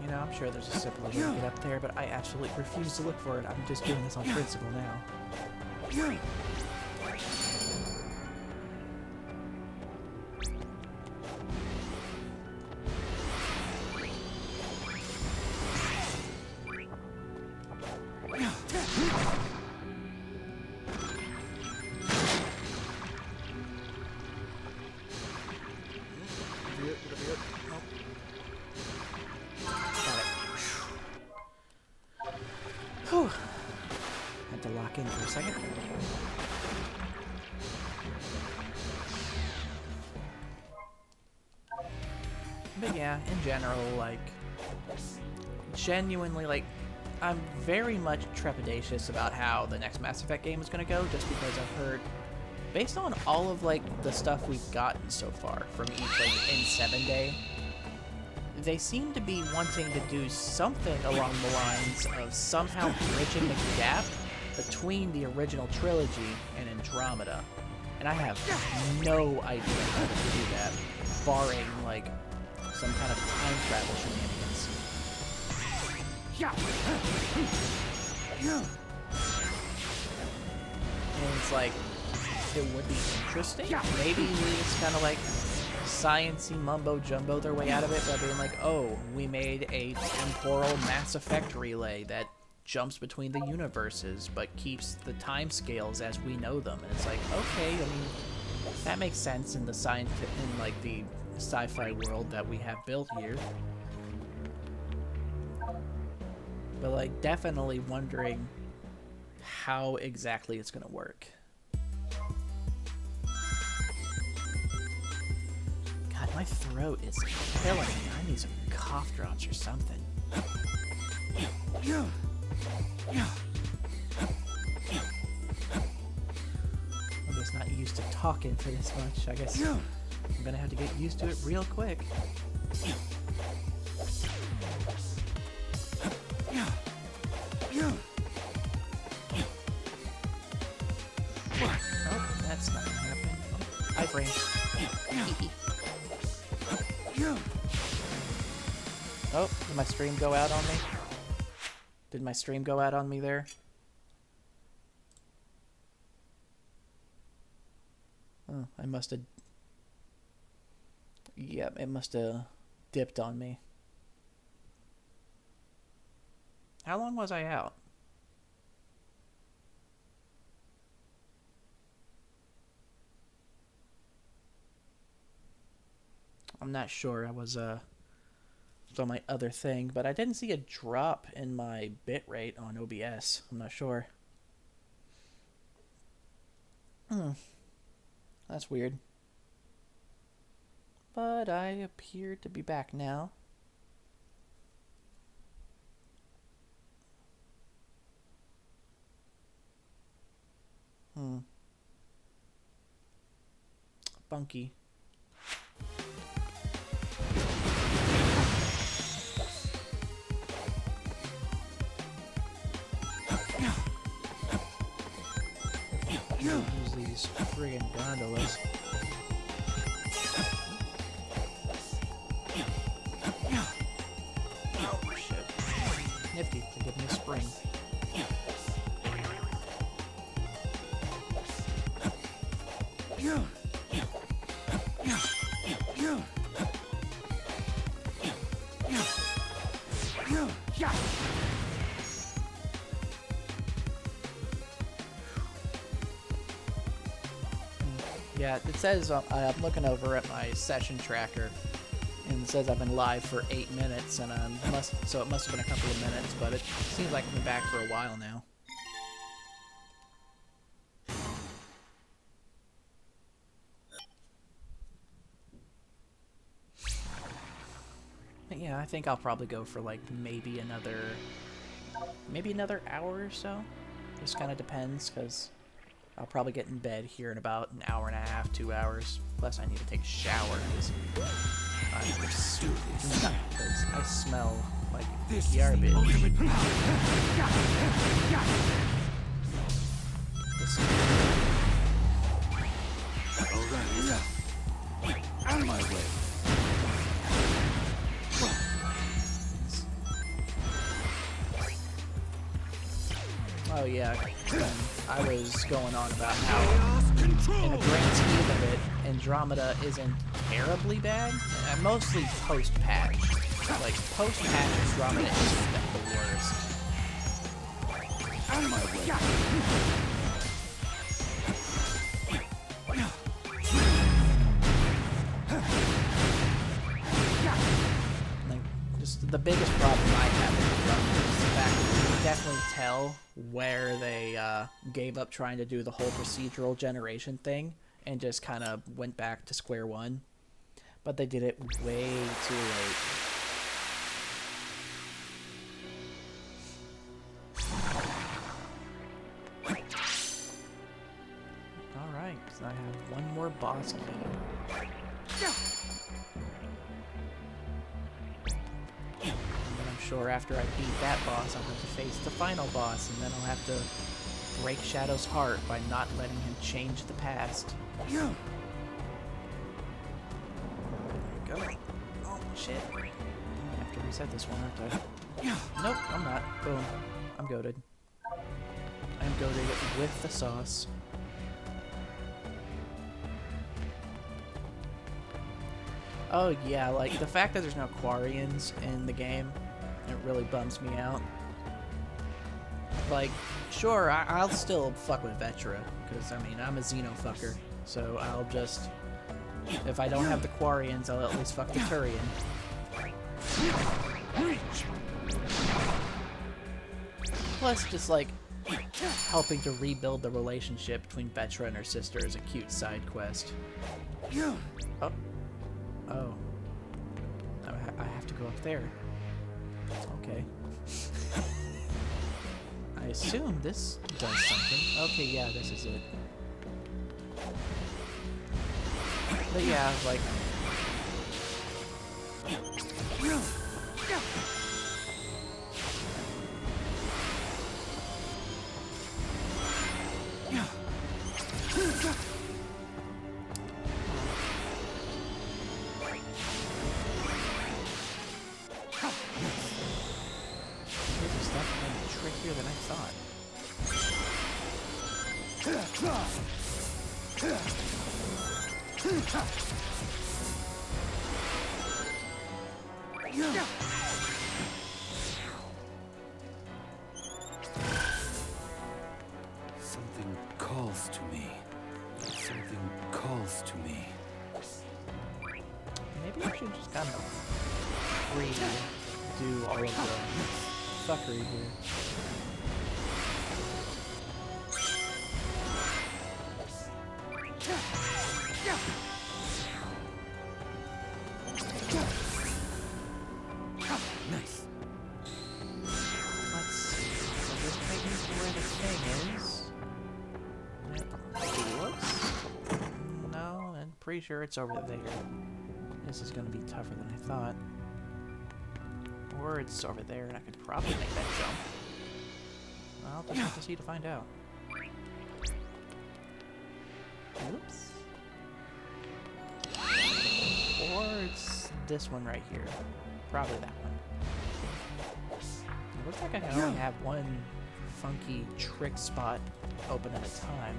You know, I'm sure there's a simpler way to get up there, but I absolutely refuse to look for it. I'm just doing this on principle now. Had to lock in for a second. But yeah, in general, like, genuinely, like, I'm very much trepidatious about how the next Mass Effect game is going to go, just because I've heard, based on all of, like, the stuff we've gotten so far from each, like, N7 day, they seem to be wanting to do something along the lines of somehow bridging the gap between the original trilogy and Andromeda. And I have no idea how to do that, barring, like, some kind of time travel shenanigans. And it's like, it would be interesting. Maybe it's kind of like science-y mumbo-jumbo their way out of it by being like, oh, we made a temporal Mass Effect relay that jumps between the universes but keeps the time scales as we know them. And it's like, okay, I mean, that makes sense in the like the sci-fi world that we have built here. But like, definitely wondering how exactly it's gonna work. God, my throat is killing me. I need some cough drops or something. I'm just not used to talking for this much. I guess I'm gonna have to get used to it real quick. Oh, that's not gonna happen. Hi, brain. Oh, did my stream go out on me? Did my stream go out on me there? Oh, I must have... Yep, it must have dipped on me. How long was I out? I'm not sure. I was, on my other thing, but I didn't see a drop in my bitrate on OBS. I'm not sure. That's weird. But I appear to be back now. Bunky. Use these friggin' gondolas. Oh shit. Nifty to give me a spring. Yeah, it says I'm looking over at my session tracker, and it says I've been live for 8 minutes, and so it must have been a couple of minutes, but it seems like I've been back for a while now. But yeah, I think I'll probably go for like maybe another hour or so. Just kind of depends, because I'll probably get in bed here in about an hour and a half, 2 hours. Plus, I need to take a shower because I smell like garbage. Out of my way. Oh yeah, I was going on about how, in the grand scheme of it, Andromeda isn't terribly bad. Mostly post-patch. Like, post-patch Andromeda isn't the worst. Out of my way. Like, just the biggest problem I have with Andromeda is the fact that you can definitely tell where they gave up trying to do the whole procedural generation thing and just kind of went back to square one. But they did it way too late. Alright, so I have one more boss key. And then I'm sure after I beat that boss, I'll have to face the final boss, and then I'll have to break Shadow's heart by not letting him change the past. There we go. Oh, shit. I have to reset this one, aren't I? Nope, I'm not. Boom. I'm goated. I'm goated with the sauce. Oh yeah, like the fact that there's no Quarians in the game, it really bums me out. Like, sure, I'll still fuck with Vetra, because I mean I'm a Xenofucker, so I'll just, if I don't have the Quarians, I'll at least fuck the Turian. Plus, just like helping to rebuild the relationship between Vetra and her sister is a cute side quest. Oh. Oh. I have to go up there. Okay. I assume this does something. Okay, yeah, this is it. But yeah, like... trickier than I thought. Something calls to me. Something calls to me. Maybe I should just kind of free to do all of the fuckery here. Nice. Let's see. Does this take me to where the thing is? It looks. No, I'm pretty sure it's over there. This is gonna be tougher than I thought. Or it's over there and I could probably make that jump. I'll just have to see to find out. Oops. Or it's this one right here. Probably that one. It looks like I can only have one funky trick spot open at a time.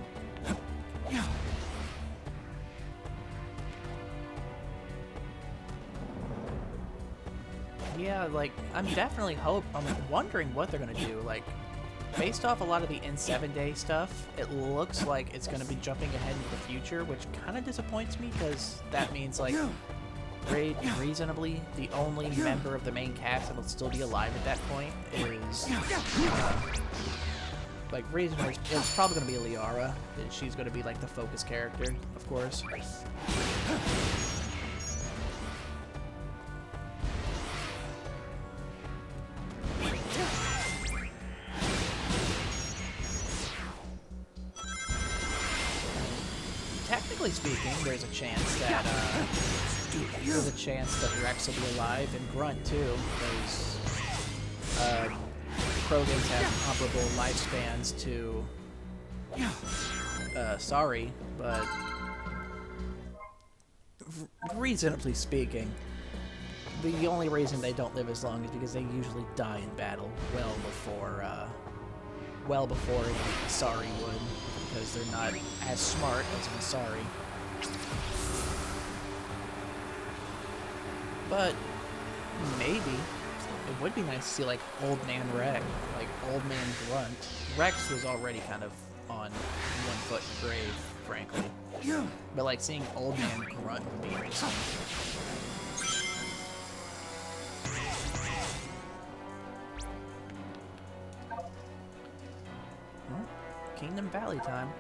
Yeah, like, I'm wondering what they're gonna do. Like, based off a lot of the N7 Day stuff, it looks like it's gonna be jumping ahead into the future, which kind of disappoints me, because that means, like, reasonably, the only member of the main cast that'll still be alive at that point is, like, reasonably, it's probably gonna be Liara. She's gonna be, like, the focus character, of course. Technically speaking, there's a chance that Rex will be alive and Grunt too, because Krogans have comparable lifespans to Sorry, but reasonably speaking, the only reason they don't live as long is because they usually die in battle well before any Sorry would, because they're not as smart as Masari. But maybe it would be nice to see, like, Old Man Rex, like Old Man Grunt. Rex was already kind of on one foot in the grave, frankly. But, like, seeing Old Man Grunt would be interesting. Well, Kingdom Valley time.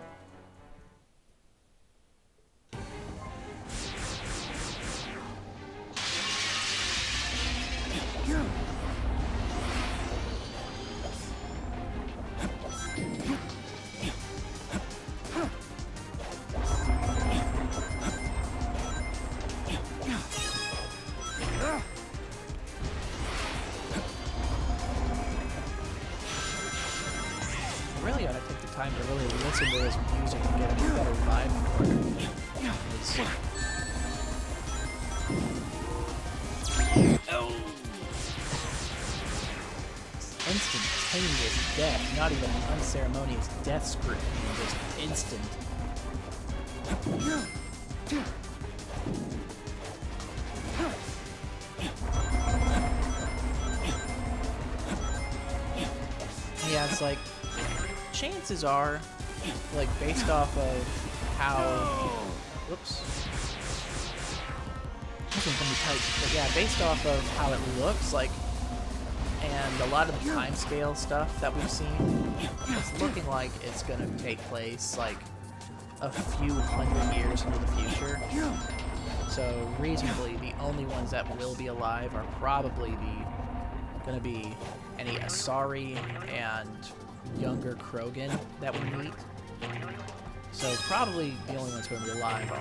Really ought to take the time to really listen to his music and get a better vibe for it. Oh. Instantaneous death, not even an unceremonious death screen, just instant. Yeah, it's like, chances are, like, based off of how, whoops, this one's gonna be tight, but yeah, based off of how it looks, like, and a lot of the timescale stuff that we've seen, it's looking like it's gonna take place, like, a few hundred years into the future. So, reasonably, the only ones that will be alive are probably gonna be any Asari and younger Krogan that we meet. So probably the only ones going to be alive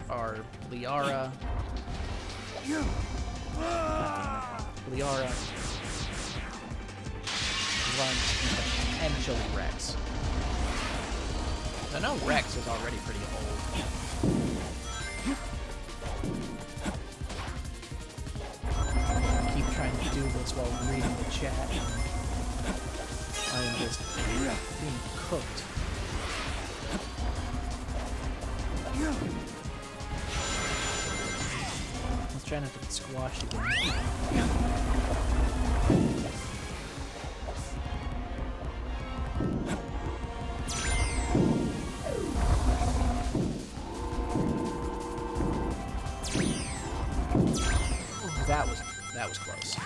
are Liara, Grunt, and potentially Rex. I know Rex is already pretty old. I keep trying to do this while reading the chat. I am just being cooked. Let's try not to get squashed again. that was close.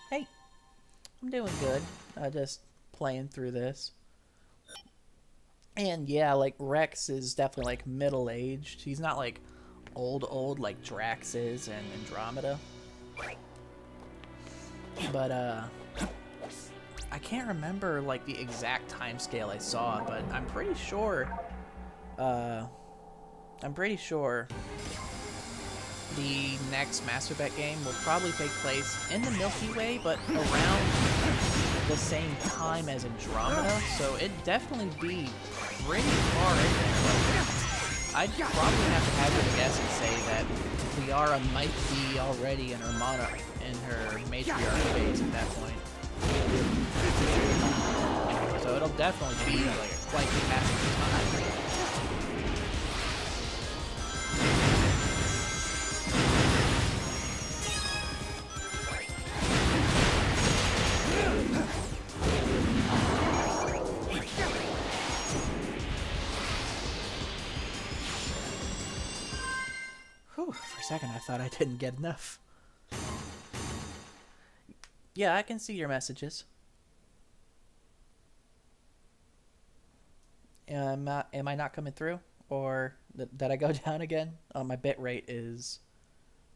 Hey, I'm doing good. Just playing through this. And yeah, like Rex is definitely like middle-aged. He's not like old like Drax is in Andromeda. But I can't remember like the exact time scale I saw, but I'm pretty sure the next Mass Effect game will probably take place in the Milky Way, but around the same time as Andromeda, so it'd definitely be pretty far in there. I'd probably have to hazard a guess and say that Liara might be already in her matriarch phase at that point. So it'll definitely be like quite the passage of time. For a second, I thought I didn't get enough. Yeah, I can see your messages. Am I not coming through, or did I go down again? Oh, my bitrate's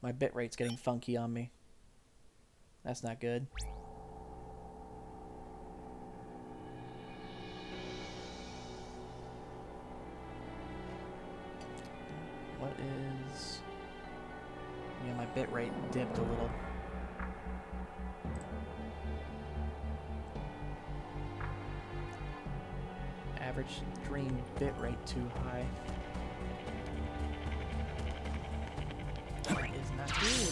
getting funky on me. That's not good. What is... Yeah, my bitrate dipped a little. Average stream bitrate too high. That is not good.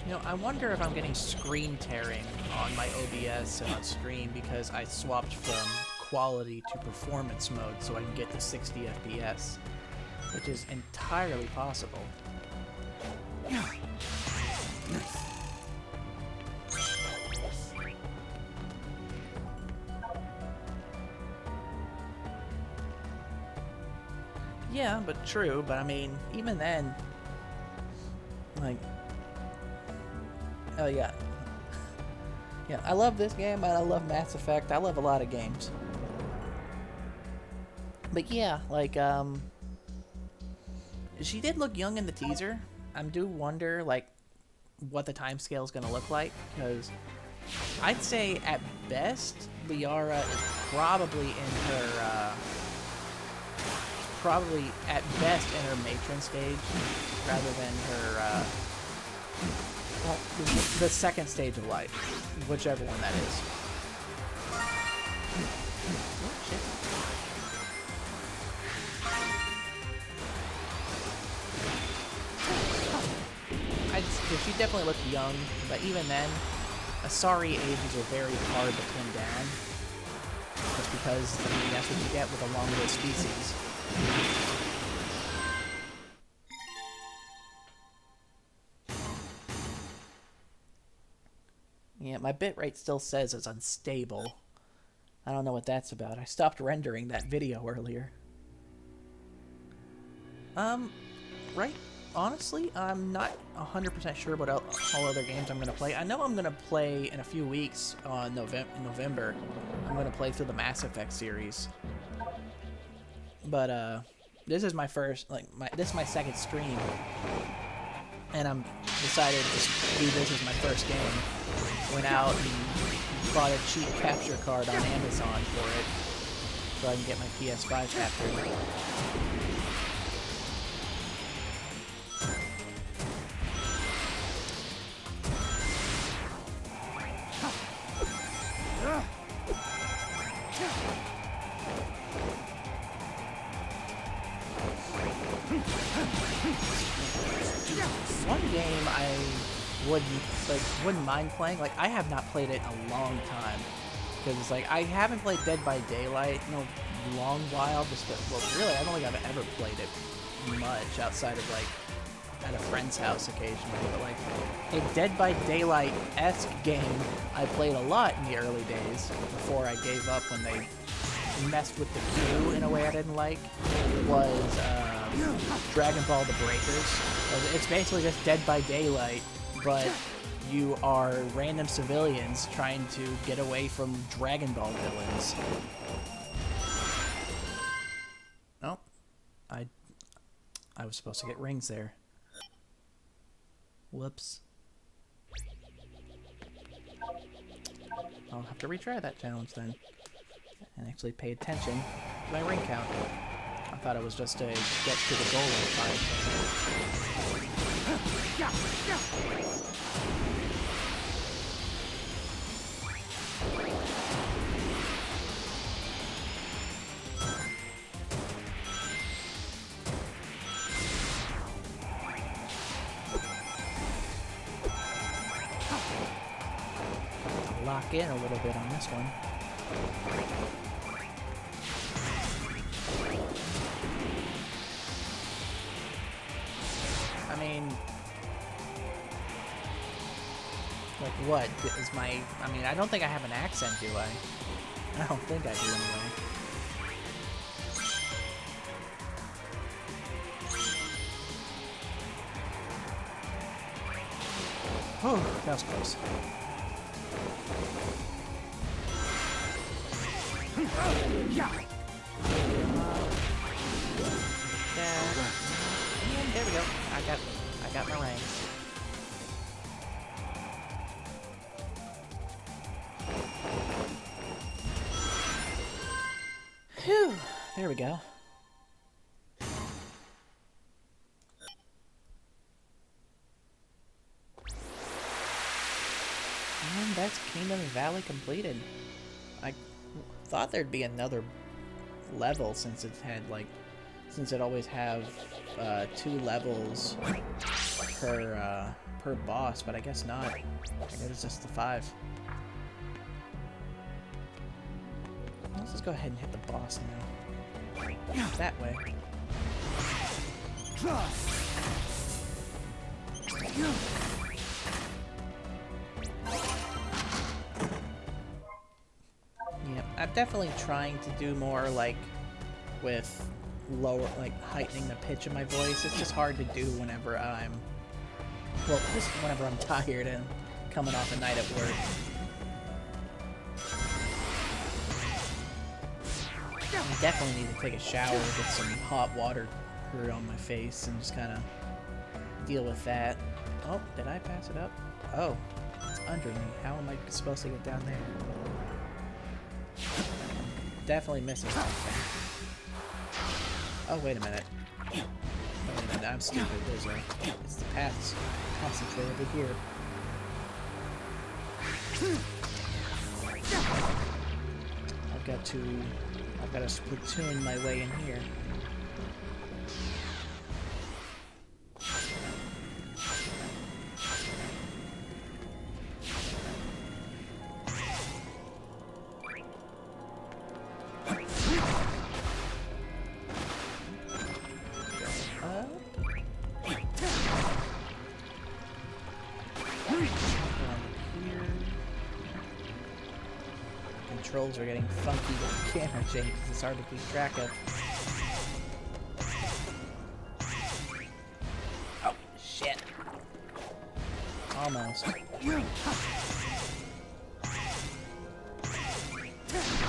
You know, I wonder if I'm getting screen tearing on my OBS and on stream because I swapped from quality to performance mode so I can get to 60 FPS, which is entirely possible. Yeah, but true, but I mean, even then, like, oh yeah. Yeah, I love this game, and I love Mass Effect, I love a lot of games. But yeah, like, she did look young in the teaser. I do wonder, like, what the timescale is going to look like, because I'd say, at best, Liara is probably in her, probably at best in her matron stage, rather than her, well, the second stage of life, whichever one that is. Oh, shit. She definitely looked young, but even then, Asari ages are very hard to pin down. Just because, I mean, that's what you get with a long-lived species. Yeah, my bitrate still says it's unstable. I don't know what that's about. I stopped rendering that video earlier. Right? Honestly, I'm not 100% sure what all other games I'm going to play. I know I'm going to play in a few weeks in November. I'm going to play through the Mass Effect series. But, this is my first, like, this is my second stream. And I'm decided to do this as my first game. Went out and bought a cheap capture card on Amazon for it, so I can get my PS5 captured. wouldn't mind playing. Like, I have not played it in a long time because it's like I haven't played Dead by Daylight in a long while. Well, really, I don't think I've ever played it much outside of like at a friend's house occasionally. But like a Dead by Daylight-esque game I played a lot in the early days before I gave up when they messed with the queue in a way I didn't like was Dragon Ball The Breakers. It's basically just Dead by Daylight, but you are random civilians trying to get away from Dragon Ball villains. Oh, I was supposed to get rings there. Whoops. I'll have to retry that challenge then. And actually pay attention to my ring count. I thought it was just to get to the goal in time. Lock in a little bit on this one. I mean, like what is my, I mean, I don't think I have an accent, do I? I don't think I do anyway. Oh, that was close. Yeah. And there we go. I got my rings. Whew. There we go. And that's Kingdom Valley completed. I thought there'd be another level since it had like, since it always have 2 levels per boss, but I guess not. I guess it's just the 5. Let's just go ahead and hit the boss now. That way. Yeah, I'm definitely trying to do more like with lower, like heightening the pitch of my voice. It's just hard to do whenever I'm, well, just whenever I'm tired and coming off a night at work. I definitely need to take a shower, get some hot water poured on my face, and just kind of deal with that. Oh, did I pass it up? Oh, it's under me. How am I supposed to get down there? Definitely missing something. Oh, wait a minute. Wait a minute, I'm stupid. It's the paths concentrate over here. I've got to splatoon my way in here. Controls are getting funky with the camera changes. It's hard to keep track of. Oh, shit. Almost. There we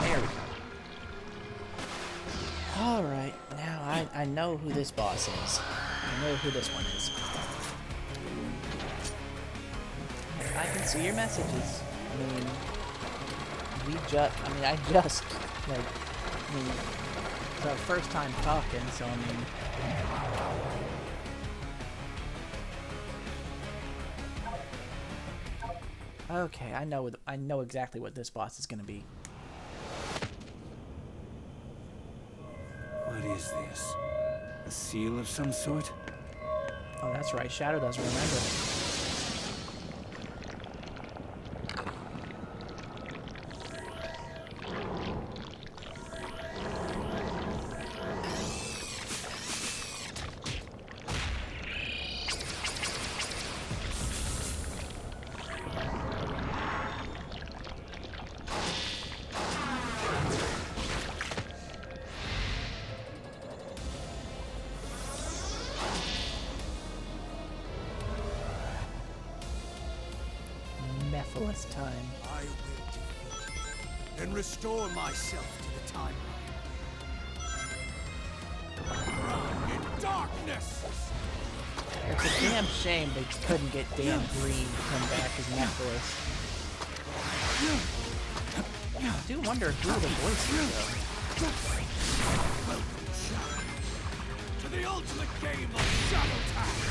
go. Alright, now I know who this boss is. I know who this one is. I can see your messages. I mean, I just, like, it's our first time talking, so I mean... Okay, I know exactly what this boss is gonna be. What is this? A seal of some sort? Oh, that's right, Shadow doesn't remember. it's time. I will defeat you, and restore myself to the timeline. In darkness! It's a damn shame they couldn't get Dan Green to come back as Nicholas. I do wonder who the voice is, though. Welcome, Shadow, to the ultimate game of Shadow Tag!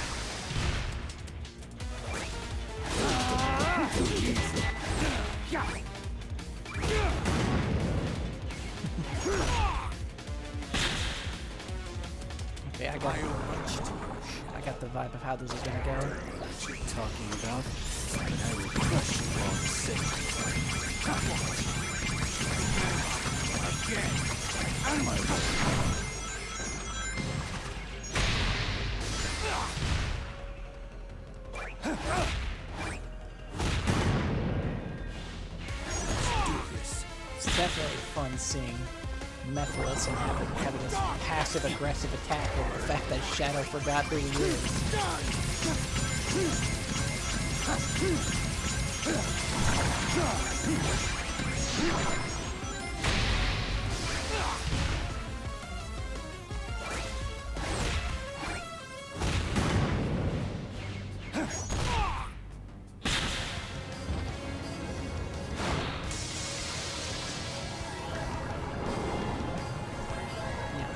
Okay, I got the vibe of how this is gonna go. What you talking about? I will crush you all the same. Again! And my It's definitely fun seeing Methless and having this passive-aggressive attack over the fact that Shadow forgot who he is.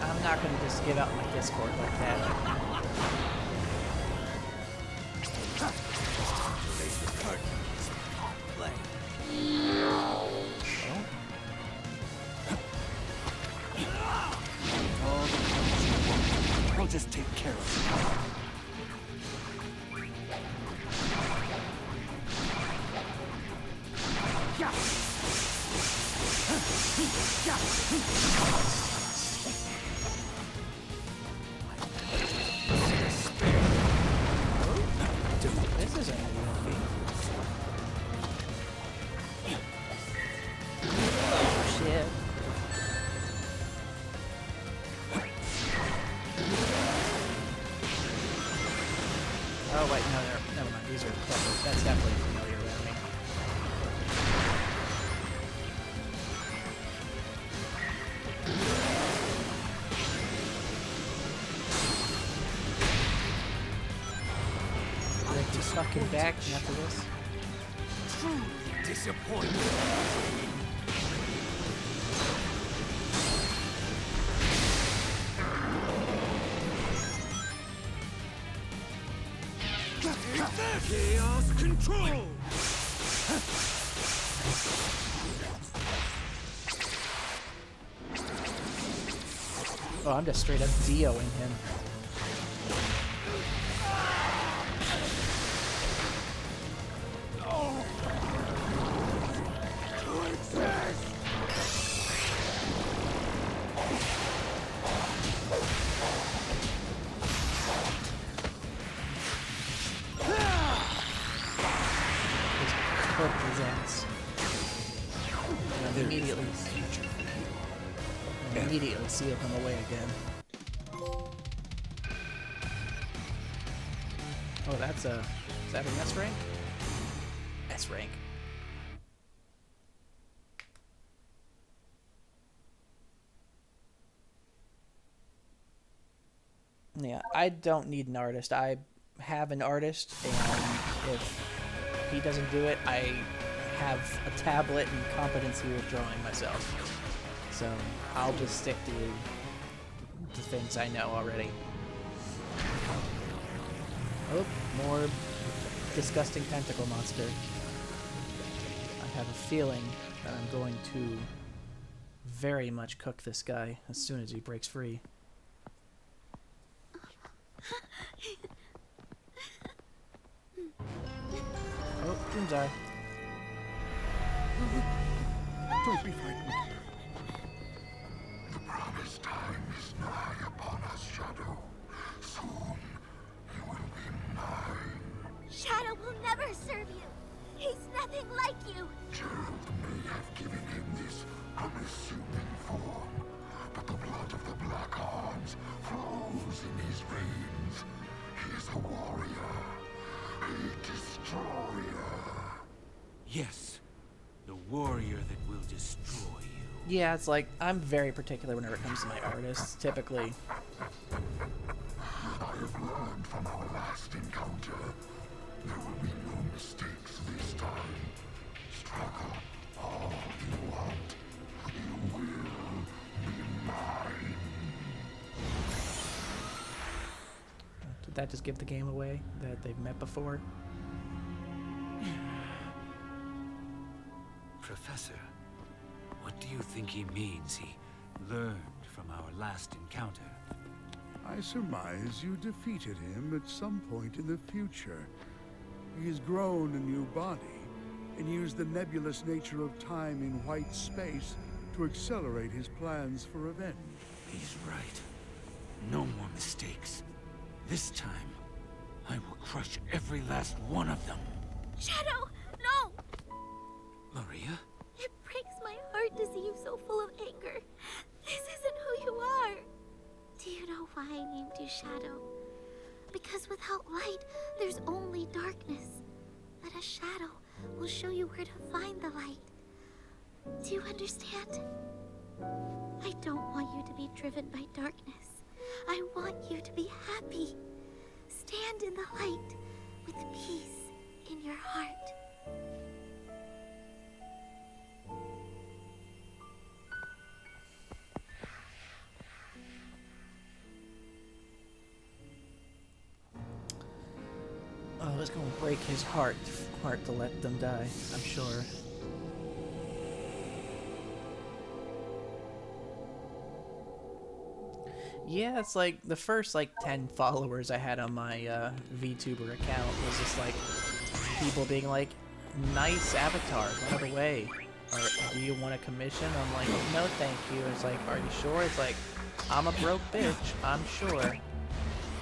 I'm not going to just give out my Discord like that. I'll just take care of it. This isn't a movie. Oh, shit. Oh, wait, no, never mind. These are clever. That's definitely familiar around me. Break this fucking back after this. Truly disappointed. Chaos control! Oh, I'm just straight up Dio-ing him. Cooked his ass. And immediately seal him away again. Oh, that's a... Is that an S rank? S rank. Yeah, I don't need an artist. I have an artist, and if he doesn't do it, I have a tablet and competency with drawing myself. So I'll just stick to the things I know already. Oh, more disgusting tentacle monster. I have a feeling that I'm going to very much cook this guy as soon as he breaks free. Oh, Doomsday. Don't be frightened. The promised time is nigh upon us, Shadow. Soon, you will be mine. Shadow will never serve you. He's nothing like you. Gerald may have given him this unassuming form, but the blood of the Black Arms flows in his veins. He is a warrior, a destroyer. Yes, warrior that will destroy you. Yeah, it's like, I'm very particular whenever it comes to my artists, typically. I have learned from our last encounter. There will be no mistakes this time. Struggle all you want. You will be mine. Did that just give the game away that they've met before? Professor, what do you think he means he learned from our last encounter? I surmise you defeated him at some point in the future. He has grown a new body and used the nebulous nature of time in white space to accelerate his plans for revenge. He's right. No more mistakes. This time, I will crush every last one of them. Shadow, no! Maria? It breaks my heart to see you so full of anger. This isn't who you are. Do you know why I named you Shadow? Because without light, there's only darkness. But a shadow will show you where to find the light. Do you understand? I don't want you to be driven by darkness. I want you to be happy. Stand in the light with peace in your heart. Oh, it's gonna break his heart to let them die, I'm sure. Yeah, it's like the first 10 followers I had on my VTuber account was just like people being like, nice avatar, by the way. Or do you want a commission? I'm like, no thank you. It's like, are you sure? It's like, I'm a broke bitch, I'm sure.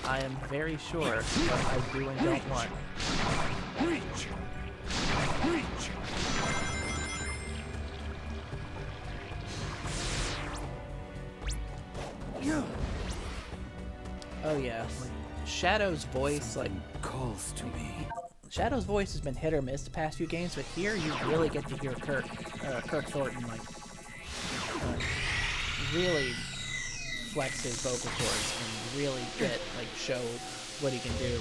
I am very sure, but I do and don't want. Reach! Reach! Oh yeah, Shadow's voice, calls to me. Shadow's voice has been hit or miss the past few games, but here you really get to hear Kirk Thornton really flex his vocal cords and really show what he can do.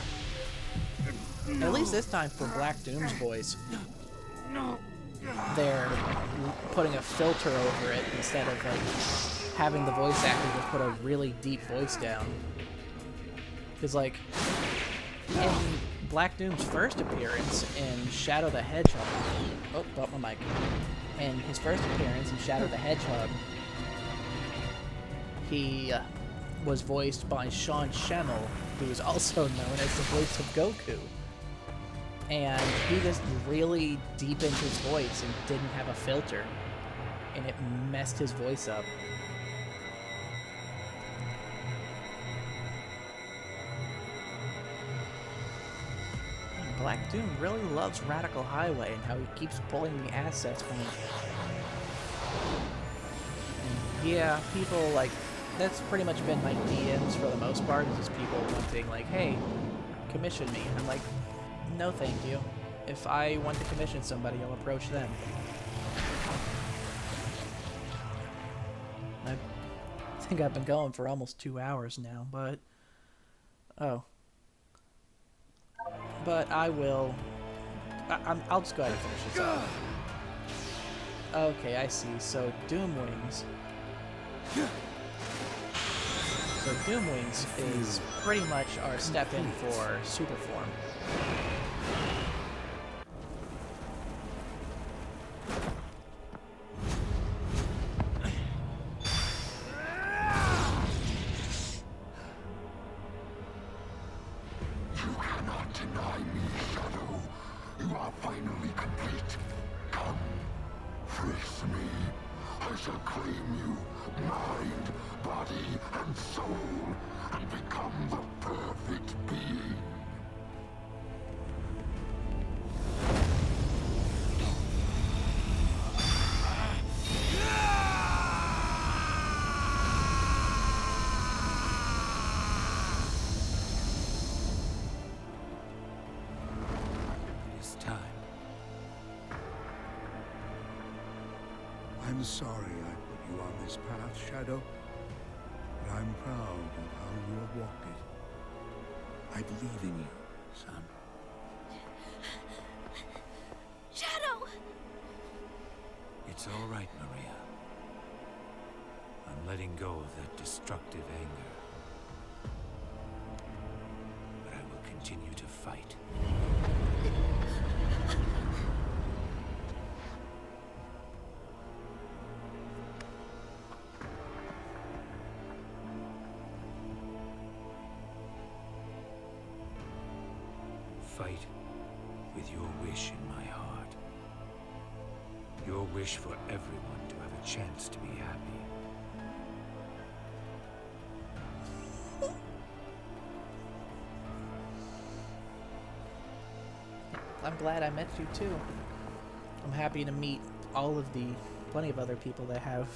At least this time for Black Doom's voice, they're putting a filter over it instead of having the voice actor to put a really deep voice down. Because in Black Doom's first appearance in Shadow the Hedgehog, oh, bumped my mic. In his first appearance in Shadow the Hedgehog, he was voiced by Sean Schemmel, who is also known as the voice of Goku. And he just really deepened his voice and didn't have a filter, and it messed his voice up. Black Doom really loves Radical Highway and how he keeps pulling the assets from him. And yeah, people that's pretty much been my DMs for the most part, is just people wanting hey, commission me. And I'm like, no thank you. If I want to commission somebody, I'll approach them. I think I've been going for almost 2 hours now, but... Oh. But I will... I'll just go ahead and finish this off. Okay, I see. So, Doom Wings. So, Doom Wings is pretty much our step in for super form. I'm sorry I put you on this path, Shadow, but I'm proud of how you have walked it. I believe in you, son. Shadow! It's all right, Maria. I'm letting go of that destructive anger. But I will continue to fight. Fight with your wish in my heart. Your wish for everyone to have a chance to be happy. I'm glad I met you too. I'm happy to meet plenty of other people that have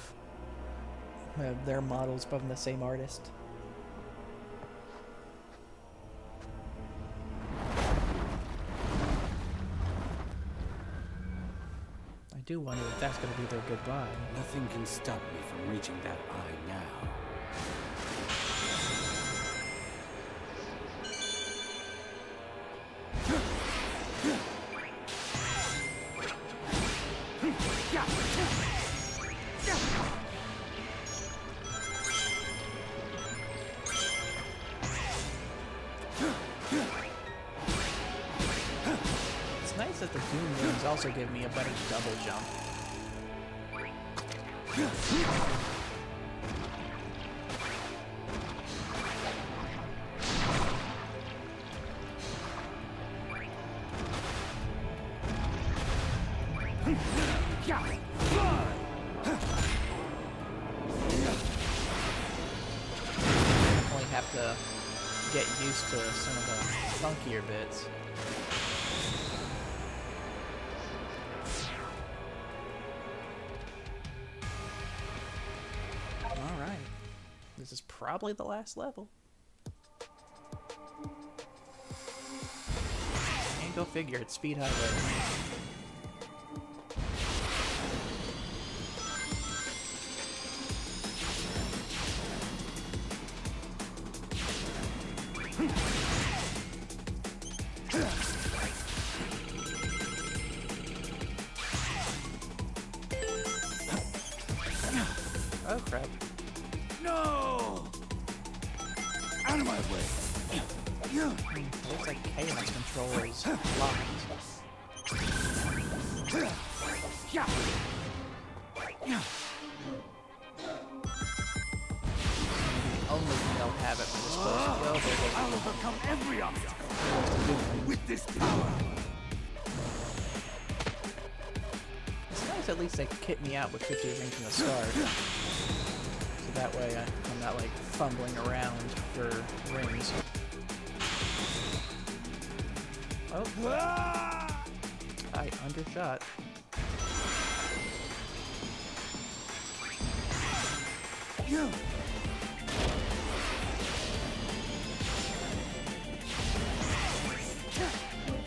their models from the same artist. I do wonder if that's going to be their goodbye. Nothing can stop me from reaching that eye now. It's nice that the Doom rings also give me a better double jump. Definitely have to get used to some of the funkier bits. Alright. This is probably the last level. And go figure, it's Speed Highway. Oh crap. No! Out of my way! It looks like Chaos Control is locked. Only thing they'll have it for supposed to go, but I'll overcome every obstacle with this power! it's nice at least they kit me out with 50 rings from the start. So that way I'm not like fumbling around for rings. Oh, I undershot.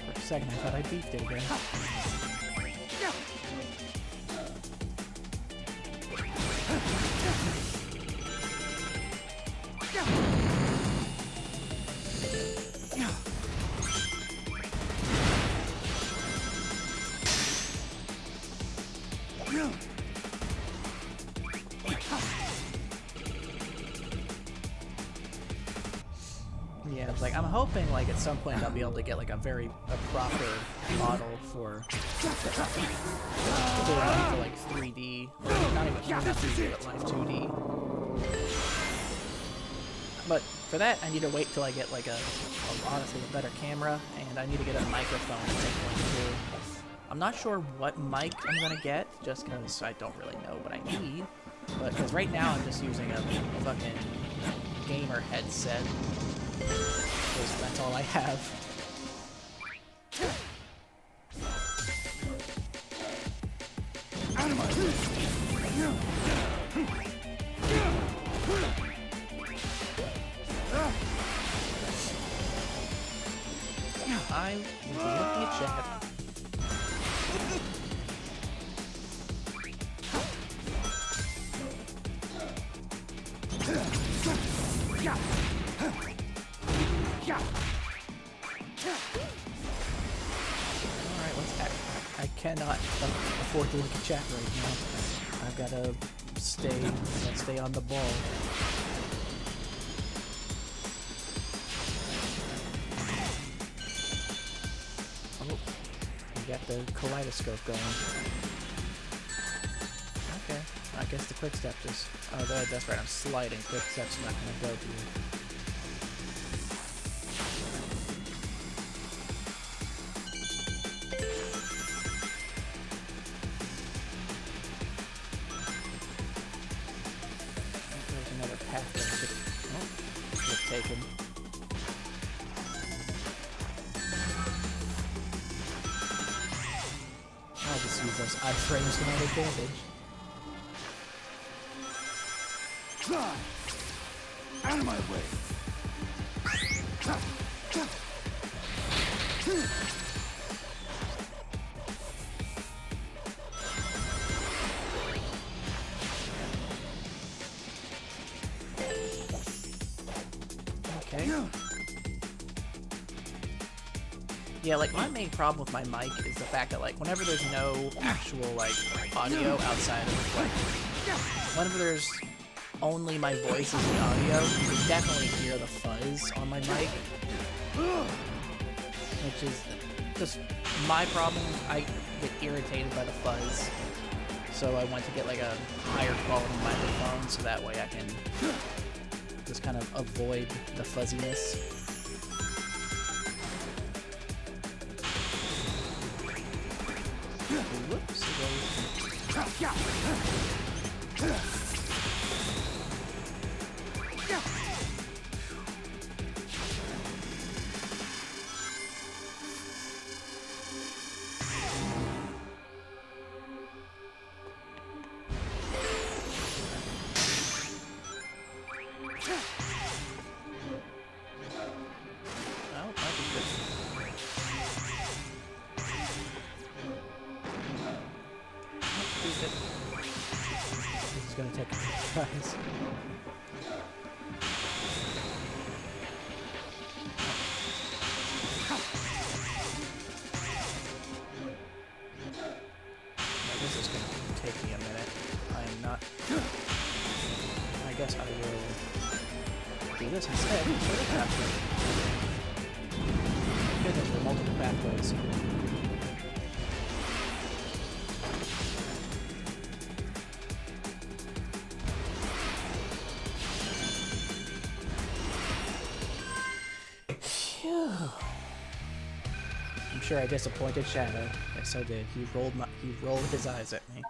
For a second I thought I beefed it again. Yeah, it's like I'm hoping like at some point I'll be able to get like a proper model for like 3D, or not 3D, but like 2D. But for that, I need to wait till I get like honestly a better camera, and I need to get a microphone at some point too. I'm not sure what mic I'm gonna get, just because I don't really know what I need. But because right now I'm just using a fucking gamer headset. Because that's all I have. I will be looking at chat. Alright, let's act. I cannot afford to look at chat right now. I've gotta stay on the ball. Oh, we got the kaleidoscope going. Okay, I guess the quick step just... Oh, that's right, I'm sliding. Quick step's not gonna go here. There's another path that I could have taken. I'll just use those iframes to my advantage. Out of my way! Okay. Yeah, like, my main problem with my mic is the fact that, like, whenever there's no actual, like, audio outside of, like, whenever there's only my voice as the audio, you can definitely hear the fuzz on my mic. Which is just my problem. I get irritated by the fuzz. So I want to get, like, a higher quality microphone so that way I can just kind of avoid the fuzziness. Whoops. This is gonna take a few tries. This is gonna take me a minute. I am not. I guess I will do this instead. Goodness, for multiple pathways. I'm sure I disappointed Shadow. Yes, I did. He rolled his eyes at me.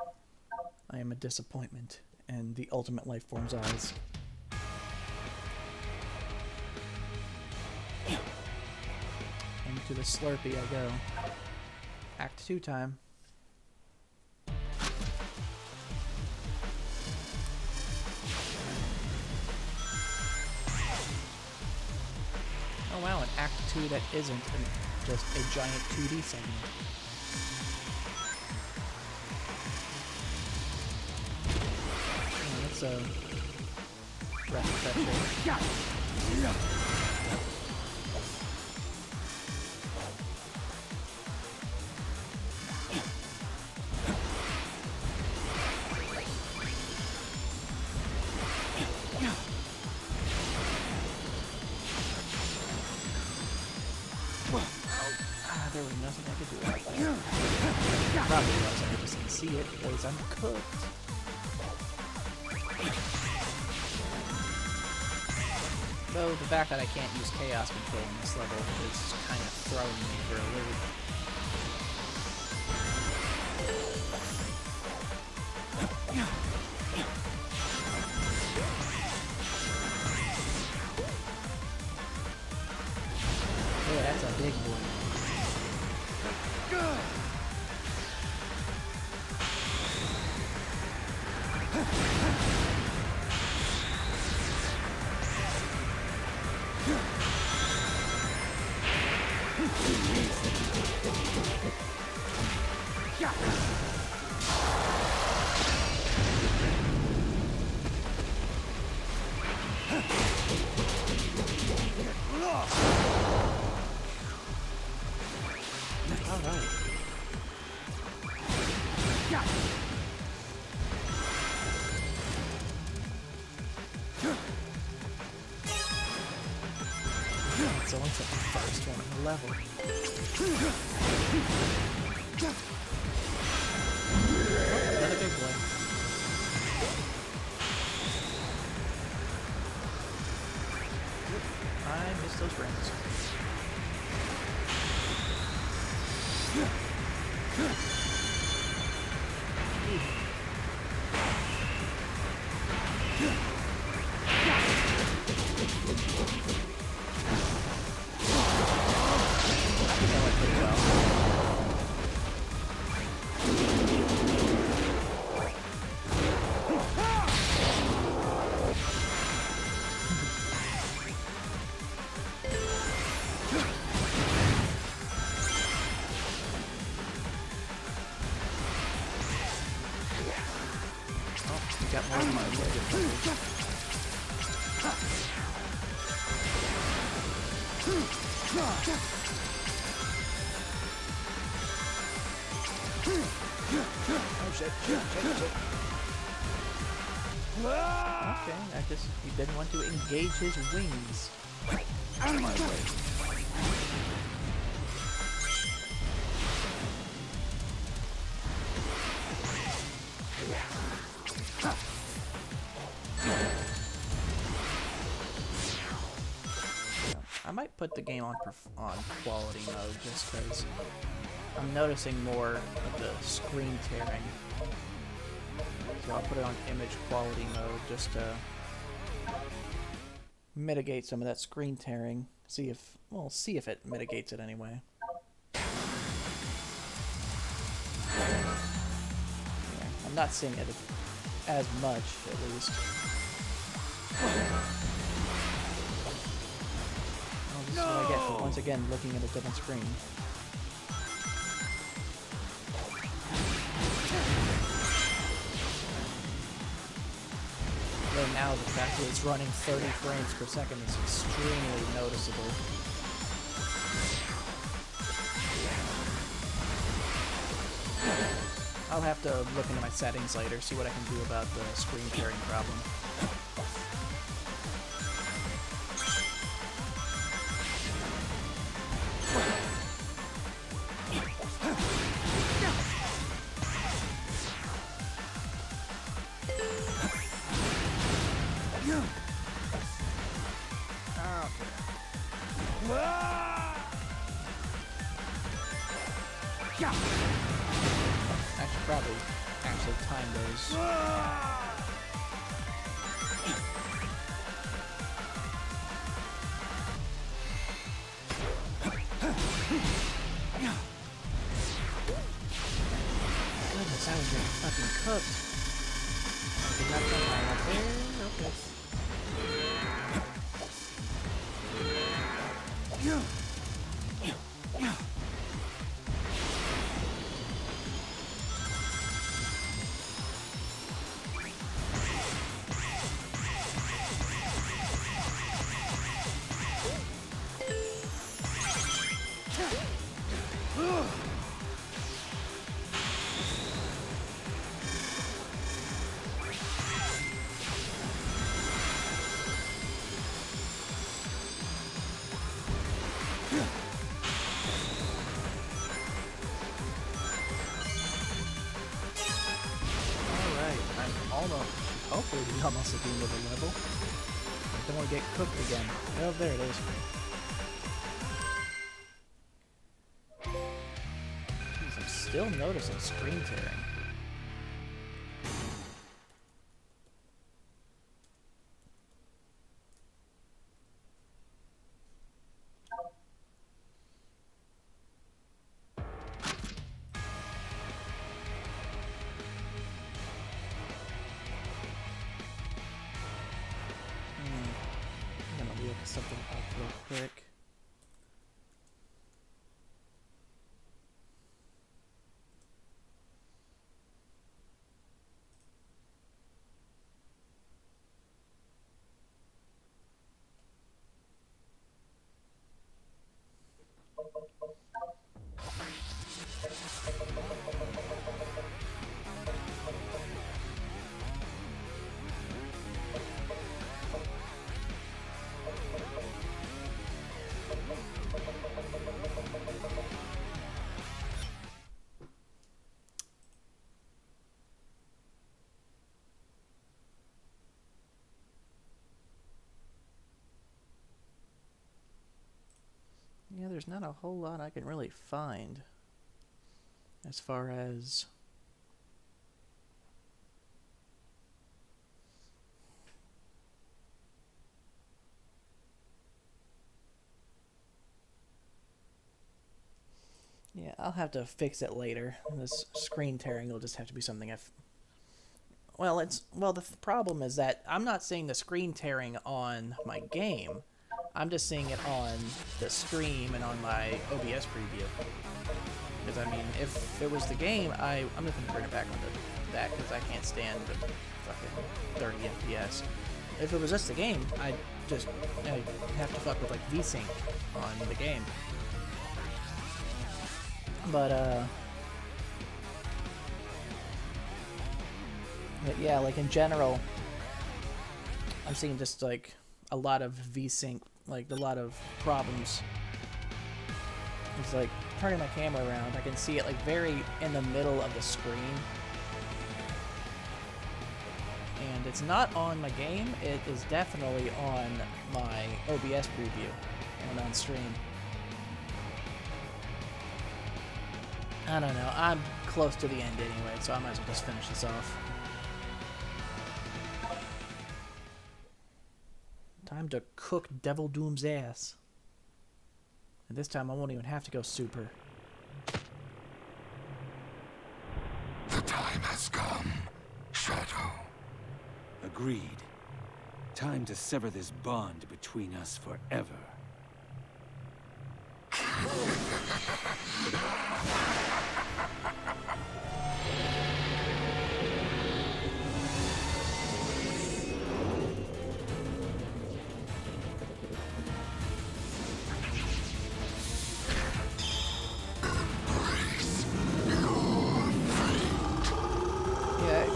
I am a disappointment in the ultimate life form's eyes. Into the Slurpee I go. Act 2 time. Oh wow, an Act 2 that isn't just a giant 2D segment. Oh, that's a breath fetcher. There was nothing I could do about that. Probably was, I just didn't see it because I'm cooked. Though the fact that I can't use chaos control in this level is kind of throwing me for a loop. Oh, that's a big one. It's only the first one in the level. Oh, another big boy. I missed those rings. Got more of my way. Oh shit, shit. Okay, I guess he didn't want to engage his wings. Out of my way. I might put the game on quality mode just because I'm noticing more of the screen tearing. So I'll put it on image quality mode just to mitigate some of that screen tearing. See if it mitigates it anyway. Yeah, I'm not seeing it as much, at least. This is what I get for once again looking at a different screen. Though now the fact that it's running 30 frames per second is extremely noticeable. I'll have to look into my settings later, see what I can do about the screen tearing problem. I should probably actually time those. Goodness, I was getting fucking cooked. Did not jump high enough there. Okay. Hopefully we almost at the end of the level. I don't want to get cooked again. Oh, there it is. Jeez, I'm still noticing screen tearing. Something up real quick. there's not a whole lot I can really find as far as yeah, I'll have to fix it later. This screen tearing will just have to be something well, the problem is that I'm not seeing the screen tearing on my game. I'm just seeing it on the stream and on my OBS preview. Because, I mean, if it was the game, I'm just going to bring it back onto that because I can't stand the fucking 30 FPS. If it was just the game, I'd have to fuck with, like, VSync on the game. But yeah, like, in general, I'm seeing just, like, a lot of VSync, like, a lot of problems. It's like, turning my camera around, I can see it, like, very in the middle of the screen. And it's not on my game, it is definitely on my OBS preview and on stream. I don't know, I'm close to the end anyway, so I might as well just finish this off. Time to cook Devil Doom's ass. And this time I won't even have to go super. The time has come, Shadow. Agreed. Time to sever this bond between us forever.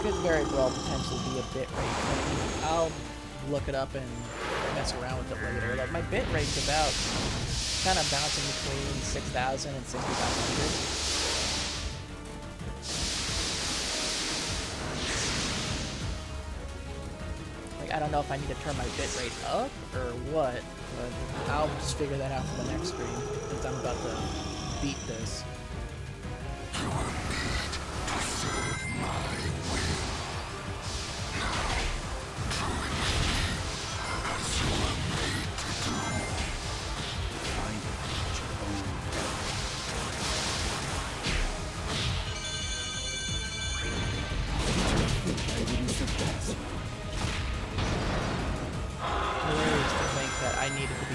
Could very well potentially be a bit rate thing. I'll look it up and mess around with it later. Like, my bit rate's about kind of bouncing between 6,000 and 6,500. Like, I don't know if I need to turn my bit rate up or what, but I'll just figure that out for the next stream since I'm about to beat this. You will need to serve my will.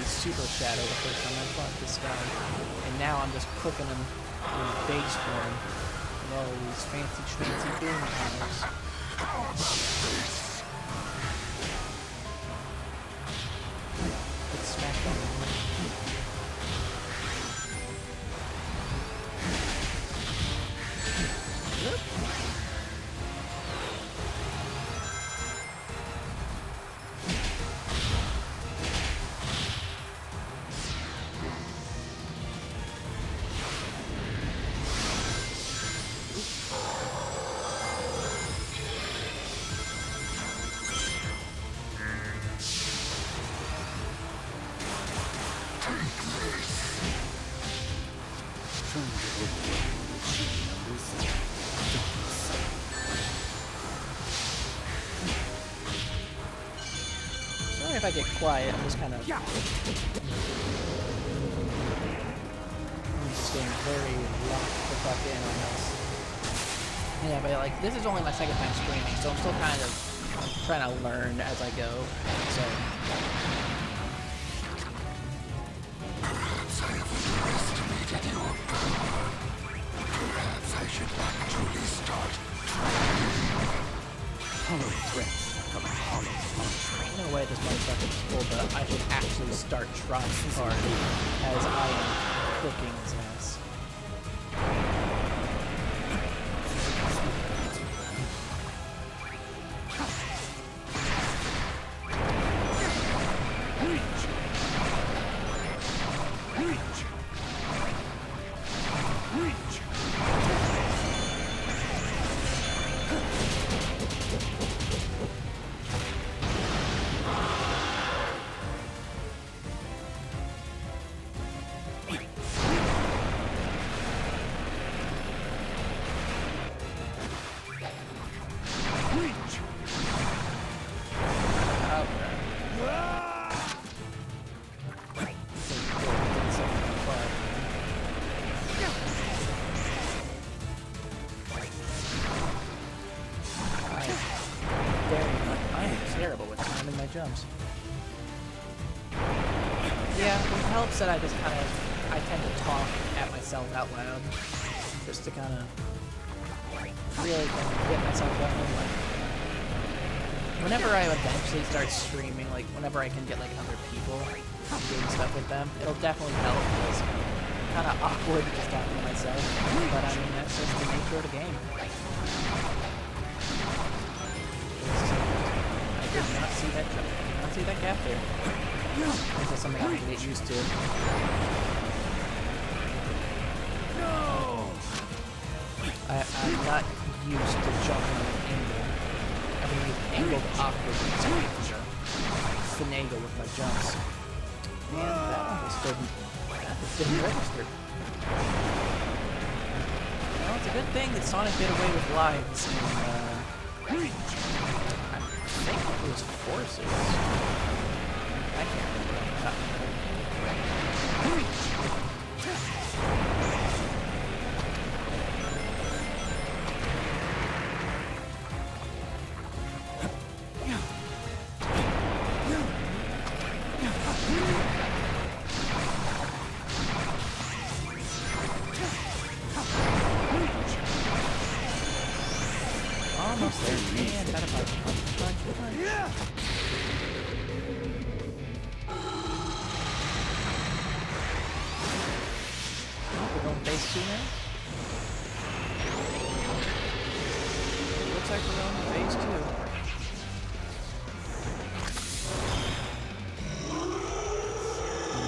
Super Shadow the first time I fought this guy, and now I'm just cooking him in base form with all these fancy schmancy boom powers. Get smacked on the if I get quiet, I'm just kind of... I'm just getting very locked the fuck in on this. Yeah, but like, this is only my second time streaming, so I'm still kind of trying to learn as I go, so... Perhaps I have underestimated your power. Perhaps I should actually start trying. Hollow threats from a hollow monster. Ain't no way this motherfucker is full, but I should actually start trying hard as I am cooking his ass. I am terrible with timing my jumps. Yeah, it helps that I just kind of, I tend to talk at myself out loud, just to kind of really kind of get myself going. Like, whenever I eventually start streaming, like whenever I can get like other people doing stuff with them, it'll definitely help. Because it's kind of awkward just talking to myself, but I mean that's just the nature of the game. I did not see that. Did not see that gap there. This is something I have to get used to. I'm not used to jumping at an angle. I've been angled awkwardly, so I can finagle with my jumps. And that one just didn't register. Well, it's a good thing that Sonic did away with lives in, I think it was Forces. I can't remember off the top of my head. Almost there, man. Got a punch. Yeah. We're going phase 2 now? Looks like we're going to phase 2.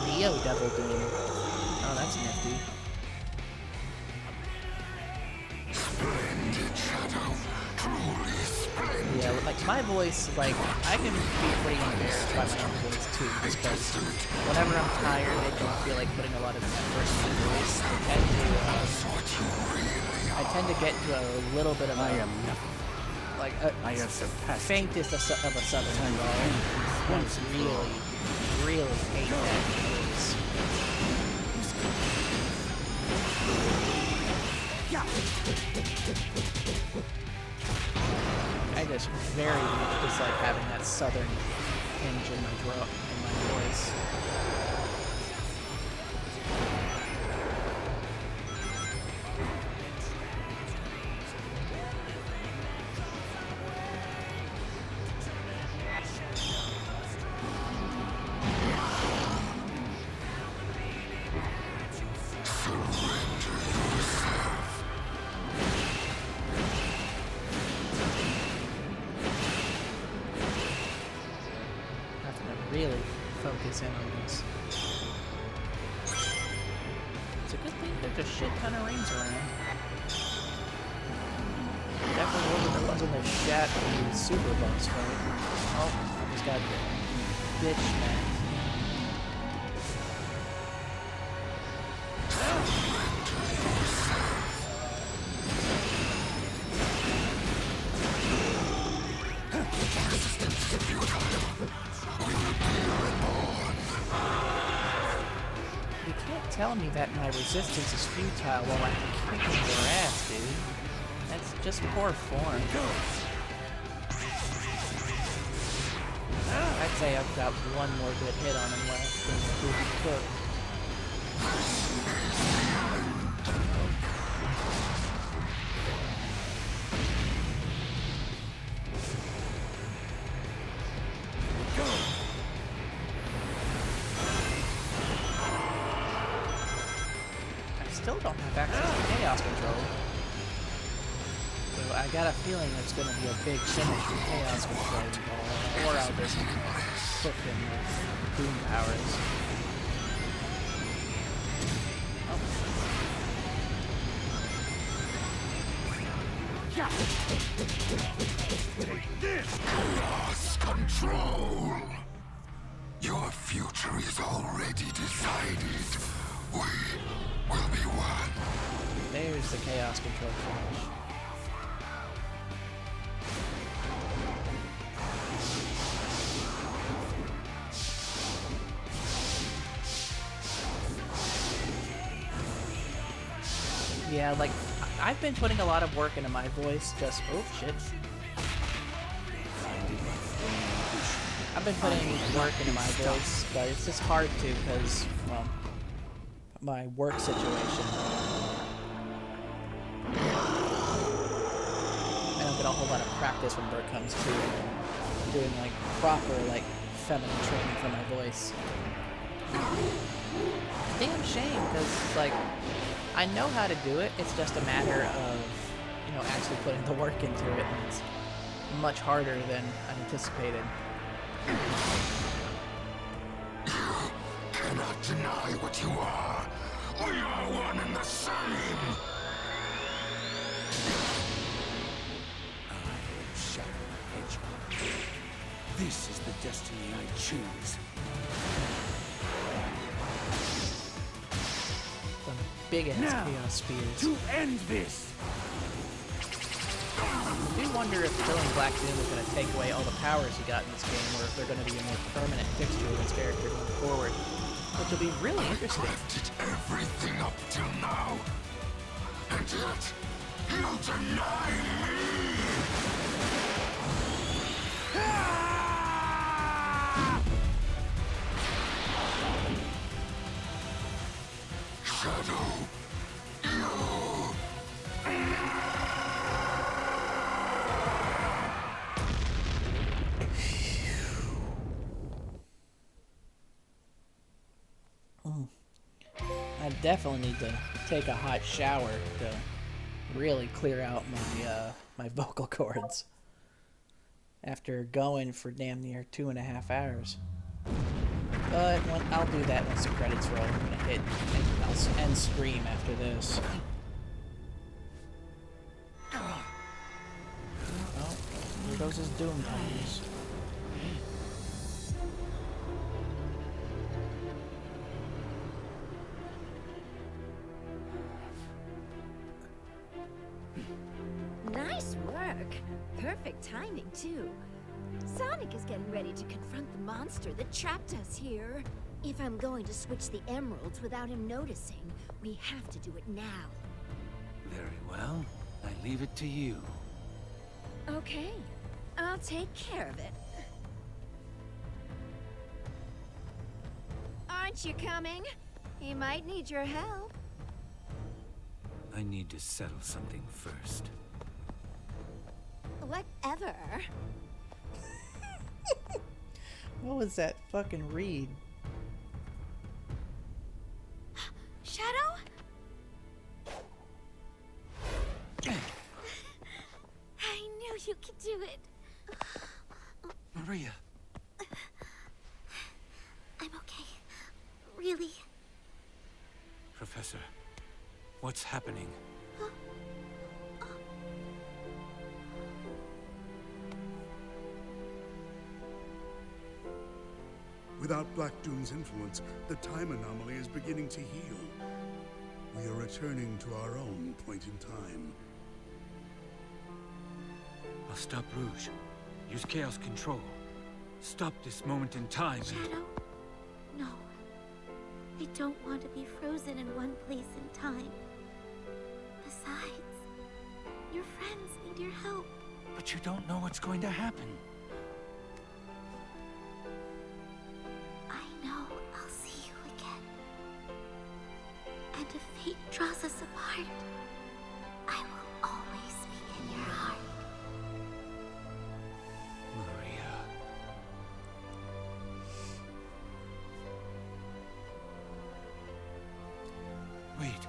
Neo Double Doom. Oh, that's nifty. Splendid, Shadow. Truly splendid. Yeah, like my voice, like I can be pretty embarrassed by my own voice too, because whenever I'm tired, I don't feel like putting a lot of effort into my voice. I tend to get into a little bit of a, like a faintest of a southern drawl. Once really hate that voice. I just very much dislike having that southern hinge in my voice. Really focus in on this. It's a good thing there's a shit ton of rings around. Definitely wasn't a Shat super boss fight. Oh, I just got bitch smacked. You can't tell me that my resistance is futile while I'm kicking their ass, dude. That's just poor form. I'd say I've got one more good hit on him left than the Goofy Cook. Still don't have access to Chaos Control. So I got a feeling there's going to be a big finish with Chaos Control involved, or I'll just cook him with Boom Powers. Take this! Chaos Control! Your future is already decided. We will be one. There's the Chaos Control finish. Yeah, like, I've been putting a lot of work into my voice, just... Oh, shit. I've been putting work into my voice, but it's just hard to, because, well, my work situation. I don't get a whole lot of practice when work comes to doing, like, proper, like, feminine training for my voice. Damn shame, because, like, I know how to do it, it's just a matter of, you know, actually putting the work into it, and it's much harder than I anticipated. You cannot deny what you are. We are one and the same. Shadow Hedgehog. This is the destiny I choose. Some big-ass chaos spears. To end this! I do wonder if killing Black Doom is going to take away all the powers he got in this game, or if they're going to be a more permanent fixture of his character going forward. Which will be really interesting. I did everything up till now. And yet, you deny me! Shadow, I definitely need to take a hot shower to really clear out my my vocal cords after going for damn near 2.5 hours. But I'll do that once the credits roll. I'm gonna hit, and I'll end stream after this. Oh, here goes his Doom times. Nice work. Perfect timing, too. Sonic is getting ready to confront the monster that trapped us here. If I'm going to switch the emeralds without him noticing, we have to do it now. Very well. I leave it to you. Okay. I'll take care of it. Aren't you coming? He might need your help. I need to settle something first. Whatever. What was that fucking read? Shadow? I knew you could do it. Maria! I'm okay. Really. Professor, what's happening? Without Black Doom's influence, the time anomaly is beginning to heal. We are returning to our own point in time. I'll stop Rouge. Use Chaos Control. Stop this moment in time. Shadow? No. I don't want to be frozen in one place in time. Besides, your friends need your help. But you don't know what's going to happen. I know I'll see you again. And if fate draws us apart, I will always be in your heart. Maria. Wait.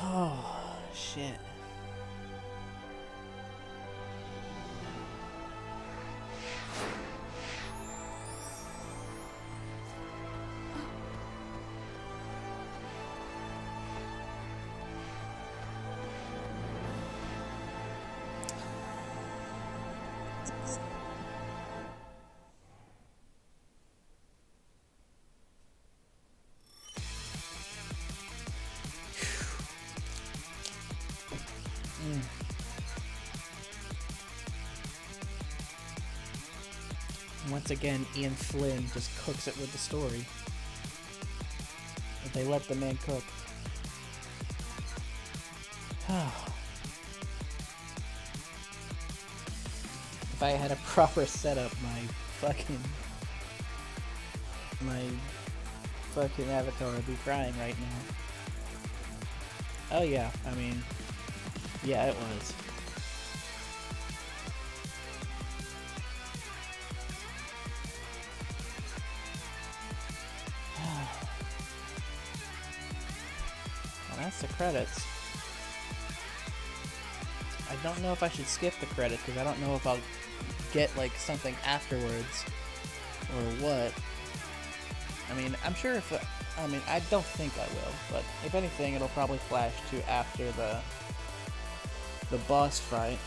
Oh, shit. once again, Ian Flynn just cooks it with the story. But they let the man cook. If I had a proper setup, my fucking avatar would be crying right now. Oh yeah, I mean, yeah, it was. Well, that's the credits. I don't know if I should skip the credits because I don't know if I'll get like something afterwards or what. I mean, I'm sure if I mean, I don't think I will, but if anything, it'll probably flash to after the boss fight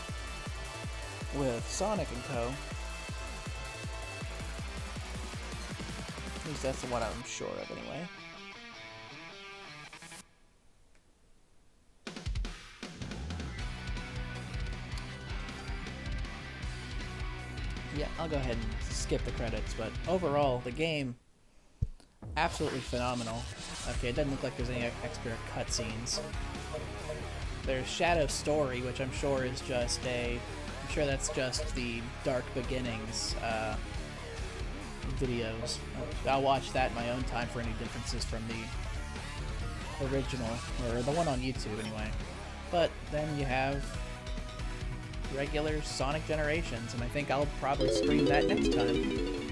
with Sonic and Co. At least that's the one I'm sure of, anyway. Yeah, I'll go ahead and skip the credits, but overall, the game, absolutely phenomenal. Okay, it doesn't look like there's any extra cutscenes. There's Shadow's story, which I'm sure is just I'm sure that's just the Dark Beginnings videos. I'll watch that in my own time for any differences from the original, or the one on YouTube anyway. But then you have regular Sonic Generations, and I think I'll probably stream that next time.